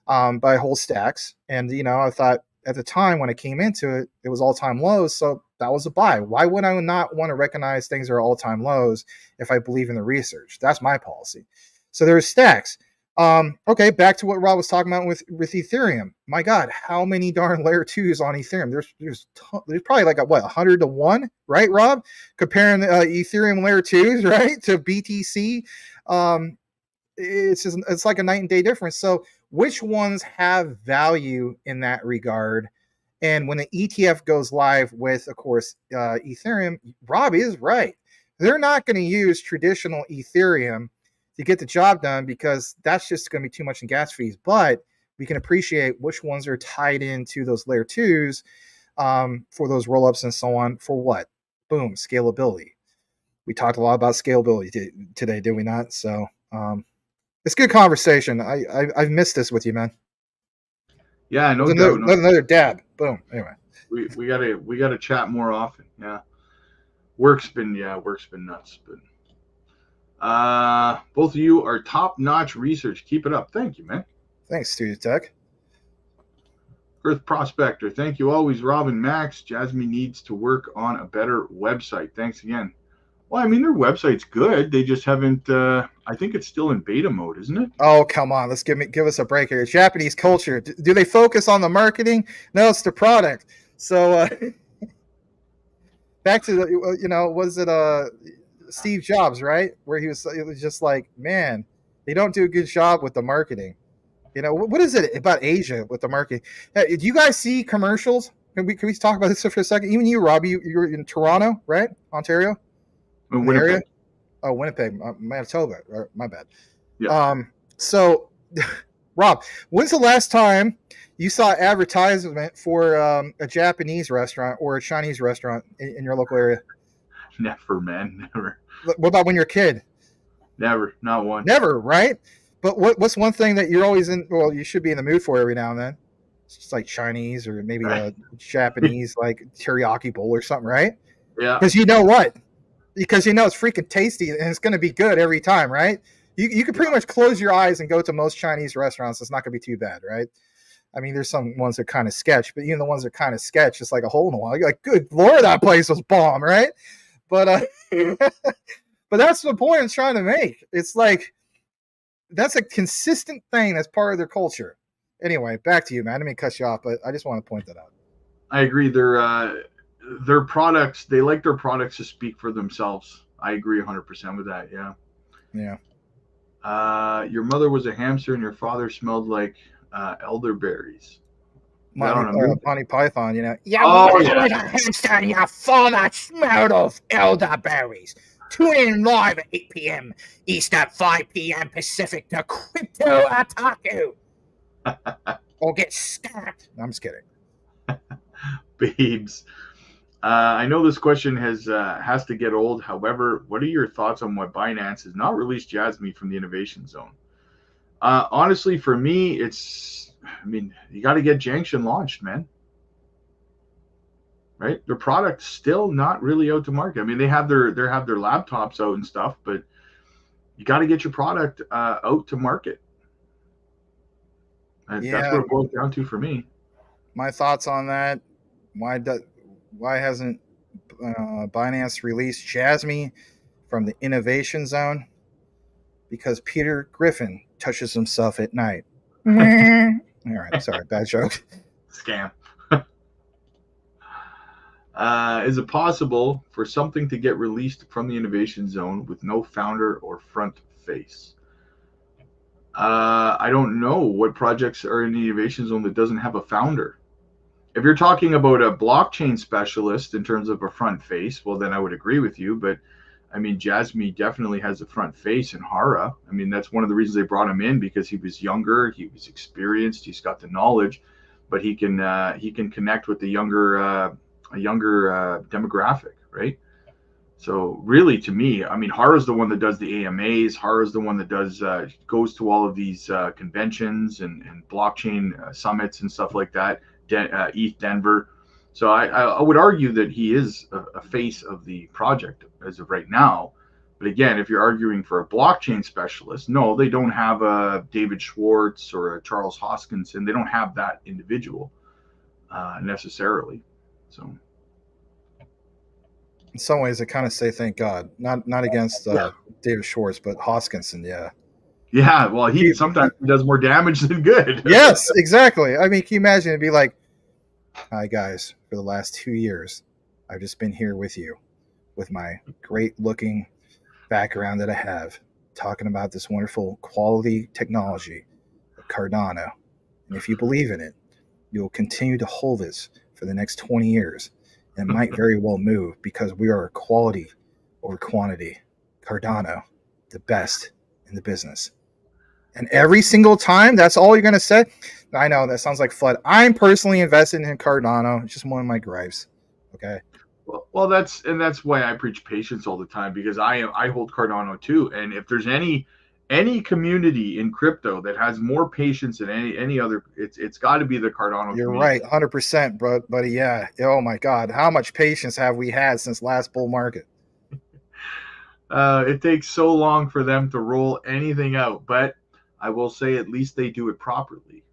but I hold Stacks. And, I thought at the time when I came into it, it was all-time lows. So that was a buy. Why would I not want to recognize things are all-time lows if I believe in the research? That's my policy. So there's stacks. Okay, back to what Rob was talking about with Ethereum. My God, how many darn layer 2s on Ethereum? There's probably like 100 to 1, right, Rob? Comparing Ethereum layer 2s, right, to BTC. It's like a night and day difference. So which ones have value in that regard? And when the ETF goes live with, of course, Ethereum, Rob is right. They're not going to use traditional Ethereum to get the job done because that's just going to be too much in gas fees. But we can appreciate which ones are tied into those layer 2s for those rollups and so on. For what? Boom, scalability. We talked a lot about scalability today, did we not? So it's good conversation. I've missed this with you, man. Yeah, no doubt. Another dab. Boom. Anyway, we gotta chat more often. Yeah, work's been nuts. But both of you are top-notch research. Keep it up. Thank you, man. Thanks, Studio Tech. Earth Prospector. Thank you always, Rob and Max. Jasmy needs to work on a better website. Thanks again. Well, I mean, their website's good. They just haven't. I think it's still in beta mode, isn't it? Oh, come on. Let's give us a break here. Japanese culture. Do they focus on the marketing? No, it's the product. So back to the, was it Steve Jobs, right? Where it was just like, man, they don't do a good job with the marketing. What is it about Asia with the marketing? Hey, do you guys see commercials? Can we talk about this for a second? Even you, Robbie, you're in Toronto, right? Ontario. Winnipeg. Area? Oh, Winnipeg, Manitoba. My bad. Yeah. So, Rob, when's the last time you saw advertisement for a Japanese restaurant or a Chinese restaurant in your local area? Never, man. Never. What about when you're a kid? Never. Not one. Never, right? But what's one thing that you're always in? Well, you should be in the mood for every now and then. It's just like Chinese or maybe a Japanese like teriyaki bowl or something, right? Yeah. Because you know what? Because you know it's freaking tasty and it's going to be good every time, right? You can pretty much close your eyes and go to most Chinese restaurants. It's not going to be too bad, right? I mean, there's some ones that kind of sketch, but even the ones that kind of sketch, it's like a hole in the wall. You're like, good Lord, that place was bomb, right? But but that's the point I'm trying to make. It's like that's a consistent thing that's part of their culture. Anyway, back to you, man. I didn't mean to cut you off, but I just want to point that out. I agree. Their products, they like their products to speak for themselves. I agree 100% with that. Yeah. Yeah. Your mother was a hamster and your father smelled like elderberries. Monty Python, Your mother was a hamster and your father smelled of elderberries. Tune in live at 8 p.m. Eastern, 5 p.m. Pacific to Crypto Otaku. Or get stabbed. I'm just kidding. Babes. I know this question has to get old. However, what are your thoughts on why Binance has not released Jasmy from the Innovation Zone? Honestly, for me, you got to get Junction launched, man. Right? Their product's still not really out to market. I mean, they have their laptops out and stuff, but you got to get your product out to market. That's what it boils down to for me. My thoughts on that. Why hasn't Binance released Jasmy from the Innovation Zone? Because Peter Griffin touches himself at night. All right, sorry, bad joke. Scam. Is it possible for something to get released from the Innovation Zone with no founder or front face? I don't know what projects are in the Innovation Zone that doesn't have a founder. If you're talking about a blockchain specialist in terms of a front face, well, then I would agree with you. But I mean, Jasmy definitely has a front face in Hara. I mean, that's one of the reasons they brought him in, because he was younger, he was experienced, he's got the knowledge, but he can connect with the younger demographic, right? So really, to me, I mean, Hara's the one that does the AMAs. Hara's the one that goes to all of these conventions and blockchain summits and stuff like that. ETH Denver. So I would argue that he is a face of the project as of right now. But again, if you're arguing for a blockchain specialist, no, they don't have a David Schwartz or a Charles Hoskinson. They don't have that individual necessarily. So in some ways, I kind of say thank God. Not against David Schwartz, but Hoskinson, yeah. Yeah, well, he sometimes does more damage than good. Yes, exactly. I mean, can you imagine? It'd be like, hi guys, for the last 2 years, I've just been here with you, with my great looking background that I have, talking about this wonderful quality technology, Cardano. And if you believe in it, you will continue to hold this for the next 20 years. And it might very well move because we are quality over quantity. Cardano, the best in the business. And every single time, that's all you're going to say? I know that sounds like FUD. I'm personally invested in Cardano. It's just one of my gripes. Okay. Well, that's why I preach patience all the time, because I hold Cardano too. And if there's any community in crypto that has more patience than any other, it's got to be the Cardano You're community. right, 100%, bro, buddy. Yeah. Oh my God, how much patience have we had since last bull market? It takes so long for them to roll anything out, but I will say at least they do it properly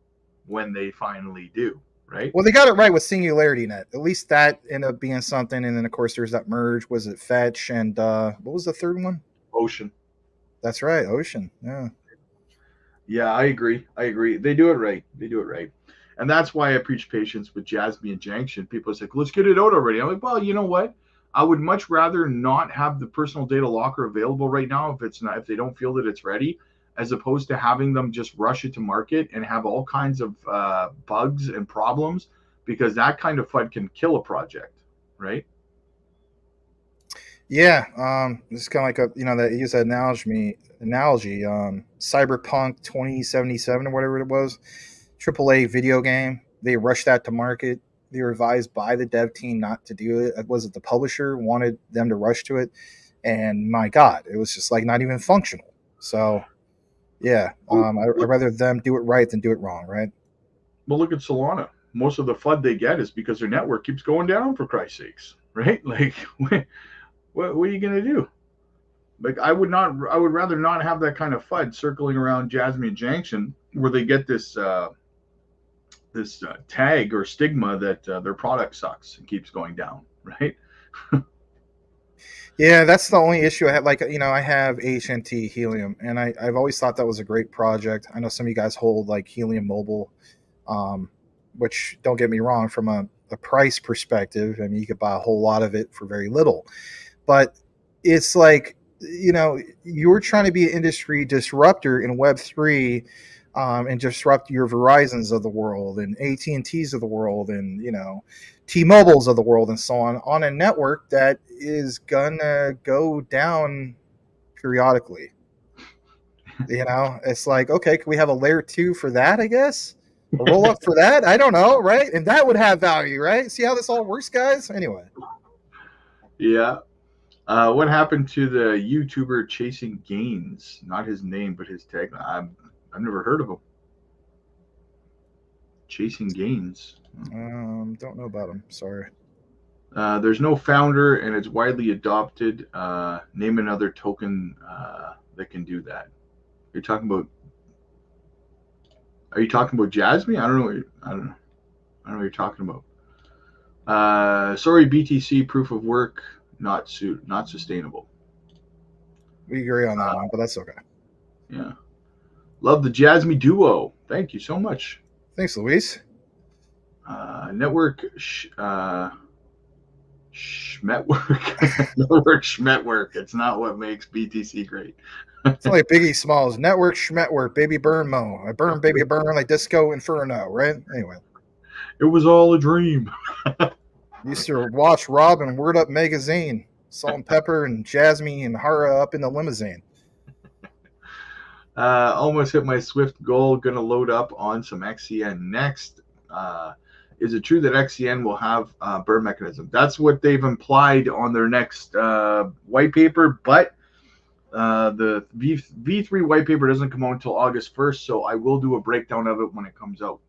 when they finally do, right? Well, they got it right with Singularity Net. At least that ended up being something. And then, of course, there's that merge. Was it Fetch? And what was the third one? Ocean. That's right, Ocean. Yeah. Yeah, I agree. They do it right. And that's why I preach patience with Jasmy and Janction. People say, let's get it out already. I'm like, well, you know what? I would much rather not have the personal data locker available right now if they don't feel that it's ready, as opposed to having them just rush it to market and have all kinds of bugs and problems, because that kind of FUD can kill a project, right? Yeah, it's kind of like that use that analogy, Cyberpunk 2077 or whatever it was, AAA video game. They rushed that to market. They were advised by the dev team not to do it. Was it the publisher wanted them to rush to it? And my God, it was just like not even functional. So, yeah, I'd rather them do it right than do it wrong, right? Well, look at Solana. Most of the FUD they get is because their network keeps going down, for Christ's sakes, right? Like, what are you going to do? Like, I would rather not have that kind of FUD circling around Jasmy and Janction, where they get this tag or stigma that their product sucks and keeps going down, right? Yeah, that's the only issue I have. Like, I have HNT Helium, and I've always thought that was a great project. I know some of you guys hold like Helium Mobile, which, don't get me wrong, from a price perspective, I mean, you could buy a whole lot of it for very little. But it's like, you're trying to be an industry disruptor in Web3, and disrupt your Verizons of the world and AT&Ts of the world and, T-Mobiles of the world and so on a network that is going to go down periodically. It's like, okay, can we have a layer 2 for that, I guess? A roll up for that? I don't know, right? And that would have value, right? See how this all works, guys? Anyway. Yeah. What happened to the YouTuber Chasing Gains? Not his name, but his tag. I've never heard of him. Chasing Gains. Don't know about him. Sorry. There's no founder, and it's widely adopted. Name another token that can do that. Are you talking about Jasmy? I don't know what you're talking about. Sorry, BTC proof of work not sustainable. We agree on that one, but that's okay. Yeah. Love the Jasmy duo. Thank you so much. Thanks, Luis. Network Schmetwork. Network Schmetwork. It's not what makes BTC great. It's like Biggie Smalls. Network Schmetwork. Baby burn mo. I burn, baby burn like Disco Inferno, right? Anyway. It was all a dream. Used to watch Rob and Word Up Magazine. Salt and Pepper and Jasmy and Hara up in the limousine. Almost hit my Swift goal. Gonna load up on some XCN next. Is it true that XCN will have a burn mechanism? That's what they've implied on their next white paper, but the V3 white paper doesn't come out until August 1st, so I will do a breakdown of it when it comes out,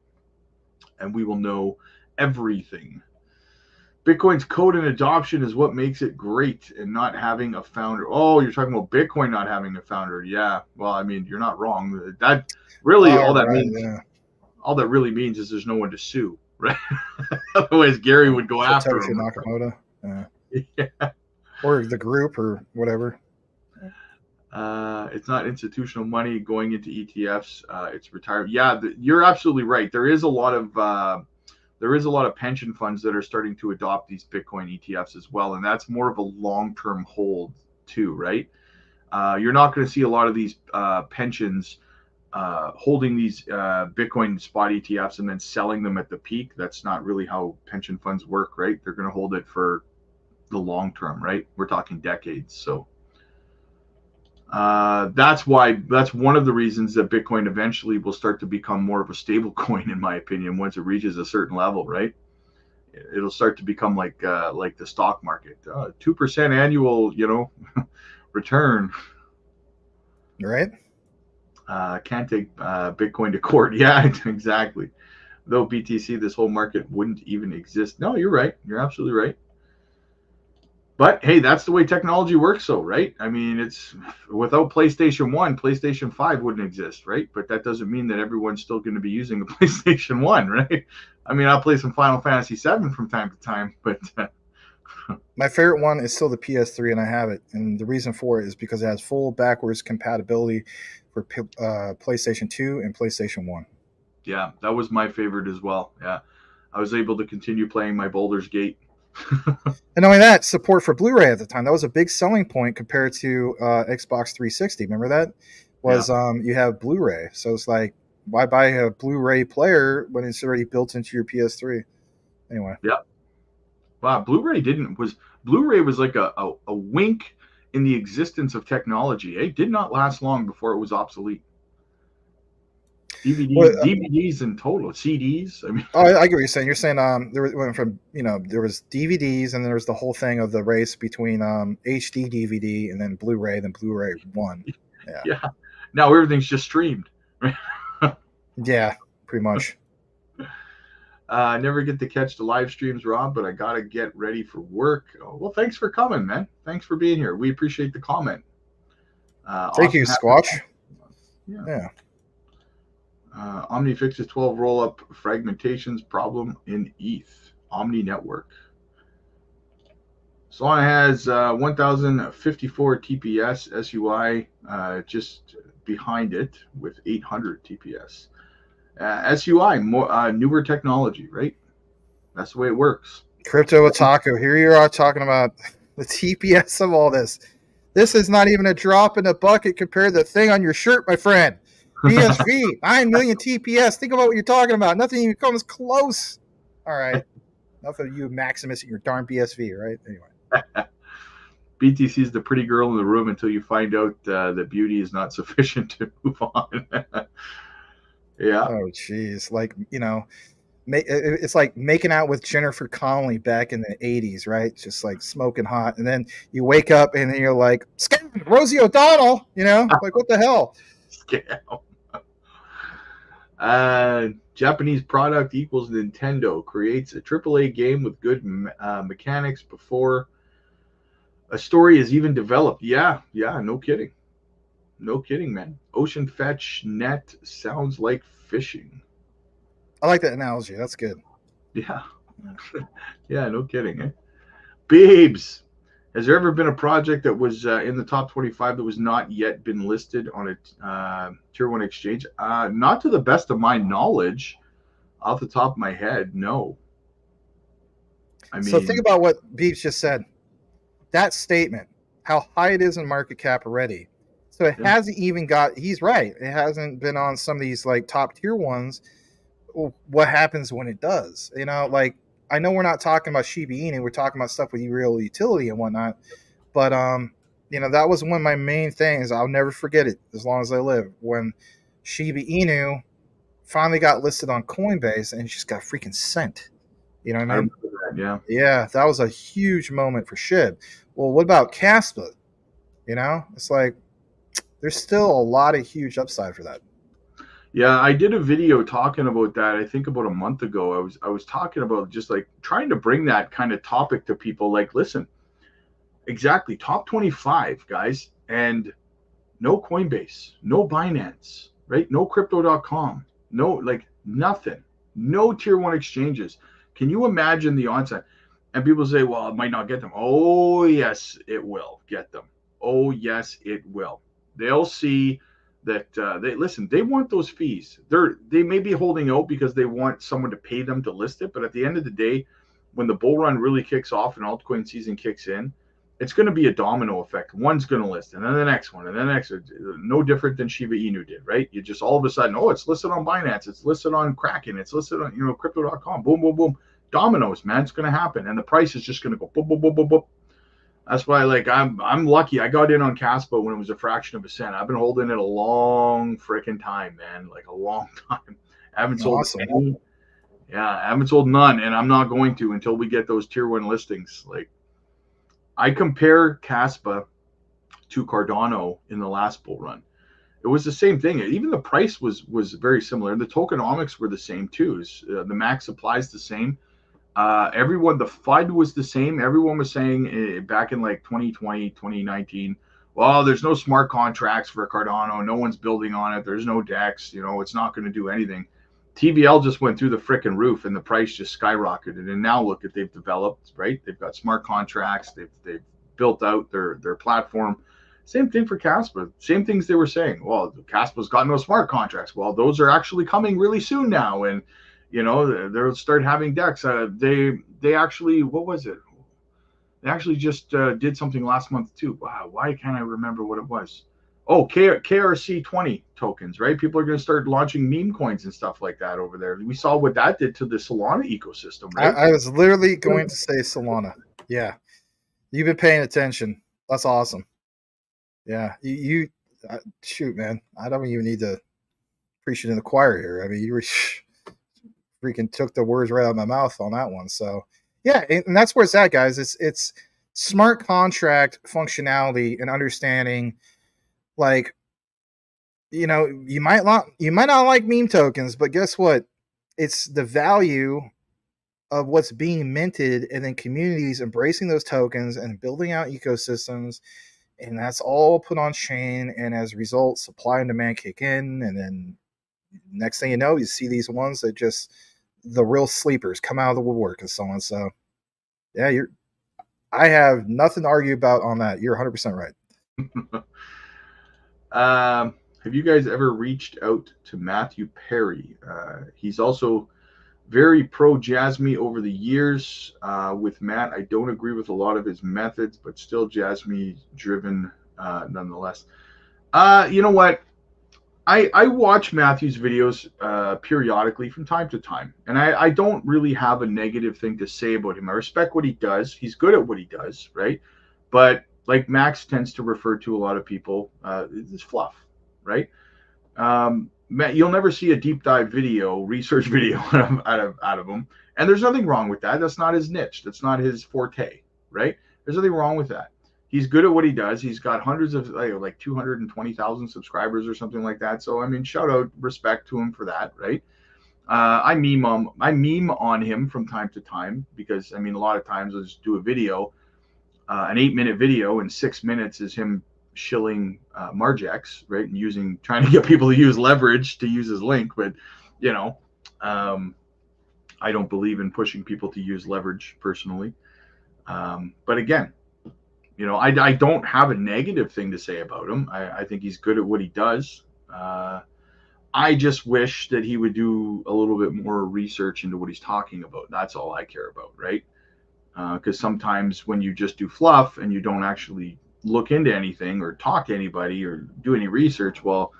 and we will know everything. Bitcoin's code and adoption is what makes it great, and not having a founder. Oh, you're talking about Bitcoin not having a founder. Yeah, well, I mean, you're not wrong. That really all that really means is there's no one to sue, right? Otherwise, Gary would go after him. Nakamoto. Yeah. Or the group or whatever. It's not institutional money going into ETFs. It's retired. Yeah, you're absolutely right. There is a lot of pension funds that are starting to adopt these Bitcoin ETFs as well, and that's more of a long-term hold too, right? You're not going to see a lot of these pensions holding these Bitcoin spot ETFs and then selling them at the peak. That's not really how pension funds work, right? They're going to hold it for the long term, right? We're talking decades. So that's one of the reasons that Bitcoin eventually will start to become more of a stable coin, in my opinion, once it reaches a certain level, right? It'll start to become like the stock market, 2% annual, return. Right? Can't take Bitcoin to court. Yeah, exactly. Though BTC, this whole market wouldn't even exist. No, you're right. You're absolutely right. But hey, that's the way technology works, though, right? I mean, it's without PlayStation 1, PlayStation 5 wouldn't exist, right? But that doesn't mean that everyone's still going to be using a PlayStation 1, right? I mean, I'll play some Final Fantasy 7 from time to time, but my favorite one is still the PS3, and I have it. And the reason for it is because it has full backwards compatibility for PlayStation 2 and PlayStation 1. Yeah, that was my favorite as well. Yeah, I was able to continue playing my Baldur's Gate. And only that, support for Blu-ray at the time. That was a big selling point compared to Xbox 360. Remember that? Was you have Blu-ray. So it's like, why buy a Blu-ray player when it's already built into your PS3? Anyway. Yeah. Wow, Blu-ray was like a wink in the existence of technology. It did not last long before it was obsolete. DVDs in total, CDs. I mean, I get what you're saying. You're saying went from there was DVDs, and there was the whole thing of the race between HD DVD and then Blu-ray 1. Yeah. Now everything's just streamed. Yeah, pretty much. I never get to catch the live streams, Rob, but I gotta get ready for work. Oh, well, thanks for coming, man. Thanks for being here. We appreciate the comment. Thank you, Squatch. Yeah. Omni fixes 12 roll-up fragmentations problem in ETH. Omni network. Solana has 1,054 TPS SUI just behind it with 800 TPS. SUI, more newer technology, right? That's the way it works. Crypto Otaku, here you are talking about the TPS of all this. This is not even a drop in the bucket compared to the thing on your shirt, my friend. BSV, 9 million TPS. Think about what you're talking about. Nothing even comes close. All right. Enough of you, Maximus, and your darn BSV, right? Anyway. BTC is the pretty girl in the room until you find out that beauty is not sufficient to move on. Yeah. Oh, geez. Like, it's like making out with Jennifer Connelly back in the 80s, right? Just like smoking hot. And then you wake up and then you're like, scam, Rosie O'Donnell, like, what the hell? Scam. Japanese product equals Nintendo creates a AAA game with good mechanics before a story is even developed. Yeah, no kidding. No kidding, man. Ocean fetch net sounds like fishing. I like that analogy. That's good. Yeah. Yeah, no kidding, eh? Babes, has there ever been a project that was in the top 25 that was not yet been listed on a tier 1 exchange? Not to the best of my knowledge. Off the top of my head, no. I mean, so think about what Beeps just said. That statement, how high it is in market cap already. So it hasn't even he's right. It hasn't been on some of these like top tier ones. What happens when it does? Like, I know we're not talking about Shiba Inu. We're talking about stuff with real utility and whatnot. But, that was one of my main things. I'll never forget it as long as I live. When Shiba Inu finally got listed on Coinbase and just got freaking sent. You know what I mean? I remember that, yeah. Yeah, that was a huge moment for SHIB. Well, what about KASPA? It's like there's still a lot of huge upside for that. Yeah, I did a video talking about that. I think about a month ago. I was talking about just like trying to bring that kind of topic to people. Like, listen, exactly, top 25 guys, and no Coinbase, no Binance, right? No Crypto.com, no, like, nothing, no tier 1 exchanges. Can you imagine the onset? And people say, well, it might not get them. Oh, yes, it will get them. Oh, yes, it will. They'll see that they want those fees. They may be holding out because they want someone to pay them to list it, but at the end of the day, when the bull run really kicks off and altcoin season kicks in, it's going to be a domino effect. One's going to list, and then the next one, and then the next. No different than Shiba Inu did, right? You just all of a sudden, oh, it's listed on Binance, it's listed on Kraken, it's listed on Crypto.com. Boom, boom, boom. Dominoes, man, it's going to happen, and the price is just going to go boom, boom, boom, boom, boom. That's why, like, I'm lucky. I got in on KASPA when it was a fraction of a cent. I've been holding it a long freaking time, man, like a long time. I haven't sold any. Yeah, I haven't sold none, and I'm not going to until we get those tier 1 listings. Like, I compare KASPA to Cardano in the last bull run. It was the same thing. Even the price was very similar. The tokenomics were the same too. The max supply is the same. Everyone, the FUD was the same. Everyone was saying back in like 2020, 2019, well, there's no smart contracts for Cardano. No one's building on it. There's no DEX. It's not going to do anything. TVL just went through the frickin' roof and the price just skyrocketed. And now look at they've developed, right? They've got smart contracts. They've built out their platform. Same thing for KASPA. Same things they were saying. Well, KASPA's got no smart contracts. Well, those are actually coming really soon now. And, they'll start having DEX. They actually, what was it? They actually just did something last month too. Wow, why can't I remember what it was? Oh, KRC20 tokens, right? People are going to start launching meme coins and stuff like that over there. We saw what that did to the Solana ecosystem, right? I was literally going to say Solana. Yeah. You've been paying attention. That's awesome. Yeah. You shoot, man. I don't even need to preach it in the choir here. I mean, you freaking took the words right out of my mouth on that one. So, yeah. And that's where it's at, guys. It's smart contract functionality and understanding. Like, you might not like meme tokens, but guess what? It's the value of what's being minted, and then communities embracing those tokens and building out ecosystems, and that's all put on chain. And as a result, supply and demand kick in, and then next thing you know, you see these ones that just the real sleepers come out of the woodwork and so on. So, yeah, I have nothing to argue about on that. You're 100% right. Have you guys ever reached out to Matthew Perry? He's also very pro Jasmy over the years. With Matt, I don't agree with a lot of his methods, but still Jasmy driven nonetheless. You know what? I watch Matthew's videos periodically from time to time, and I don't really have a negative thing to say about him. I respect what he does. He's good at what he does, right? But like Max tends to refer to a lot of people, it's fluff, right? You'll never see a deep dive video, research video out of him, and there's nothing wrong with that. That's not his niche. That's not his forte, right? There's nothing wrong with that. He's good at what he does. He's got hundreds of like 220,000 subscribers or something like that. So I mean, shout out, respect to him for that, right? I meme on him from time to time because I mean, a lot of times I'll just do a video. An 8-minute video in 6 minutes is him shilling Margex, right? And trying to get people to use leverage to use his link. But, I don't believe in pushing people to use leverage personally. But again, I don't have a negative thing to say about him. I think he's good at what he does. I just wish that he would do a little bit more research into what he's talking about. That's all I care about, right? Because sometimes when you just do fluff and you don't actually look into anything or talk to anybody or do any research, well,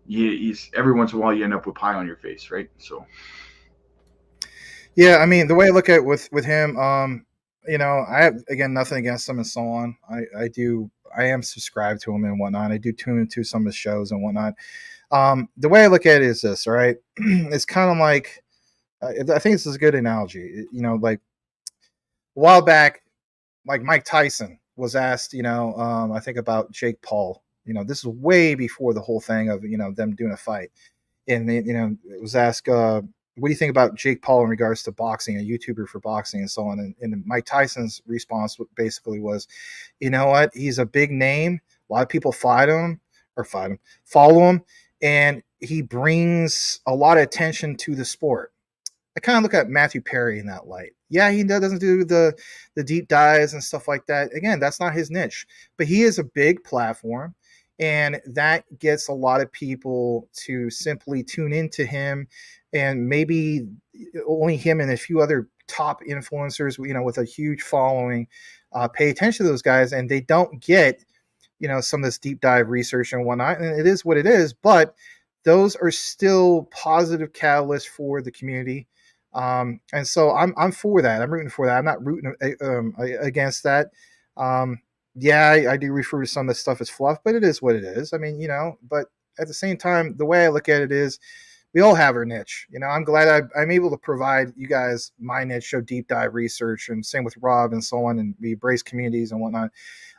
every once in a while you end up with pie on your face, right? So, yeah, I mean, the way I look at it with him, I have again nothing against him and so on. I am subscribed to him and whatnot. I do tune into some of his shows and whatnot. The way I look at it is this, all right? It's kind of like I think this is a good analogy. Like a while back, like Mike Tyson was asked, I think about Jake Paul. This is way before the whole thing of them doing a fight, and it was asked, what do you think about Jake Paul in regards to boxing, a YouTuber for boxing and so on? And Mike Tyson's response basically was, you know what? He's a big name. A lot of people follow him, and he brings a lot of attention to the sport. I kind of look at Matthew Perry in that light. Yeah, he doesn't do the deep dives and stuff like that. Again, that's not his niche, but he is a big platform. and that gets a lot of people to simply tune into him, and maybe only him and a few other top influencers, with a huge following, pay attention to those guys, and they don't get some of this deep dive research and whatnot. And it is what it is, but those are still positive catalysts for the community. And so I'm for that. I'm rooting for that. I'm not rooting against that. Yeah, I do refer to some of this stuff as fluff, but it is what it is. I mean, but at the same time, the way I look at it is we all have our niche. I'm glad I'm able to provide you guys my niche, show deep dive research, and same with Rob and so on, and we embrace communities and whatnot.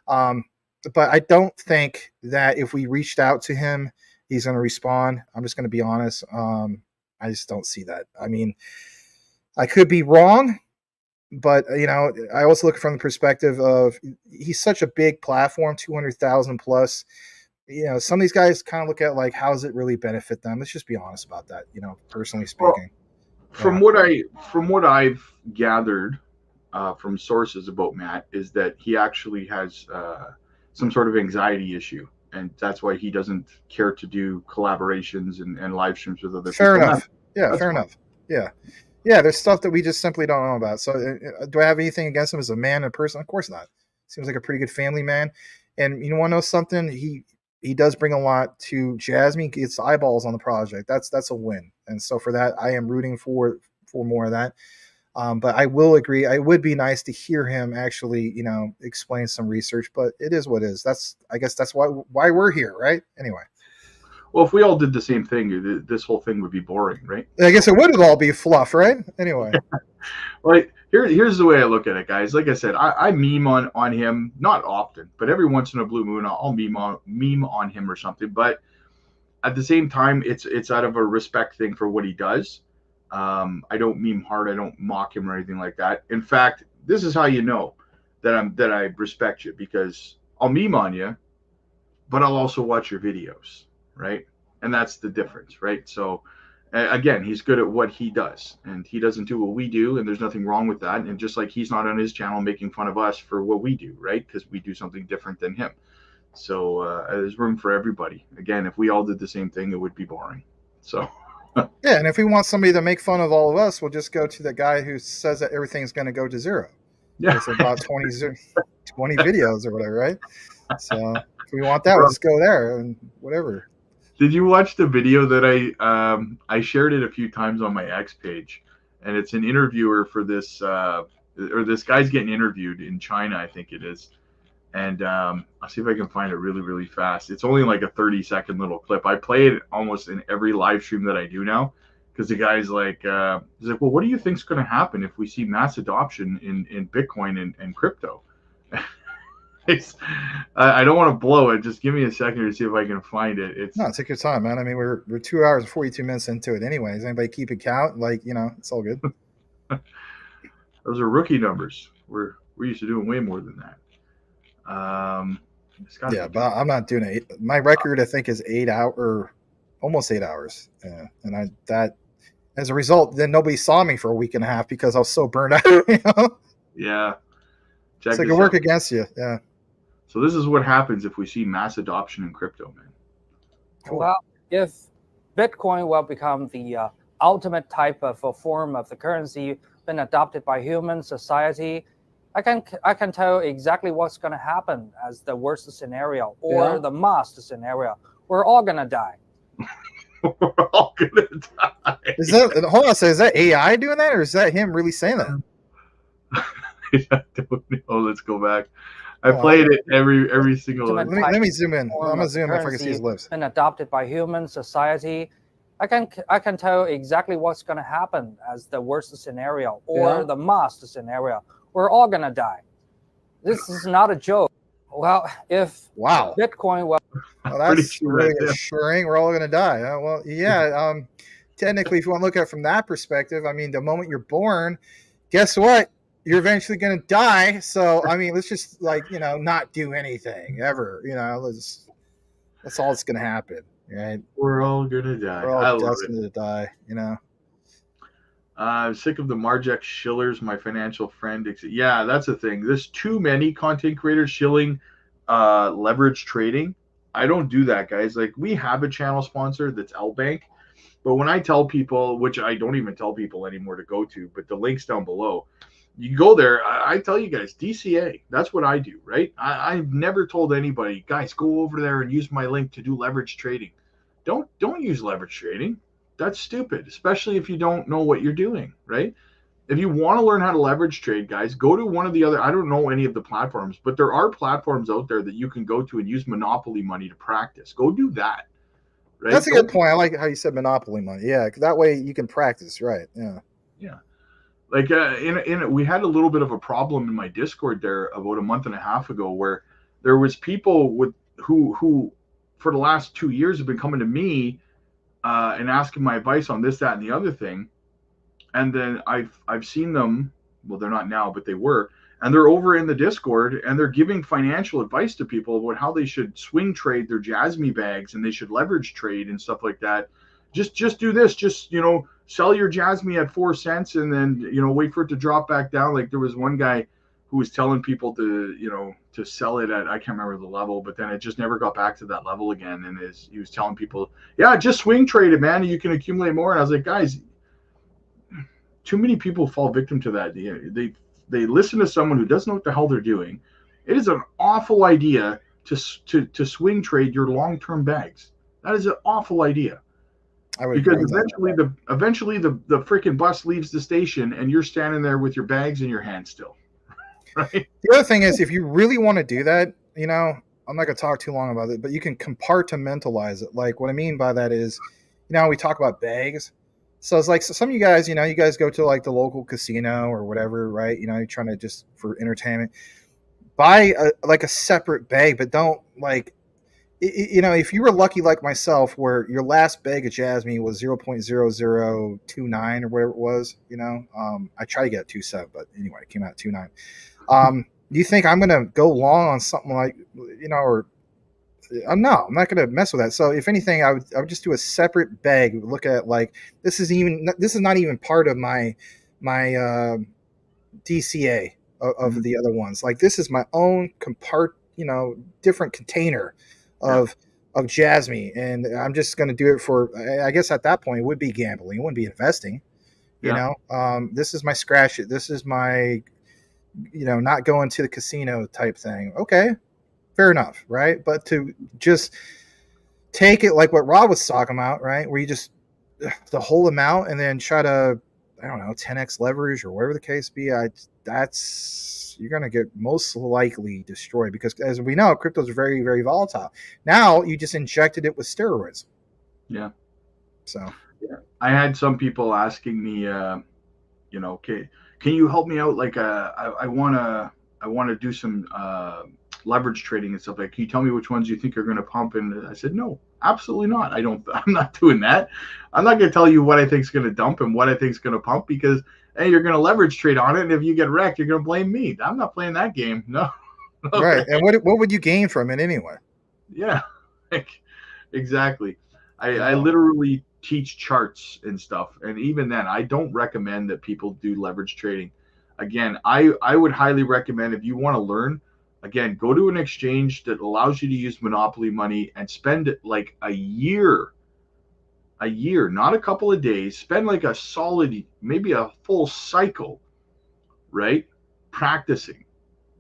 But I don't think that if we reached out to him, he's going to respond. I'm just going to be honest. I just don't see that. I mean, I could be wrong, but I also look from the perspective of he's such a big platform, 200,000 plus. Some of these guys kind of look at like, how does it really benefit them? Let's just be honest about that. Personally speaking. Well, from what I've gathered from sources about Matt is that he actually has some sort of anxiety issue, and that's why he doesn't care to do collaborations and live streams with other people. Fair enough. Yeah, fair enough. Yeah, there's stuff that we just simply don't know about. So do I have anything against him as a man and person? Of course not. Seems like a pretty good family man. And you want to know something? He does bring a lot to Jasmy. Gets eyeballs on the project. That's a win. And so for that, I am rooting for more of that. But I will agree. It would be nice to hear him actually, explain some research. But it is what it is. I guess that's why we're here, right? Anyway. Well, if we all did the same thing, this whole thing would be boring, right? I guess it would all be fluff, right? Anyway. Well, here's the way I look at it, guys. Like I said, I meme on him, not often, but every once in a blue moon, I'll meme on him or something. But at the same time, it's out of a respect thing for what he does. I don't meme hard. I don't mock him or anything like that. In fact, this is how you know that I respect you, because I'll meme on you, but I'll also watch your videos, right? And that's the difference, right? So again, he's good at what he does, and he doesn't do what we do, and there's nothing wrong with that. And just like he's not on his channel making fun of us for what we do, right? Because we do something different than him. So there's room for everybody. Again, if we all did the same thing, it would be boring. So. Yeah, and if we want somebody to make fun of all of us, we'll just go to the guy who says that everything's going to go to zero. Yeah, it's about 20 videos or whatever, right? So if we want that, we'll just go there and whatever. Did you watch the video that I shared it a few times on my X page, and it's an interviewer for this or this guy's getting interviewed in China, I think it is. And I'll see if I can find it really, really fast. It's only like a 30-second little clip. I play it almost in every live stream that I do now, because the guy's like, he's like, well, what do you think's going to happen if we see mass adoption in Bitcoin and crypto? I don't want to blow it. Just give me a second to see if I can find it. No, take your time, man. I mean, we're 2 hours and 42 minutes into it anyway. Does anybody keep a count? Like, it's all good. Those are rookie numbers. We're used to doing way more than that. Yeah, but I'm not doing it. My record, I think, is 8 hours, or almost 8 hours. Yeah, and that as a result, then nobody saw me for a week and a half because I was so burned out. Yeah, so it can work against you. Yeah. So this is what happens if we see mass adoption in crypto, man. Cool. Well, if Bitcoin will become the ultimate type of a form of the currency been adopted by human society, I can tell exactly what's going to happen as the worst scenario or the must scenario. We're all going to die. We're all going to die. Is that AI doing that, or is that him really saying that? I don't know. Let's go back. I played it every single. Let me zoom in. I'm gonna zoom if I can see his lips. Been adopted by human society. I can tell exactly what's going to happen as the worst scenario or the must scenario. We're all going to die. This is not a joke. Well, if Bitcoin... Well, that's really assuring. We're all going to die. Well, yeah. Technically, if you want to look at it from that perspective, I mean, the moment you're born, guess what? You're eventually going to die. So, I mean, let's just, not do anything ever. That's all that's going to happen. Right? We're all going to die. We're all destined to die, I'm sick of the Marjek shillers, my financial friend. Yeah, that's the thing. There's too many content creators shilling leverage trading I don't do that, guys. Like, we have a channel sponsor that's Outbank, but when I tell people, which I don't even tell people anymore to go to, but the link's down below. You go there. I tell you guys, DCA. That's what I do, right? I've never told anybody, guys, go over there and use my link to do leverage trading. Don't use leverage trading. That's stupid, especially if you don't know what you're doing, right? If you want to learn how to leverage trade, guys, go to one of the other, I don't know any of the platforms, but there are platforms out there that you can go to and use monopoly money to practice. Go do that. Right? That's a good point. I like how you said monopoly money. Yeah, that way you can practice, right? Yeah. Yeah. Like we had a little bit of a problem in my Discord there about a month and a half ago, where there was people with who for the last 2 years have been coming to me and asking my advice on this, that, and the other thing. And then I've seen them. Well, they're not now, but they were. And they're over in the Discord, and they're giving financial advice to people about how they should swing trade their Jasmy bags, and they should leverage trade and stuff like that. Just do this. Just, sell your Jasmy at 4 cents, and then, wait for it to drop back down. Like, there was one guy who was telling people to sell it at, I can't remember the level, but then it just never got back to that level again. And he was telling people, yeah, just swing trade it, man. You can accumulate more. And I was like, guys, too many people fall victim to that. They listen to someone who doesn't know what the hell they're doing. It is an awful idea to swing trade your long-term bags. That is an awful idea. Because eventually the freaking bus leaves the station, and you're standing there with your bags in your hand still. Right? The other thing is, if you really want to do that, I'm not going to talk too long about it, but you can compartmentalize it. Like, what I mean by that is, we talk about bags. So it's like, so some of you guys, you guys go to like the local casino or whatever, right? You're trying to just for entertainment, buy a separate bag, but don't like, if you were lucky like myself, where your last bag of Jasmy was 0.0029 or whatever it was, I tried to get 2.7, but anyway, it came out 2.9. Do you think I'm going to go long on something like, or no, I'm not going to mess with that. So if anything, I would just do a separate bag. Look at like, this is not even part of my DCA of the other ones. Like, this is my own different container of Jasmy, and I'm just going to do it for, I guess at that point it would be gambling, it wouldn't be investing. This is my scratch it. This is my, not going to the casino type thing. Okay, fair enough, right? But to just take it like what Rob was talking about, right, where you just the whole amount and then try to, I don't know, 10x leverage or whatever the case be, you're going to get most likely destroyed, because as we know, crypto is very, very volatile. Now you just injected it with steroids. Yeah. So yeah. I had some people asking me, okay, can you help me out? Like, I want to do some leverage trading and stuff. Like, can you tell me which ones you think are going to pump? And I said, no, absolutely not. I'm not doing that. I'm not going to tell you what I think is going to dump and what I think is going to pump, because hey, you're going to leverage trade on it, and if you get wrecked, you're going to blame me. I'm not playing that game. No. Right. And what would you gain from it anyway? Yeah, exactly. I literally teach charts and stuff, and even then, I don't recommend that people do leverage trading. Again, I would highly recommend, if you want to learn, again, go to an exchange that allows you to use monopoly money and spend like a year, not a couple of days. Spend like a solid, maybe a full cycle, right, practicing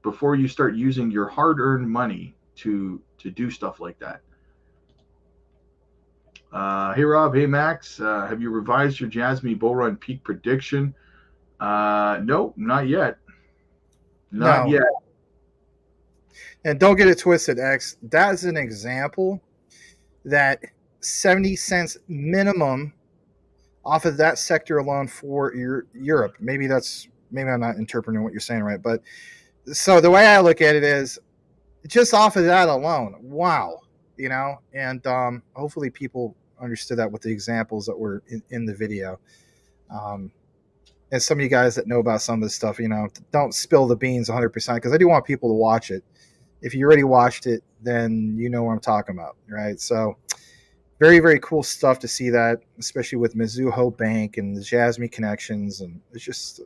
before you start using your hard-earned money to do stuff like that. Hey Rob, hey Max, have you revised your Jasmy bull run peak prediction? No, not yet. Not yet. And don't get it twisted, X. That is an example that 70 cents minimum off of that sector alone for Europe. Maybe I'm not interpreting what you're saying right, but so the way I look at it is just off of that alone. Wow, and hopefully people understood that with the examples that were in the video. And some of you guys that know about some of this stuff, don't spill the beans 100%, because I do want people to watch it. If you already watched it, then you know what I'm talking about, right? So very, very cool stuff to see that, especially with Mizuho Bank and the Jasmy connections. And it's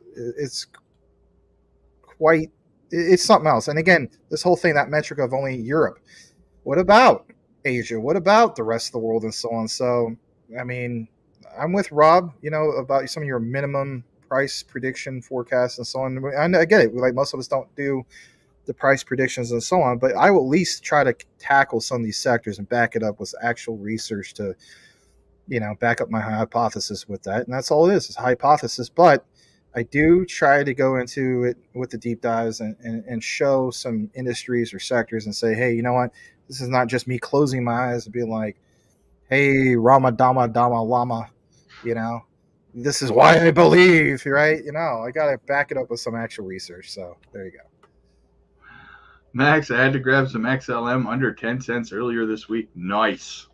something else. And again, this whole thing, that metric of only Europe. What about Asia? What about the rest of the world and so on? So, I mean, I'm with Rob, about some of your minimum price prediction forecasts and so on. I get it. Like most of us don't do the price predictions and so on, but I will at least try to tackle some of these sectors and back it up with actual research to, back up my hypothesis with that. And that's all it is. It's a hypothesis, but I do try to go into it with the deep dives and show some industries or sectors and say, hey, you know what? This is not just me closing my eyes and being like, hey, Rama Dama Dama Lama, this is why I believe, right? I got to back it up with some actual research. So there you go. Max, I had to grab some XLM under 10 cents earlier this week. Nice.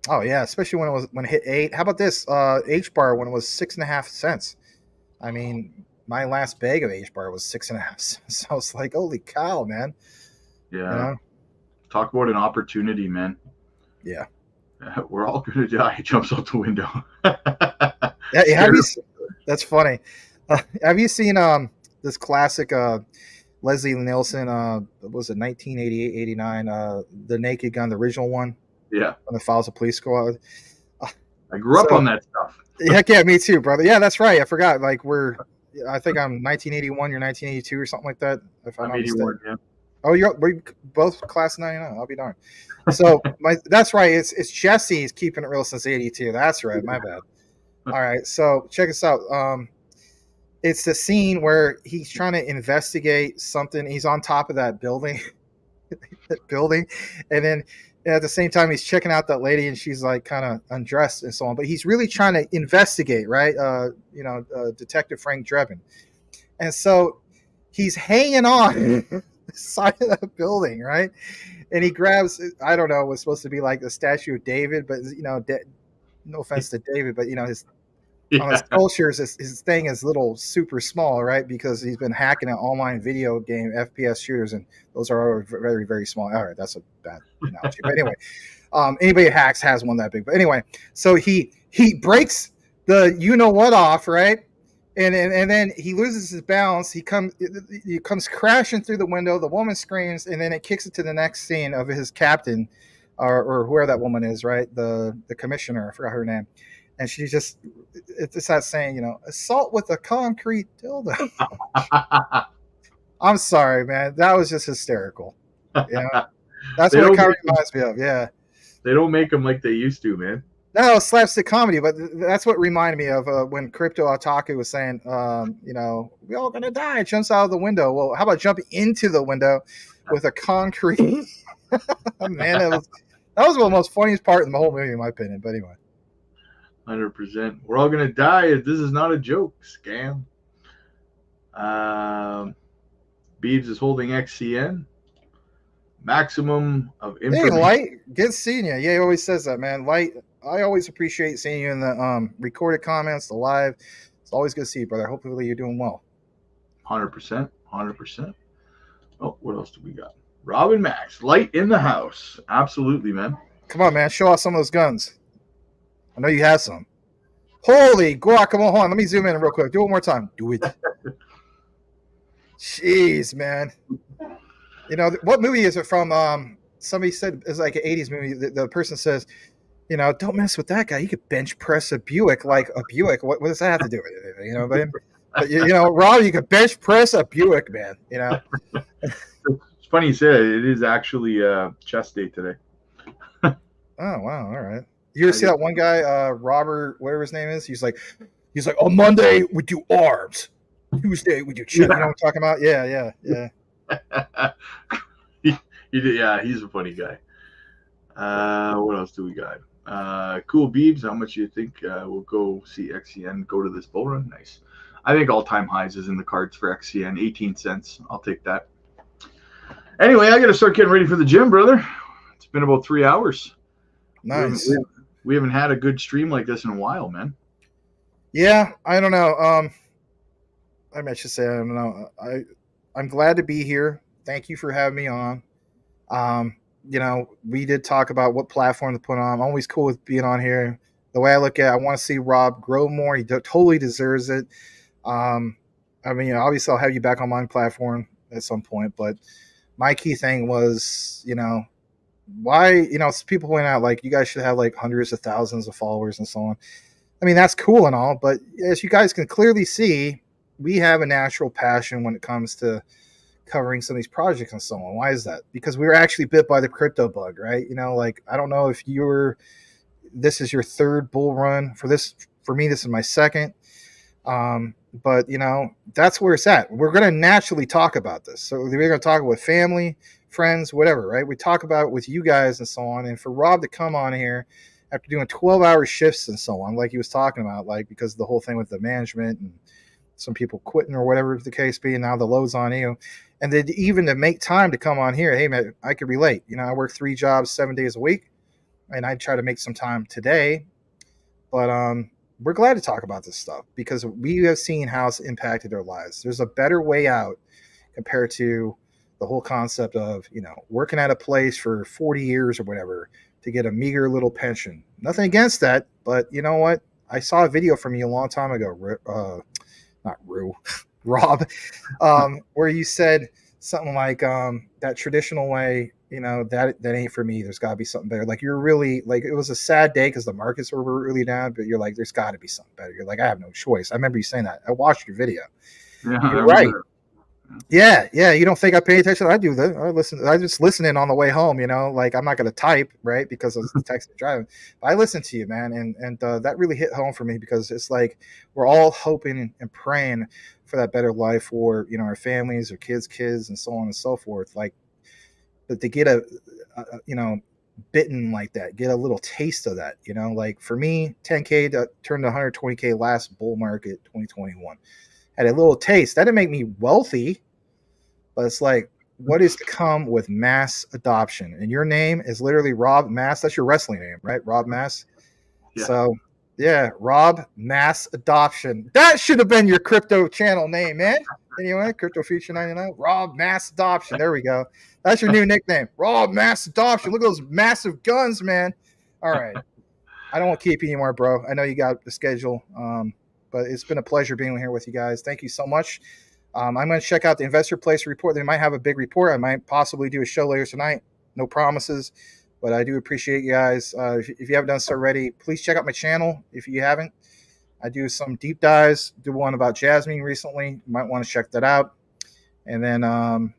Oh yeah, especially when it hit 8. How about this H bar when it was 6.5 cents? I mean, my last bag of H bar was 6.5 cents. So I was like, holy cow, man. Yeah. Talk about an opportunity, man. Yeah. We're all gonna die. He jumps out the window. That's funny. Have you seen this classic Leslie Nielsen, what was it 1988, 89, The Naked Gun, the original one? Yeah. On the Files of Police Squad. I grew up on that stuff. Heck yeah, me too, brother. Yeah, that's right. I forgot. I think I'm 1981, you're 1982 or something like that. If I'm 81, yeah. Oh, we're both class of 99. I'll be darned. So that's right. It's Jesse's keeping it real since 82. That's right. My bad. All right. So check this out. It's the scene where he's trying to investigate something. He's on top of that building, and then at the same time he's checking out that lady, and she's like kind of undressed and so on. But he's really trying to investigate, right? Detective Frank Drebin, and so he's hanging on the side of the building, right? And he grabs, I don't know, it was supposed to be like the statue of David, but no offense to David, but his. Yeah. On his cultures, his thing is little super small, right? Because he's been hacking an online video game FPS shooters, and those are very, very small. All right, that's a bad analogy. But anyway, anybody who hacks has one that big. But anyway, so he breaks the you-know-what off, right? And then he loses his balance. He comes crashing through the window. The woman screams, and then it kicks it to the next scene of his captain, or whoever that woman is, right? The commissioner, I forgot her name. And she it's that saying, assault with a concrete dildo. I'm sorry, man. That was just hysterical. That's what it kind of reminds me of. Yeah. They don't make them like they used to, man. No, slapstick comedy, but that's what reminded me of when Crypto Otaku was saying, we all gonna die. It jumps out of the window. Well, how about jumping into the window with a concrete? Man, that was one of the most funniest part in the whole movie, in my opinion. But anyway. 100%. We're all going to die. This is not a joke. Scam. Beebs is holding XCN. Maximum of information. Hey, Light. Good seeing you. Yeah, he always says that, man. Light, I always appreciate seeing you in the recorded comments, the live. It's always good to see you, brother. Hopefully you're doing well. 100%. 100%. Oh, what else do we got? Robin Max. Light in the house. Absolutely, man. Come on, man. Show off some of those guns. I know you have some. Holy guacamole. Hold on. Let me zoom in real quick. Do it one more time. Do it. Jeez, man. What movie is it from? Somebody said it's like an 80s movie. The person says, don't mess with that guy. He could bench press a Buick like a Buick. What does that have to do with it? But Rob, you could bench press a Buick, man. It's funny you said it is actually chest day today. Oh, wow. All right. You ever see that one guy, Robert, whatever his name is? He's like, on Monday we do arms, Tuesday we do chest. Yeah. You know what I'm talking about? Yeah. Yeah, he's a funny guy. What else do we got? Cool Beebs, how much do you think we'll go see XCN go to this bull run? Nice. I think all-time highs is in the cards for XCN. 18 cents. I'll take that. Anyway, I got to start getting ready for the gym, brother. It's been about 3 hours. Nice. We haven't had a good stream like this in a while, man. Yeah, I don't know. I should say I don't know. I'm glad to be here. Thank you for having me on. We did talk about what platform to put on. I'm always cool with being on here. The way I look at it, I want to see Rob grow more. He totally deserves it. Obviously I'll have you back on my platform at some point, but my key thing was, why, people point out like you guys should have like hundreds of thousands of followers and so on. I mean, that's cool and all, but as you guys can clearly see, we have a natural passion when it comes to covering some of these projects and so on. Why is that? Because we were actually bit by the crypto bug, right? Like, I don't know if this is your third bull run for this. For me, this is my second. But that's where it's at. We're going to naturally talk about this. So we're going to talk with family, friends, whatever, right? We talk about it with you guys and so on. And for Rob to come on here after doing 12-hour shifts and so on, like he was talking about, like, because of the whole thing with the management and some people quitting or whatever the case be, and now the load's on you. And then even to make time to come on here, hey, man, I could relate. I work 3 jobs, 7 days a week, and I try to make some time today. But we're glad to talk about this stuff because we have seen how it's impacted our lives. There's a better way out compared to the whole concept of, working at a place for 40 years or whatever to get a meager little pension. Nothing against that, but you know what? I saw a video from you a long time ago, Rob, where you said something like that traditional way, that ain't for me. There's got to be something better. Like, you're really, like, it was a sad day because the markets were really down, but you're like, there's got to be something better. You're like, I have no choice. I remember you saying that. I watched your video. Yeah, you're right. Yeah. You don't think I pay attention? I do that. I just listen in on the way home. Like, I'm not going to type, right, because I was texting driving. But I listen to you, man, and that really hit home for me because it's like we're all hoping and praying for that better life for our families, or kids, and so on and so forth. Like, but to get a bitten like that, get a little taste of that. Like for me, 10K turned to 120K last bull market 2021. Had a little taste. That didn't make me wealthy, but it's like, what is to come with mass adoption? And your name is literally Rob Mass. That's your wrestling name, right? Rob Mass. Yeah. So yeah, Rob Mass Adoption. That should have been your crypto channel name, man. Anyway, Crypto Future 99, Rob Mass Adoption. There we go. That's your new nickname, Rob Mass Adoption. Look at those massive guns, man. All right. I don't want to keep you anymore, bro. I know you got the schedule. But it's been a pleasure being here with you guys. Thank you so much. I'm going to check out the Investor Place report. They might have a big report. I might possibly do a show later tonight. No promises, but I do appreciate you guys. If you haven't done so already, please check out my channel if you haven't. I do some deep dives. Do one about Jasmy recently. You might want to check that out. And then, I'll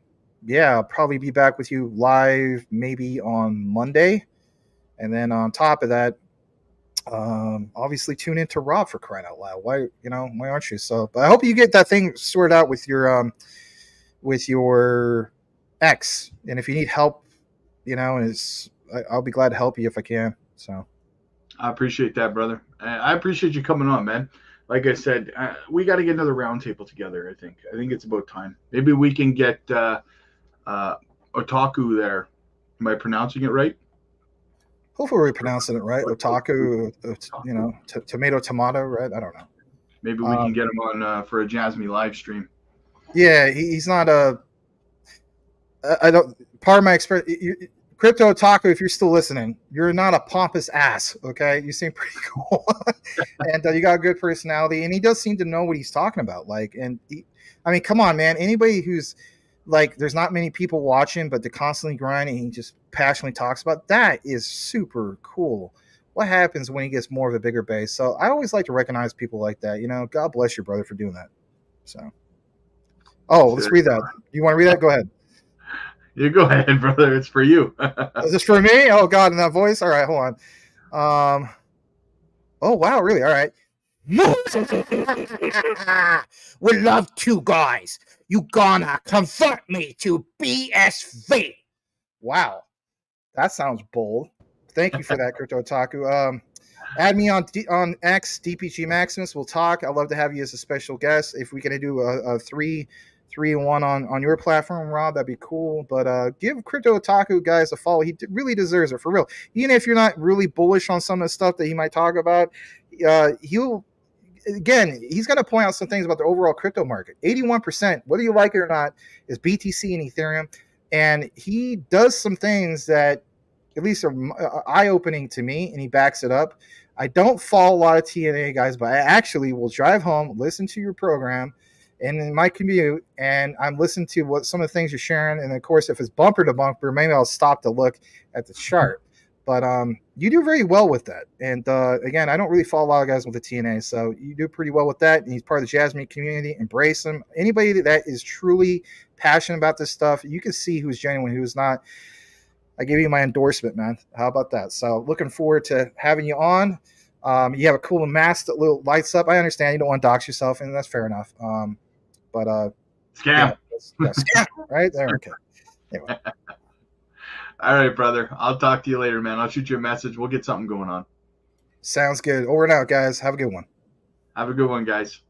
probably be back with you live maybe on Monday. And then on top of that, obviously tune into Rob, for crying out loud. Why aren't you? So, but I hope you get that thing sorted out with your ex. And if you need help, I'll be glad to help you if I can. So I appreciate that, brother. I appreciate you coming on, man. Like I said, we got to get another roundtable together. I think it's about time. Maybe we can get Otaku there. Am I pronouncing it right? Hopefully we're pronouncing it right. Otaku, tomato, right? I don't know. Maybe we can get him on for a Jasmy live stream. Yeah, he's not I don't. Part of my experience, Crypto Otaku, if you're still listening, you're not a pompous ass, okay? You seem pretty cool. And you got a good personality. And he does seem to know what he's talking about. Like, come on, man. Anybody who's like, there's not many people watching, but they're constantly grinding, he just passionately talks about, that is super cool. What happens when he gets more of a bigger base? So I always like to recognize people like that. God bless your brother for doing that. So, let's read that. You want to read that? Go ahead. You go ahead, brother. It's for you. Is this for me? Oh, God, in that voice? All right, hold on. Oh, wow, really? All right. We love two guys. You gonna convert me to BSV. Wow. That sounds bold. Thank you for that, Crypto Otaku. Add me on X, DPG Maximus. We'll talk. I'd love to have you as a special guest. If we can do a 3-1 on your platform, Rob, that'd be cool. But give Crypto Otaku guys a follow. He really deserves it, for real. Even if you're not really bullish on some of the stuff that he might talk about, he's going to point out some things about the overall crypto market. 81%, whether you like it or not, is BTC and Ethereum. And he does some things that at least are eye-opening to me, and he backs it up. I don't follow a lot of TNA guys, but I actually will drive home, listen to your program, and in my commute, and I'm listening to what some of the things you're sharing. And of course, if it's bumper to bumper, maybe I'll stop to look at the chart. But you do very well with that. And again, I don't really follow a lot of guys with the TNA, so you do pretty well with that. And he's part of the Jasmy community. Embrace him. Anybody that is truly passionate about this stuff, you can see who's genuine, who's not. I give you my endorsement, man. How about that? So looking forward to having you on. You have a cool mask that little lights up. I understand you don't want to dox yourself, and that's fair enough. But Scam. Yeah, scam, right there. Okay. Anyway. All right, brother. I'll talk to you later, man. I'll shoot you a message. We'll get something going on. Sounds good. Over and out, guys. Have a good one. Have a good one, guys.